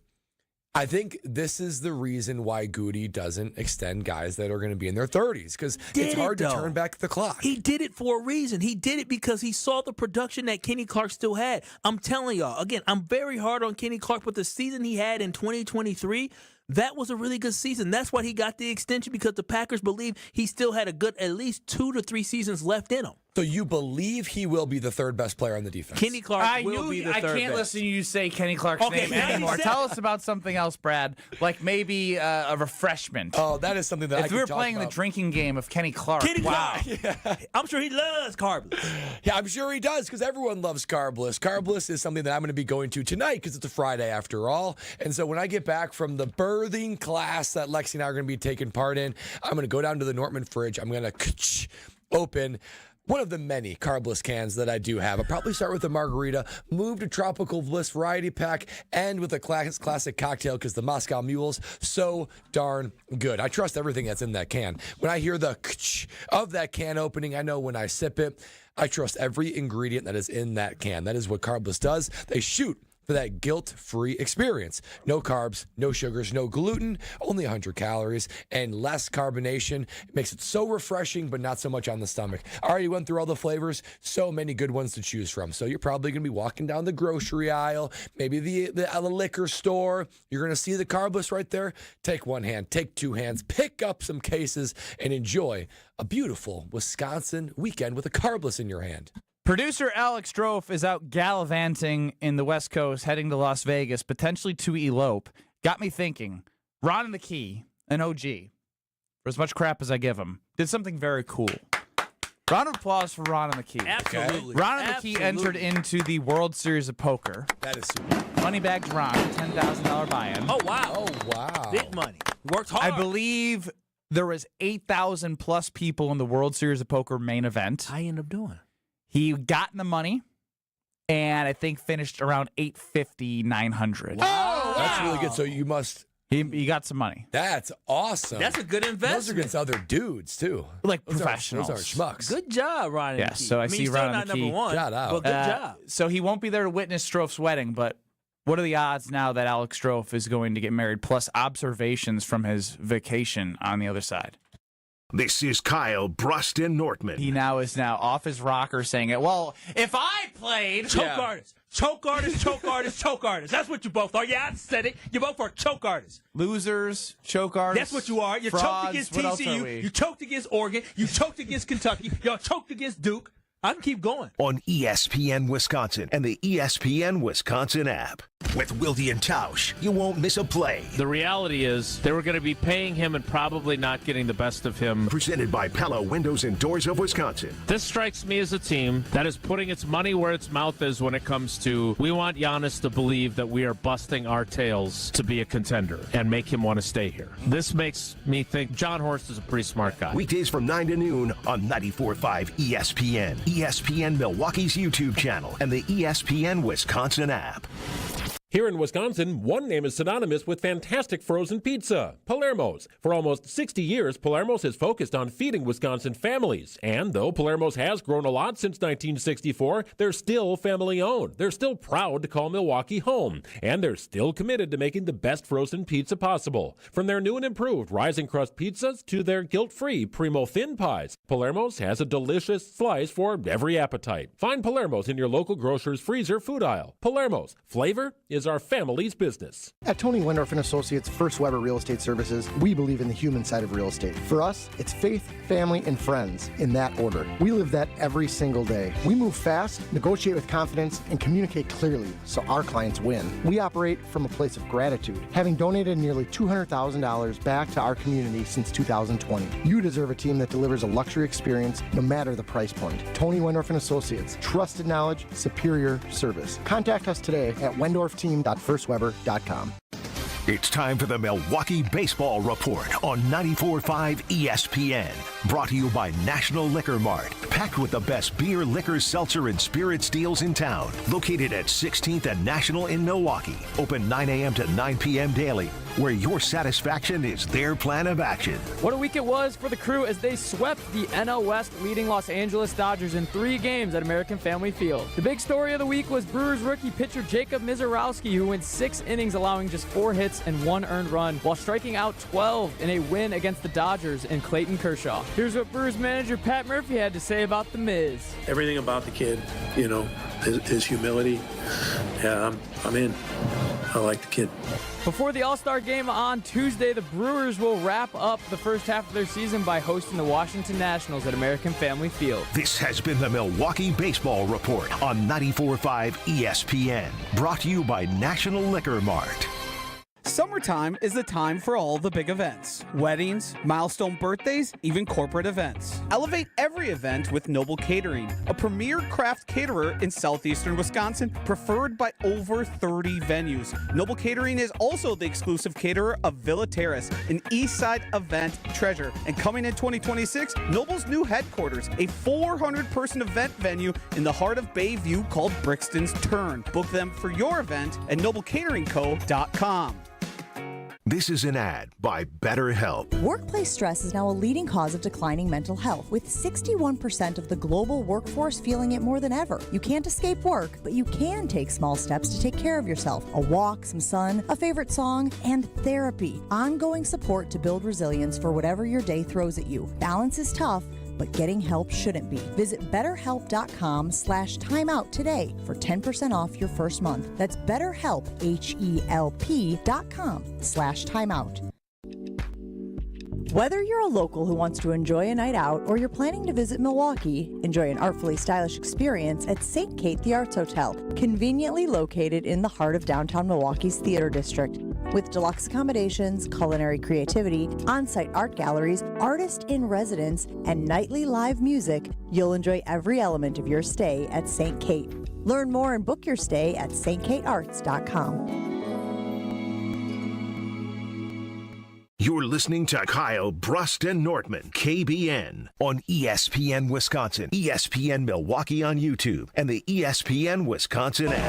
I think this is the reason why Goody doesn't extend guys that are going to be in their 30s, because it's hard to turn back the clock. He did it for a reason. He did it because he saw the production that Kenny Clark still had. I'm telling y'all, again, I'm very hard on Kenny Clark, but the season he had in 2023, that was a really good season. That's why he got the extension, because the Packers believe he still had a good at least 2 to 3 seasons left in him. So you believe he will be the third best player on the defense? Kenny Clark will be the third best. I can't listen to you say Kenny Clark's name anymore. Tell us about something else, Brad, like maybe a refreshment. Oh, that is something that I if we were playing the drinking game of Kenny Clark. Clark. Yeah. I'm sure he loves carbless. Yeah, I'm sure he does, because everyone loves carbless. Carbless is something that I'm going to be going to tonight, because it's a Friday after all. And so when I get back from the birthing class that Lexi and I are going to be taking part in, I'm going to go down to the Nortman fridge. I'm going to open one of the many carbless cans that I do have. I'll probably start with a margarita, move to Tropical Bliss Variety Pack, and with a classic cocktail, because the Moscow Mule's so darn good. I trust everything that's in that can. When I hear the of that can opening, I know when I sip it, I trust every ingredient that is in that can. That is what carbless does. They shoot for that guilt-free experience. No carbs, no sugars, no gluten, only 100 calories, and less carbonation. It makes it so refreshing, but not so much on the stomach. I already went through all the flavors, so many good ones to choose from. So you're probably going to be walking down the grocery aisle, maybe the liquor store. You're going to see the carbless right there. Take one hand, take two hands, pick up some cases, and enjoy a beautiful Wisconsin weekend with a carbless in your hand. Producer Alex Strofe is out gallivanting in the West Coast, heading to Las Vegas, potentially to elope. Got me thinking, Ron and the Key, an OG, for as much crap as I give him, did something very cool. Round of applause for Ron and the Key. Absolutely. Ron and the Key entered into the World Series of Poker. That is super. Moneybags Ron, $10,000 buy-in. Oh, wow. Oh, wow. Big money. Worked hard. I believe there was 8,000 plus people in the World Series of Poker main event. I ended up doing. He got in the money, and I think finished around 850, 900. Wow. That's really good. So you must... He got some money. That's awesome. That's a good investment. Those are against other dudes, too. Like those professionals. Those aren't schmucks. Good job, Ron. Yeah, so I see Ron and the Key. Number one. Shout out. Well, good job. So he won't be there to witness Strofe's wedding, but what are the odds now that Alex Strofe is going to get married, plus observations from his vacation on the other side? This is Kyle Bruston Nortman. He now is off his rocker saying it. Well, if I played... Choke artist. Choke artist, choke artist, choke artist. That's what you both are. Yeah, I said it. You both are choke artists. Losers, choke artists. That's what you are. You frauds, choked against what else are TCU. we? You choked against Oregon. You choked against Kentucky. Y'all choked against Duke. I can keep going. On ESPN Wisconsin and the ESPN Wisconsin app. With Wildy and Tausch, you won't miss a play. The reality is they were going to be paying him and probably not getting the best of him. Presented by Pella Windows and Doors of Wisconsin. This strikes me as a team that is putting its money where its mouth is when it comes to, we want Giannis to believe that we are busting our tails to be a contender and make him want to stay here. This makes me think John Horst is a pretty smart guy. Weekdays from 9 to noon on 94.5 ESPN, ESPN Milwaukee's YouTube channel, and the ESPN Wisconsin app. Here in Wisconsin, one name is synonymous with fantastic frozen pizza, Palermo's. For almost 60 years, Palermo's has focused on feeding Wisconsin families. And though Palermo's has grown a lot since 1964, they're still family-owned. They're still proud to call Milwaukee home. And they're still committed to making the best frozen pizza possible. From their new and improved rising crust pizzas to their guilt-free Primo thin pies, Palermo's has a delicious slice for every appetite. Find Palermo's in your local grocer's freezer food aisle. Palermo's. Flavor is our family's business. At Tony Wendorf & Associates First Weber Real Estate Services, we believe in the human side of real estate. For us, it's faith, family, and friends in that order. We live that every single day. We move fast, negotiate with confidence, and communicate clearly so our clients win. We operate from a place of gratitude, having donated nearly $200,000 back to our community since 2020. You deserve a team that delivers a luxury experience no matter the price point. Tony Wendorf & Associates, trusted knowledge, superior service. Contact us today at wendorfteam.firstweber.com. It's time for the Milwaukee Baseball Report on 94.5 ESPN. Brought to you by National Liquor Mart. Packed with the best beer, liquor, seltzer, and spirits deals in town. Located at 16th and National in Milwaukee. Open 9 a.m. to 9 p.m. daily. where your satisfaction is their plan of action. What a week it was for the Crew as they swept the NL West, leading Los Angeles Dodgers in 3 games at American Family Field. The big story of the week was Brewers rookie pitcher Jacob Mizorowski, who went 6 innings, allowing just 4 hits and 1 earned run, while striking out 12 in a win against the Dodgers and Clayton Kershaw. Here's what Brewers manager Pat Murphy had to say about the Miz. Everything about the kid, his humility. Yeah, I'm in. I like the kid. Before the All-Star game on Tuesday, the Brewers will wrap up the first half of their season by hosting the Washington Nationals at American Family Field. This has been the Milwaukee Baseball Report on 94.5 ESPN, brought to you by National Liquor Mart. Summertime is the time for all the big events. Weddings, milestone birthdays, even corporate events. Elevate every event with Noble Catering, a premier craft caterer in southeastern Wisconsin, preferred by over 30 venues. Noble Catering is also the exclusive caterer of Villa Terrace, an east side event treasure. And coming in 2026, Noble's new headquarters, a 400-person event venue in the heart of Bayview called Brixton's Turn. Book them for your event at noblecateringco.com. This is an ad by BetterHelp. Workplace stress is now a leading cause of declining mental health, with 61% of the global workforce feeling it more than ever. You can't escape work, but you can take small steps to take care of yourself. A walk, some sun, a favorite song, and therapy. Ongoing support to build resilience for whatever your day throws at you. Balance is tough, but getting help shouldn't be. Visit BetterHelp.com/timeout today for 10% off your first month. That's BetterHelp, HELP.com/timeout. Whether you're a local who wants to enjoy a night out or you're planning to visit Milwaukee, enjoy an artfully stylish experience at St. Kate the Arts Hotel, conveniently located in the heart of downtown Milwaukee's Theater District. With deluxe accommodations, culinary creativity, on-site art galleries, artist in residence, and nightly live music, you'll enjoy every element of your stay at St. Kate. Learn more and book your stay at stkatearts.com. You're listening to Kyle Brust and Nortman, KBN, on ESPN Wisconsin, ESPN Milwaukee on YouTube, and the ESPN Wisconsin app.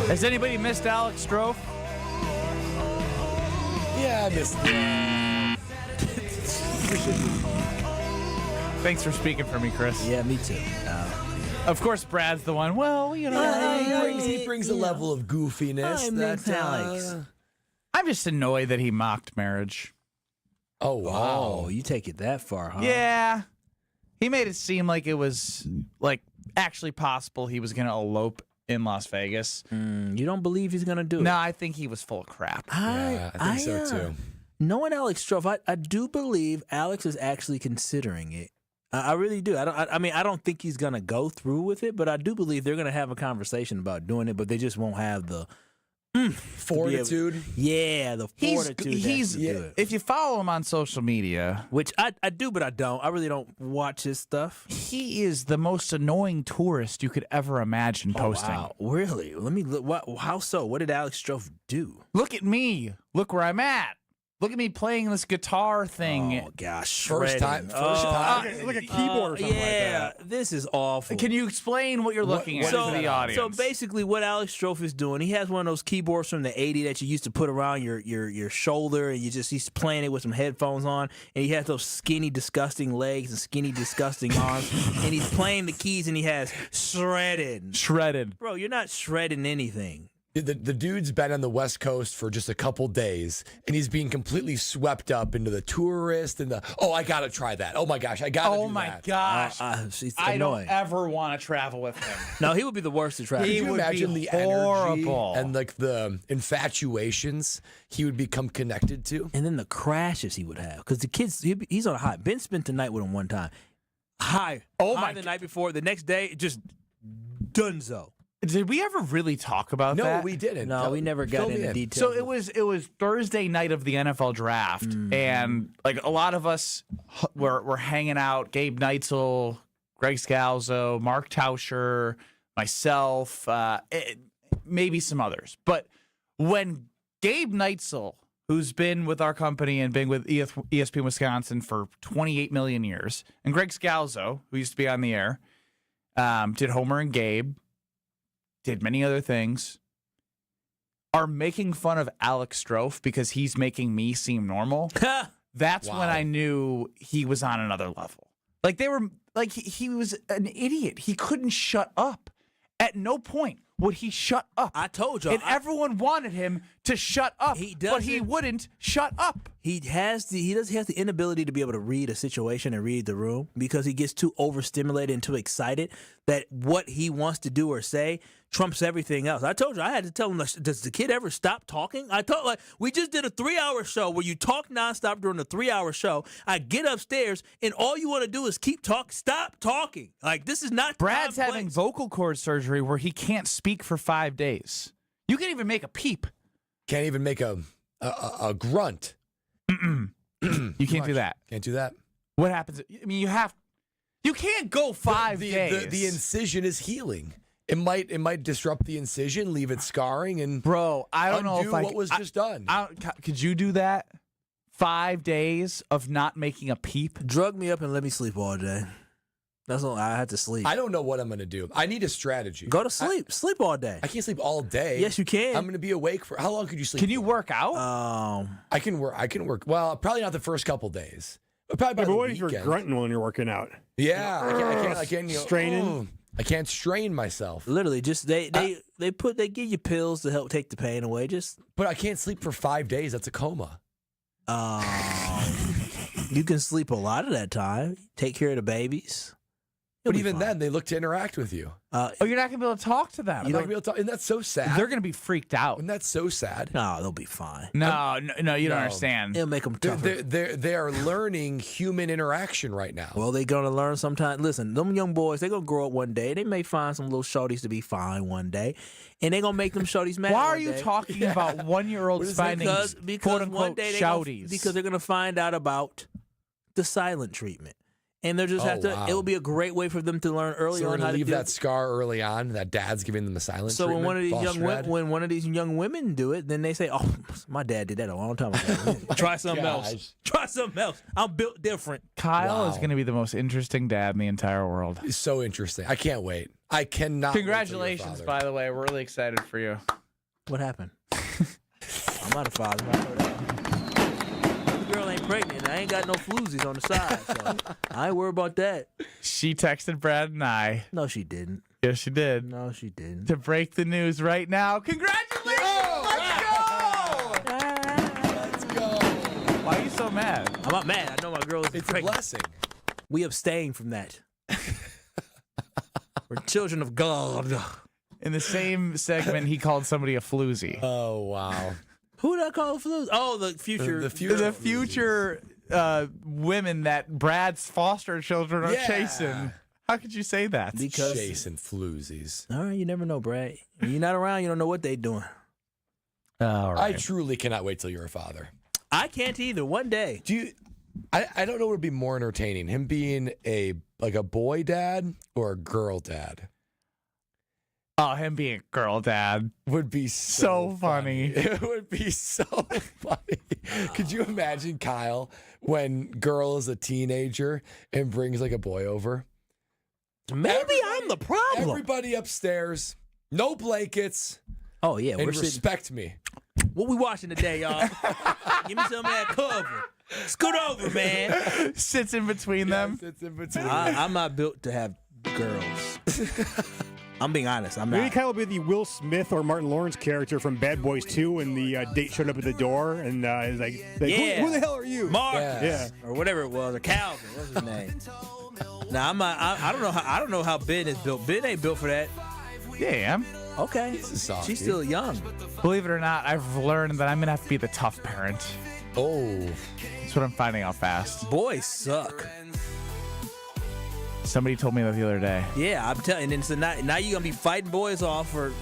Has anybody missed Alex Strofe? Yeah, I missed Thanks for speaking for me, Chris. Yeah, me too. Of course, Brad's the one. Well, he brings a level of goofiness. Alex. I'm just annoyed that he mocked marriage. Oh, wow. Oh, you take it that far, huh? Yeah. He made it seem like it was actually possible he was going to elope in Las Vegas. You don't believe he's going to do it? No, I think he was full of crap. I think so too. Knowing Alex Strofe, I do believe Alex is actually considering it. I really do. I don't think he's going to go through with it, but I do believe they're going to have a conversation about doing it, but they just won't have the fortitude. The fortitude. If you follow him on social media, which I do, but I don't. I really don't watch his stuff. He is the most annoying tourist you could ever imagine posting. Wow. Really? Let me look. How so? What did Alex Strofe do? Look at me. Look where I'm at. Look at me playing this guitar thing. Oh, gosh. First time. Like a keyboard or something like that. This is awful. Can you explain what you're looking at to the audience? So basically what Alex Strofe is doing, he has one of those keyboards from the 80s that you used to put around your shoulder, and he's playing it with some headphones on, and he has those skinny, disgusting legs and skinny, disgusting arms, and he's playing the keys, and he has shredded. Bro, you're not shredding anything. The dude's been on the West Coast for just a couple days, and he's being completely swept up into the tourist and I got to try that. Oh, my gosh, I got to do that. Oh, my gosh. I don't ever want to travel with him. No, he would be the worst to travel. Could you imagine the horrible energy and the infatuations he would become connected to? And then the crashes he would have. Because the kids, he's on a high. Ben spent the night with him one time. High. The night before. The next day, just dunzo. Did we ever really talk about that? No, we didn't. No, we never got into details. So it was Thursday night of the NFL draft, and a lot of us were hanging out. Gabe Neitzel, Greg Scalzo, Mark Tauscher, myself, maybe some others. But when Gabe Neitzel who's been with our company and been with ESPN Wisconsin for 28 million years, and Greg Scalzo, who used to be on the air, did Homer and Gabe, did many other things, are making fun of Alex Strofe because he's making me seem normal. That's when I knew he was on another level. Like he was an idiot. He couldn't shut up. At no point would he shut up. I told you. And everyone wanted him to shut up, but he wouldn't shut up. He has the inability to be able to read a situation and read the room because he gets too overstimulated and too excited that what he wants to do or say trumps everything else. I told you, I had to tell him, does the kid ever stop talking? I told, we just did a 3-hour show where you talk nonstop during a 3-hour show. I get upstairs and all you want to do is keep talking. Stop talking. This is not Brad's having vocal cord surgery where he can't speak for 5 days. You can't even make a peep. Can't even make a grunt. You can't do that. Can't do that. What happens? I mean, you can't go 5 days. The incision is healing. It might disrupt the incision, leave it scarring, and I don't know if what was just done. Could you do that? 5 days of not making a peep? Drug me up and let me sleep all day. That's all. I had to sleep. I don't know what I'm going to do. I need a strategy. Go to sleep. Sleep all day. I can't sleep all day. Yes, you can. I'm going to be awake for how long could you sleep? Can you work out? I can work. Well, probably not the first couple days. But probably by the what if weekend. you're grunting when you're working out? Yeah, I can't. Straining. I can't strain myself. Literally, just they give you pills to help take the pain away. But I can't sleep for 5 days. That's a coma. You can sleep a lot of that time. Take care of the babies. But even then, they look to interact with you. You're not going to be able to talk to them. You're not going to be able to talk. And that's so sad. They're going to be freaked out. And that's so sad. No, they'll be fine. No, you don't understand. It'll make them tougher. They are learning human interaction right now. Well, they're going to learn sometime. Listen, them young boys, they're going to grow up one day. They may find some little shorties to be fine one day. And they're going to make them shorties mad. Why are you talking about 1-year-olds finding quote-unquote shouties? Because they're going to find out about the silent treatment. And they'll just have to. Wow. It will be a great way for them to learn early on how to leave that scar early on. That dad's giving them the silent treatment. So when one of these young women do it, then they say, "Oh, my dad did that a long time ago. Try something else. Try something else. I'm built different." Kyle is going to be the most interesting dad in the entire world. He's so interesting. I can't wait. I cannot. Congratulations, by the way. We're really excited for you. What happened? I'm not a father. I know that. Girl ain't pregnant. I ain't got no floozies on the side, so I ain't worried about that. She texted Brad and I. No, she didn't. Yes, she did. No, she didn't. To break the news right now. Congratulations! Let's go! Why are you so mad? I'm not mad. I know my girl is pregnant. It's a blessing. We abstain from that. We're children of God. In the same segment, he called somebody a floozy. Oh, wow. Who did I call floozy? Oh, the future. The future women that Brad's foster children are chasing. How could you say that? Because chasing floozies. All right, you never know, Brad. When you're not around, you don't know what they're doing. All right. I truly cannot wait till you're a father. I can't either. One day. I don't know what would be more entertaining, him being a boy dad or a girl dad. Oh, him being a girl dad would be so funny. It would be so funny. Could you imagine Kyle when girl is a teenager and brings a boy over? Maybe I'm the problem. Everybody upstairs, no blankets. Oh yeah, and respect me. What we watching today, y'all? Give me some of that cover. Scoot over, man. Sits in between them. Sits in between. I'm not built to have girls. I'm being honest. I'm not. Maybe Kyle will be the Will Smith or Martin Lawrence character from Bad Boys 2 and the date showed up at the door and is like who the hell are you? Mark. Yeah. Or whatever it was. Or Calvin. What's his name? Now, I don't know how Ben is built. Ben ain't built for that. Yeah, I am. Okay. She's still young. Believe it or not, I've learned that I'm going to have to be the tough parent. Oh. That's what I'm finding out fast. Boys suck. Somebody told me that the other day. Yeah, I'm telling you. And so now you're going to be fighting boys off for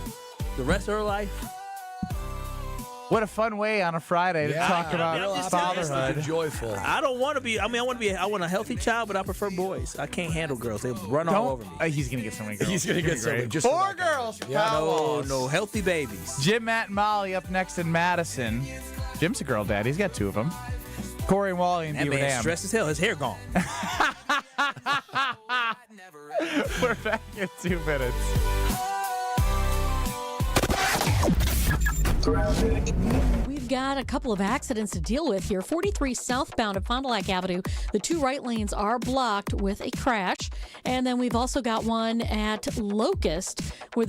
the rest of her life? What a fun way on a Friday to talk about fatherhood. Joyful. I don't want to be. I want a healthy child, but I prefer boys. I can't handle girls. They run all over me. He's gonna get so many girls. He's gonna get so many. Just 4 girls. No healthy babies. Jim, Matt, and Molly up next in Madison. Jim's a girl dad. He's got 2 of them. Corey and Wally and That Beaver man Dam. stressed as hell. His hair gone. We're back in 2 minutes. We've got a couple of accidents to deal with here. 43 southbound at Fond du Lac Avenue. The 2 right lanes are blocked with a crash. And then we've also got one at Locust where the